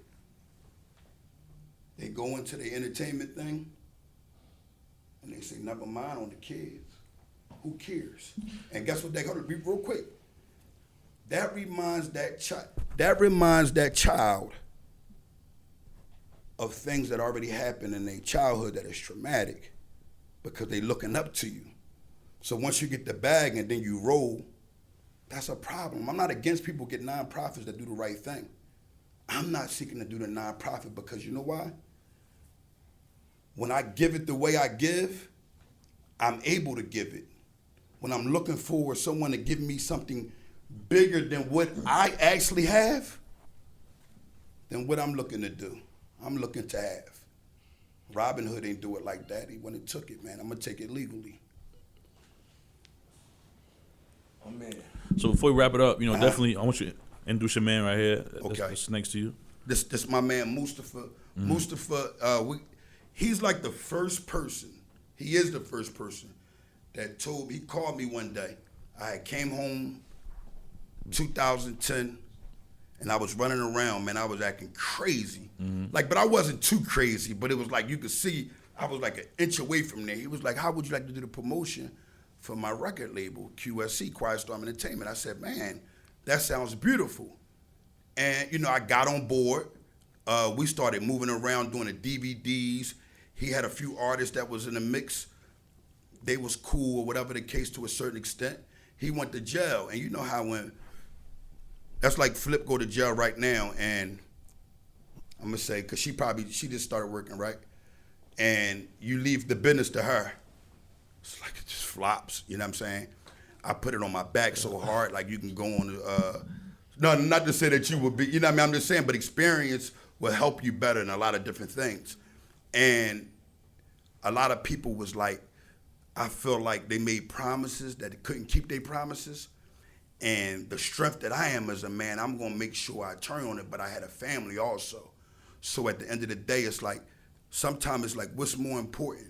They go into the entertainment thing, and they say, never mind on the kids. Who cares? And guess what they got to be real quick. That reminds that child of things that already happened in their childhood that is traumatic, because they looking up to you. So once you get the bag and then you roll, that's a problem. I'm not against people get nonprofits that do the right thing. I'm not seeking to do the nonprofit because you know why? When I give it the way I give, I'm able to give it. When I'm looking for someone to give me something bigger than what I actually have, then what I'm looking to do, I'm looking to have. Robin Hood ain't do it like that. He went and took it, man. I'm gonna take it legally. Oh, man. So before we wrap it up, definitely I want you to introduce your man right here. Okay. That's next to you. This my man Mustafa. Mustafa, he's like the first person. He is the first person that he called me one day. I came home 2010 and I was running around, man. I was acting crazy. But I wasn't too crazy, but it was like you could see I was like an inch away from there. He was like, how would you like to do the promotion for my record label, QSC, Quiet Storm Entertainment? I said, man, that sounds beautiful. And, I got on board. We started moving around doing the DVDs. He had a few artists that was in the mix. They was cool or whatever the case to a certain extent. He went to jail. And you know how that's like Flip go to jail right now. And I'm going to say, because she just started working, right? And you leave the business to her. It's like it just flops, you know what I'm saying? I put it on my back so hard, like you can go on, no, not to say that you would be, you know what I mean? I'm just saying, but experience will help you better in a lot of different things. And a lot of people was like, I feel like they made promises that they couldn't keep their promises. And the strength that I am as a man, I'm gonna make sure I turn on it, but I had a family also. So at the end of the day, it's like, sometimes it's like, what's more important?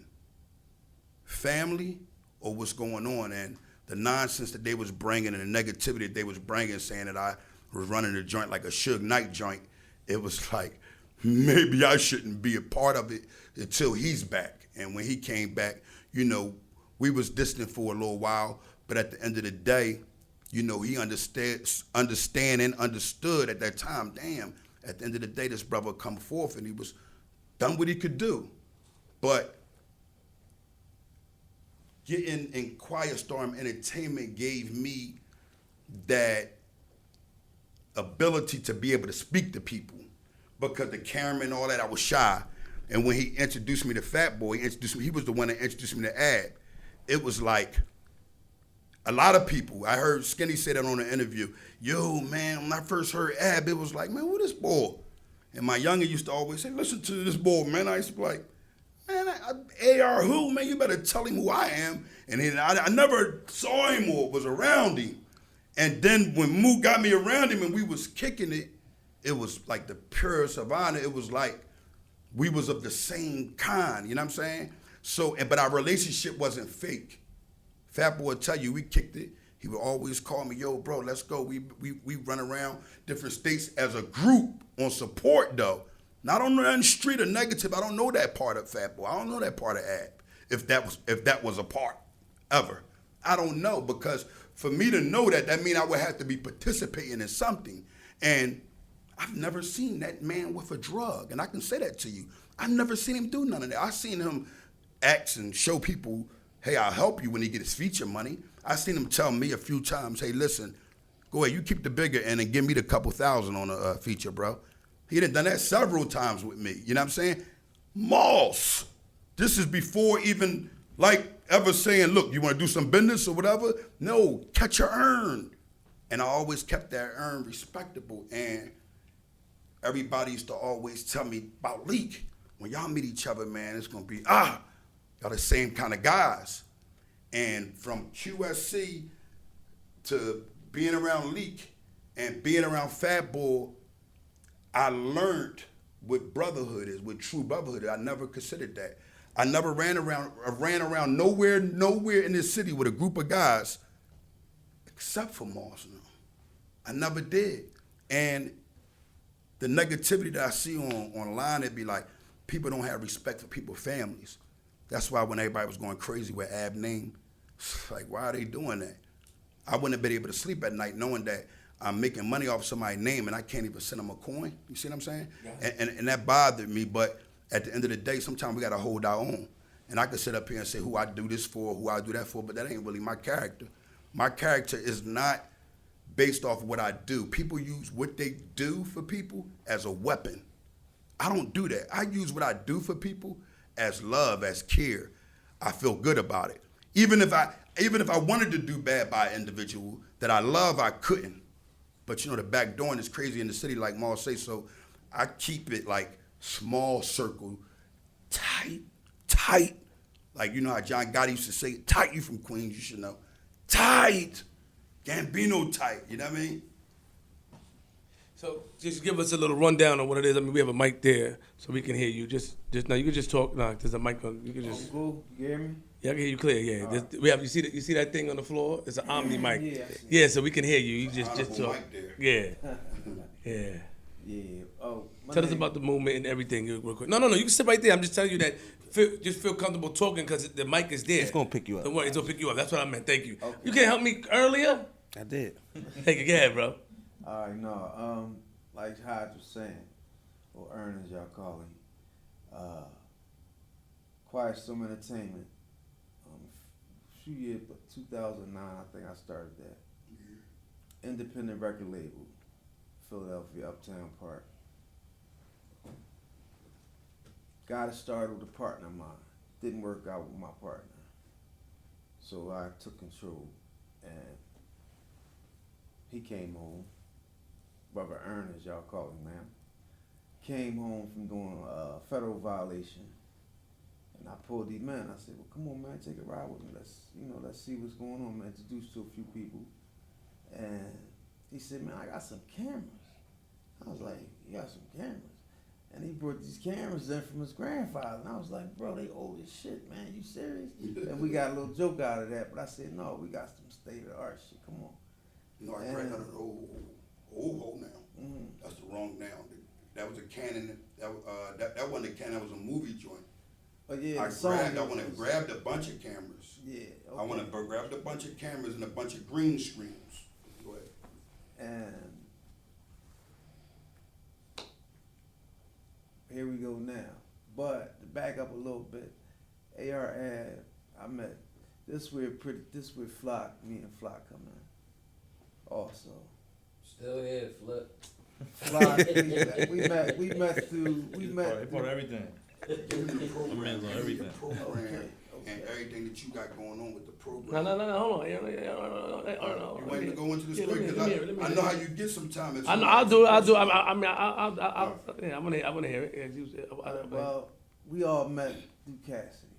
Family or what's going on? And the nonsense that they was bringing and the negativity that they was bringing, saying that I was running the joint like a Suge Knight joint, it was like, maybe I shouldn't be a part of it until he's back. And when he came back, we was distant for a little while, but at the end of the day, he understood at that time, damn, at the end of the day, this brother come forth and he was done what he could do. But getting in Quiet Storm Entertainment gave me that ability to be able to speak to people. because the camera and all that, I was shy. And when he introduced me to Fat Boy, he was the one that introduced me to Ab. It was like, a lot of people, I heard Skinny say that on an interview, yo, man, when I first heard Ab, it was like, man, who this boy? And my younger used to always say, listen to this boy, man. I used to be like, man, AR who, man? You better tell him who I am. And then I never saw him or was around him. And then when Mook got me around him and we was kicking it, it was like the purest of honor. It was like we was of the same kind, you know what I'm saying? So, but our relationship wasn't fake. Fat Boy would tell you, we kicked it. He would always call me, yo, bro, let's go. We run around different states as a group on support, though. Not on the street or negative. I don't know that part of Fat Boy. I don't know that part of Ab, if that was a part ever. I don't know, because for me to know that means I would have to be participating in something. And I've never seen that man with a drug, and I can say that to you. I've never seen him do none of that. I've seen him act and show people, hey, I'll help you when he get his feature money. I seen him tell me a few times, hey, listen, go ahead, you keep the bigger end and give me the couple thousand on a feature, bro. He done done that several times with me, you know what I'm saying? Moss, this is before even like ever saying, look, you want to do some business or whatever? No, catch your earn. And I always kept that earn respectable. And everybody used to always tell me about Lik. When y'all meet each other, man, it's going to be, y'all the same kind of guys. And from QSC to being around Lik and being around Fat Boy, I learned what brotherhood is, what true brotherhood is. I never considered that. I never ran around nowhere in this city with a group of guys except for Moss. I never did. And the negativity that I see online, it'd be like, people don't have respect for people's families. That's why when everybody was going crazy with Ab name, like, why are they doing that? I wouldn't have been able to sleep at night knowing that I'm making money off somebody's name and I can't even send them a coin. You see what I'm saying? Yeah. And that bothered me, but at the end of the day, sometimes we got to hold our own. And I could sit up here and say who I do this for, who I do that for, but that ain't really my character. My character is not based off of what I do. People use what they do for people as a weapon. I don't do that. I use what I do for people as love, as care. I feel good about it. Even if I wanted to do bad by an individual that I love, I couldn't. But you know, the back door is crazy in the city, like Moss say, so I keep it like small circle, tight. Like, you know how John Gotti used to say, tight, you from Queens, you should know. Tight, Gambino tight, you know what I mean? So just give us a little rundown on what it is. I mean, we have a mic there, so we can hear you. Just now, you can just talk. No, there's a mic on. You can just. Cool. You hear me? Yeah, I can hear you clear. Yeah, Right. we have. You see that thing on the floor? It's an Omni mic. Yeah, I see Yeah, so we can hear you. You just talk. Mic there. Yeah, yeah. Yeah. Oh. Tell us about the movement and everything real quick. No. You can sit right there. I'm just telling you that. Just feel comfortable talking because the mic is there. It's gonna pick you up. Don't worry, it's gonna pick you up. That's what I meant. Thank you. Okay. You can't help me earlier. I did. Thank you. Go ahead, bro. All right. No. Like Hodge was saying, or Ern as y'all call him, Quiet Storm Entertainment. A few years, but 2009, I think I started that. Independent record label, Philadelphia, Uptown Park. Got it started with a partner of mine. Didn't work out with my partner. So I took control, and he came home. Brother Ern, as y'all call him now, came home from doing a federal violation, and I pulled him in. I said, "Well, come on, man, take a ride with me. Let's see what's going on, man." Introduced to a few people, and he said, "Man, I got some cameras." I was like, "You got some cameras?" And he brought these cameras in from his grandfather, and I was like, "Bro, they old as shit, man. You serious?" And we got a little joke out of that, but I said, "No, we got some state of the art shit. Come on." You know, I grabbed an old hole now. Mm-hmm. That's the wrong now. That was a Canon. That wasn't a Canon. That was a movie joint. But yeah, I went and grabbed a bunch of cameras. Yeah. Okay. I went and grabbed a bunch of cameras and a bunch of green screens. Go ahead. And here we go now. But to back up a little bit, AR Ad, I met this where Flock, me and Flock come in. Also. Still here, Flip. We met through. We met. Part of everything. My man's on everything. Program and everything that you got going on with the program. No, hold on. You want to go into the story? Because I know how you get sometimes. I know, I'll do it. I want to hear it. Well, we all met through Cassidy.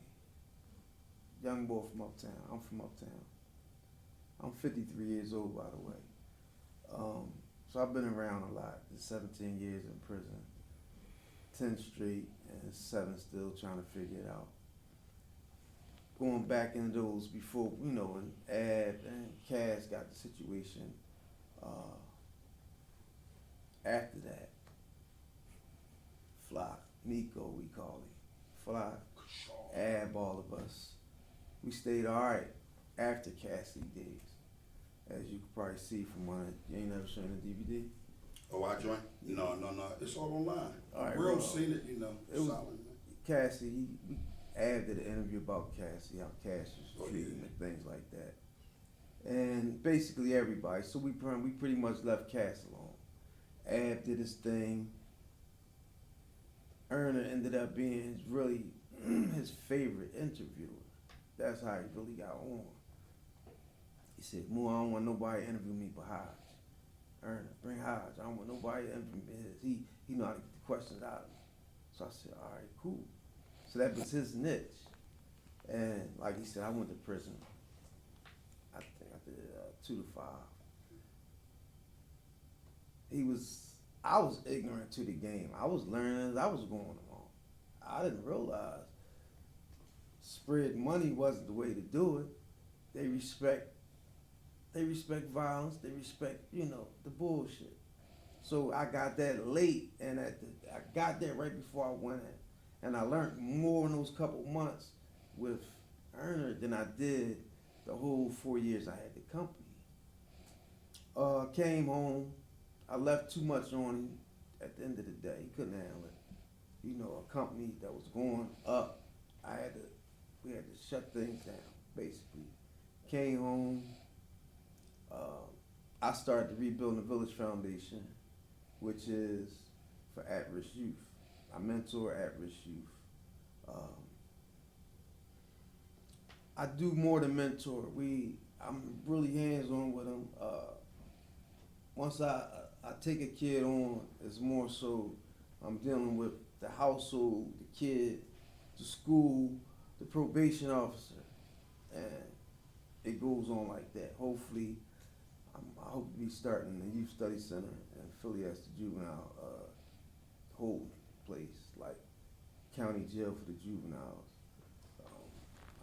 Young boy from Uptown. I'm from Uptown. I'm 53 years old, by the way. So I've been around a lot. 17 years in prison, 10 straight, and 7 still trying to figure it out. Going back into those before, when Ab and Cass got the situation. After that, Fly, Nico, we call him. Fly, Ab, all of us. We stayed all right after Cassidy days. As you can probably see from one, you ain't never seen the DVD? Oh, I joined? No. It's all online. All right, Real well, seen it, it was solid. Cassidy, we added an interview about Cassidy, how Cassidy was treated and things like that. And basically everybody, so we pretty much left Cass alone. Ab did his thing. Erna ended up being his favorite interviewer. That's how he really got on. He said, "Mo, I don't want nobody to interview me but Hodge. Erna, bring Hodge. I don't want nobody to interview me. He know how to get the questions out of me." So I said, "All right, cool." So that was his niche. And like he said, I went to prison. I think I did 2 to 5. I was ignorant to the game. I was learning as I was going along. I didn't realize spread money wasn't the way to do it. They respect violence. They respect, the bullshit. So I got that late, and I got that right before I went in. And I learned more in those couple months with Erna than I did the whole 4 years I had the company. Came home. I left too much on him at the end of the day. He couldn't handle it. A company that was going up, we had to shut things down, basically. Came home. I started the Rebuilding the Village Foundation, which is for at-risk youth. I mentor at-risk youth. I do more than mentor. I'm really hands-on with them. Once I take a kid on, it's more so I'm dealing with the household, the kid, the school, the probation officer, and it goes on like that. Hopefully, I hope to be starting the Youth Study Center in Philly as the juvenile holding place, like county jail for the juveniles.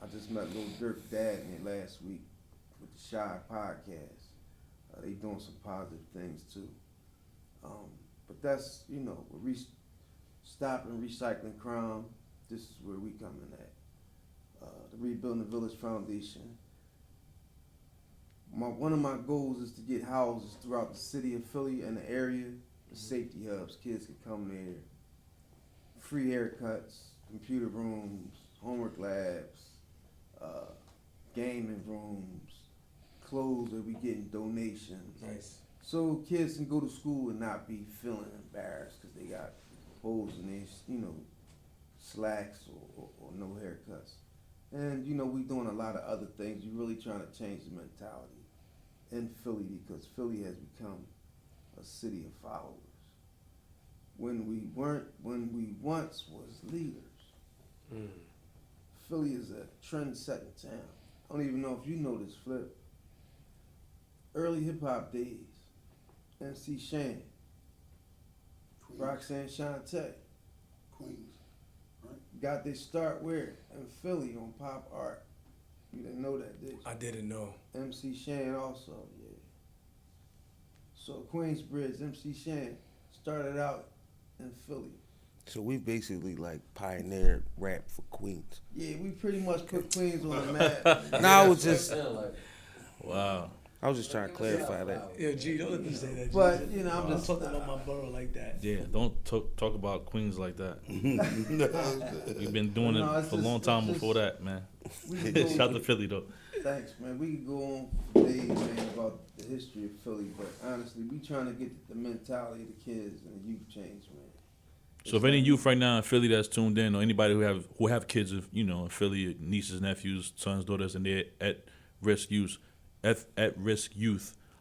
I just met Lil Durk Dad last week with the Shy podcast. They doing some positive things too. But that's, stopping recycling crime. This is where we come in at. The Rebuilding the Village Foundation. One of my goals is to get houses throughout the city of Philly and the area, the safety hubs. Kids can come there. Free haircuts, computer rooms, homework labs, gaming rooms, clothes that we getting donations. Nice. So kids can go to school and not be feeling embarrassed because they got holes in their, slacks or no haircuts. And, we doing a lot of other things. We're really trying to change the mentality in Philly because Philly has become a city of followers. When we once was leaders. Philly is a trend-setting town. I don't even know if you know this, Flip. Early hip-hop days, MC Shan, Roxanne Shante, Queens, right? got their start where? In Philly on pop art. You didn't know that, did you? I didn't know. MC Shan also, yeah. So Queensbridge, MC Shan started out in Philly. So we basically pioneered rap for Queens. Yeah, we pretty much put Queens on the map. No, I was just Wow. trying to clarify that. Yeah, G, don't let me say that. G. But, I'm I'm just talking about my borough like that. Yeah, don't talk about Queens like that. We've been doing No, it it's for a just- long time it's before just- that, man. we Shout out to Philly though. Thanks, man. We could go on for days, man, about the history of Philly, but honestly, we trying to get the mentality of the kids and the youth change, man. So if any youth right now in Philly that's tuned in, or anybody who have kids, of in Philly, nieces, nephews, sons, daughters, and they're at risk youth,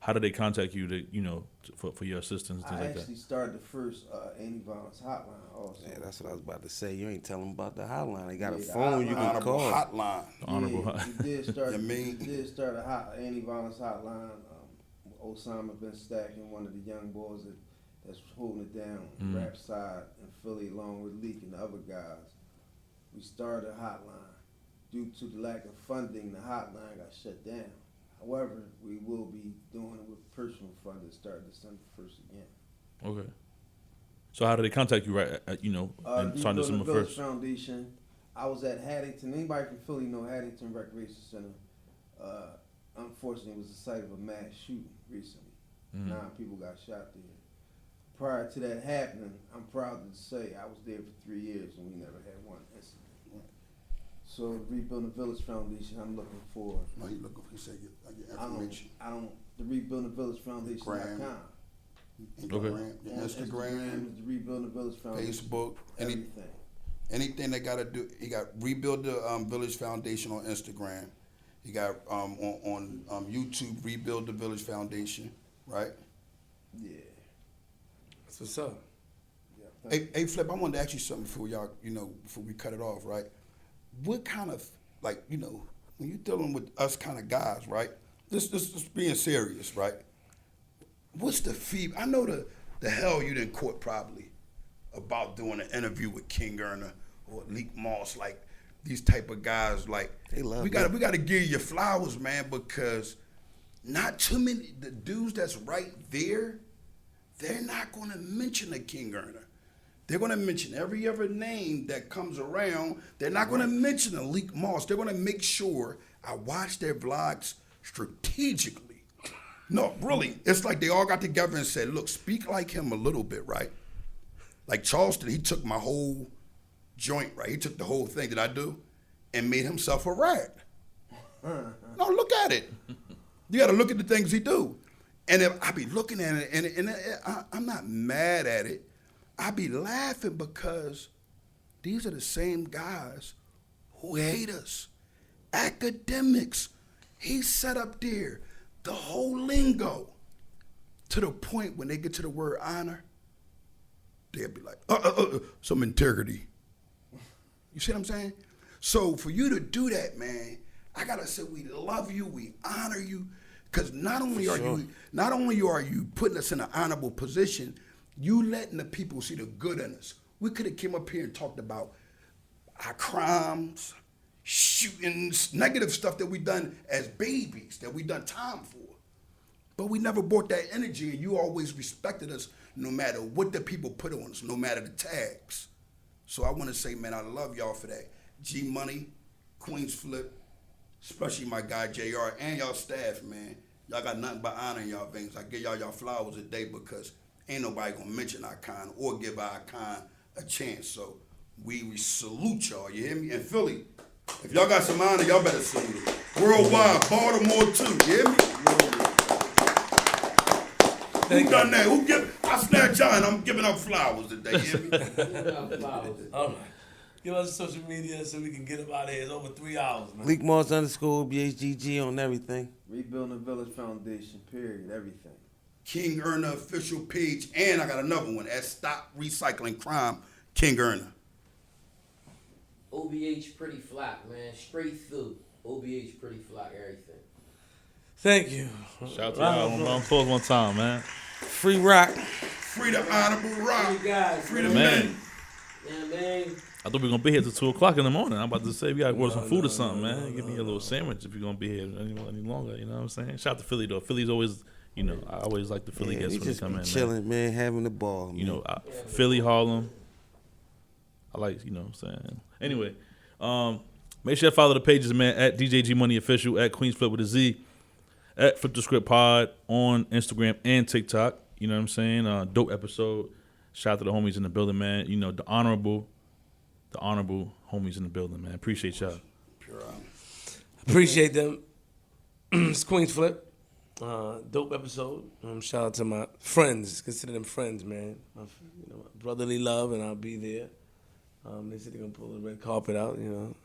how do they contact you for your assistance, things I like that? actually started the first anti-violence hotline also. Yeah, that's what I was about to say. You ain't telling them about the hotline. They got a Yeah, phone you can Honorable call. hotline. Honorable. We did start. You mean? We did start a anti-violence hotline. Osama been stacking one of the young boys that's holding it down, rap side in Philly, along with Lik and the other guys. We started a hotline. Due to the lack of funding, the hotline got shut down. However, we will be doing it with personal funding starting December 1st again. Okay. So how do they contact you and starting December Village 1st? Foundation. I was at Haddington. Anybody from Philly know Haddington Recreation Center? Unfortunately, it was the site of a mass shooting recently. 9 people got shot there. Prior to that happening, I'm proud to say I was there for 3 years and we never had one incident. So Rebuilding Village Foundation, I'm looking for. No, you looking for your information. The Rebuilding Village Foundation.com. Instagram, your Instagram, is the Rebuilding Village Foundation. Facebook, everything. Anything they gotta do. You got Rebuild the Village Foundation on Instagram. You got on YouTube, Rebuild the Village Foundation, right? Yeah. That's what's up. Yeah. Hey, Flip, I wanted to ask you something before before we cut it off, right? What kind of, when you're dealing with us kind of guys, right? This being serious, right? What's the fee? I know the hell you didn't court probably about doing an interview with King Erna or Lik Moss, like these type of guys, like They love we gotta give you your flowers, man, because not too many the dudes that's right there, they're not gonna mention a King Erna. They're going to mention every other name that comes around. They're not going to mention a Lik Moss. They're going to make sure I watch their vlogs strategically. No, really. It's like they all got together and said, look, speak like him a little bit, right? Like Charleston, he took my whole joint, right? He took the whole thing that I do and made himself a rat. No, look at it. You got to look at the things he do. And if I be looking at it, and I'm not mad at it. I be laughing because these are the same guys who hate us. Academics. He set up there the whole lingo to the point when they get to the word honor, they'll be like, some integrity. You see what I'm saying? So for you to do that, man, I gotta say we love you, we honor you, because not only are you putting us in an honorable position, you letting the people see the good in us. We could have came up here and talked about our crimes, shootings, negative stuff that we done as babies, that we done time for. But we never brought that energy, and you always respected us no matter what the people put on us, no matter the tags. So I want to say, man, I love y'all for that. G Money, Queens Flip, especially my guy JR, and y'all staff, man. Y'all got nothing but honor in y'all veins. I give y'all flowers today because ain't nobody gonna mention our kind or give our kind a chance. So we salute y'all, you hear me? And Philly, if y'all got some honor, y'all better salute it. Worldwide, Baltimore too, you hear me? Who done that? I snatch John, I'm giving up flowers today, you hear me? All right. Give us social media so we can get up out of here. It's over 3 hours, man. Lik Moss _BHGG on everything. Rebuilding the Village Foundation, period, everything. King Erna official page, and I got another one at Stop Recycling Crime, King Erna. OBH pretty flat, man. Straight through. OBH pretty flat, everything. Thank you. Shout out to y'all on pause one time, man. Free rock. Free the honorable rock. Free guys, Free the man. Yeah, man. I thought we were going to be here till 2 o'clock in the morning. I'm about to say we got to order some food or something, man. Give me a little sandwich if you're going to be here any longer, you know what I'm saying? Shout out to Philly, though. Philly's always, I always like the Philly guests we when they just come be in, chilling, man, having the ball, man. Philly, Harlem. I like, what I'm saying? Anyway, make sure you follow the pages, man, at DJG Money Official, at Queens Flip with a Z, at Flip the Script Pod on Instagram and TikTok. You know what I'm saying? Dope episode. Shout out to the homies in the building, man. The honorable homies in the building, man. Appreciate y'all. Pure honor. Appreciate them. It's Queens Flip. Dope episode. Shout out to my friends. Consider them friends, man. My brotherly love, and I'll be there. They said they're gonna pull the red carpet out.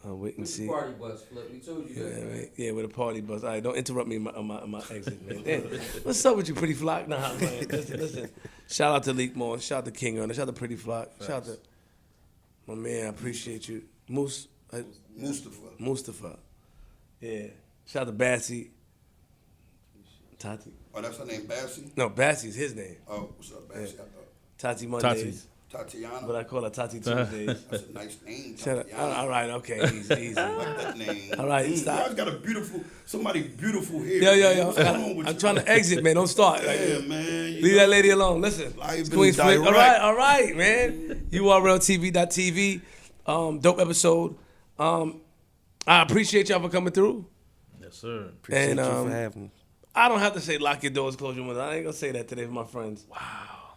I'll wait and With see. the party bus, Flip. We told you that. Right. Yeah, with a party bus. All right, don't interrupt me on my exit, man. Damn. What's up with you, Pretty Flock? Nah, man. Listen. Shout out to Lik Moss. Shout out to King on it. Shout out to Pretty Flock. Shout out to my man. I appreciate you, Mustafa. Yeah. Shout out to Bassy. Tati. Oh, that's her name, Bassy? No, Bassy's his name. Oh, what's up, Bassy? Yeah. I thought. Tati Mondays. Tatiana? But I call her Tati Tuesdays. That's a nice name, Shout out. Tatiana. All right, okay, easy. I like that name. All right, You stop. guys got somebody beautiful here. Yo. What's wrong with I'm you? trying to exit, man. Don't start. Yeah, man. Leave that lady alone. Listen. Live It's and Queens Flip. direct. All right, man. URLTV.tv. Dope episode. I appreciate y'all for coming through. Yes, sir. Appreciate And, you for having me. I don't have to say lock your doors, close your windows. I ain't gonna say that today for my friends. Wow.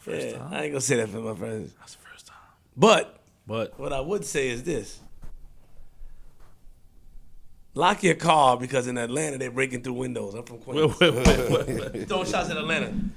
First time. I ain't gonna say that for my friends. That's the first time. But But what I would say is this. Lock your car because in Atlanta they're breaking through windows. I'm from Queens. wait. Throwing shots at Atlanta.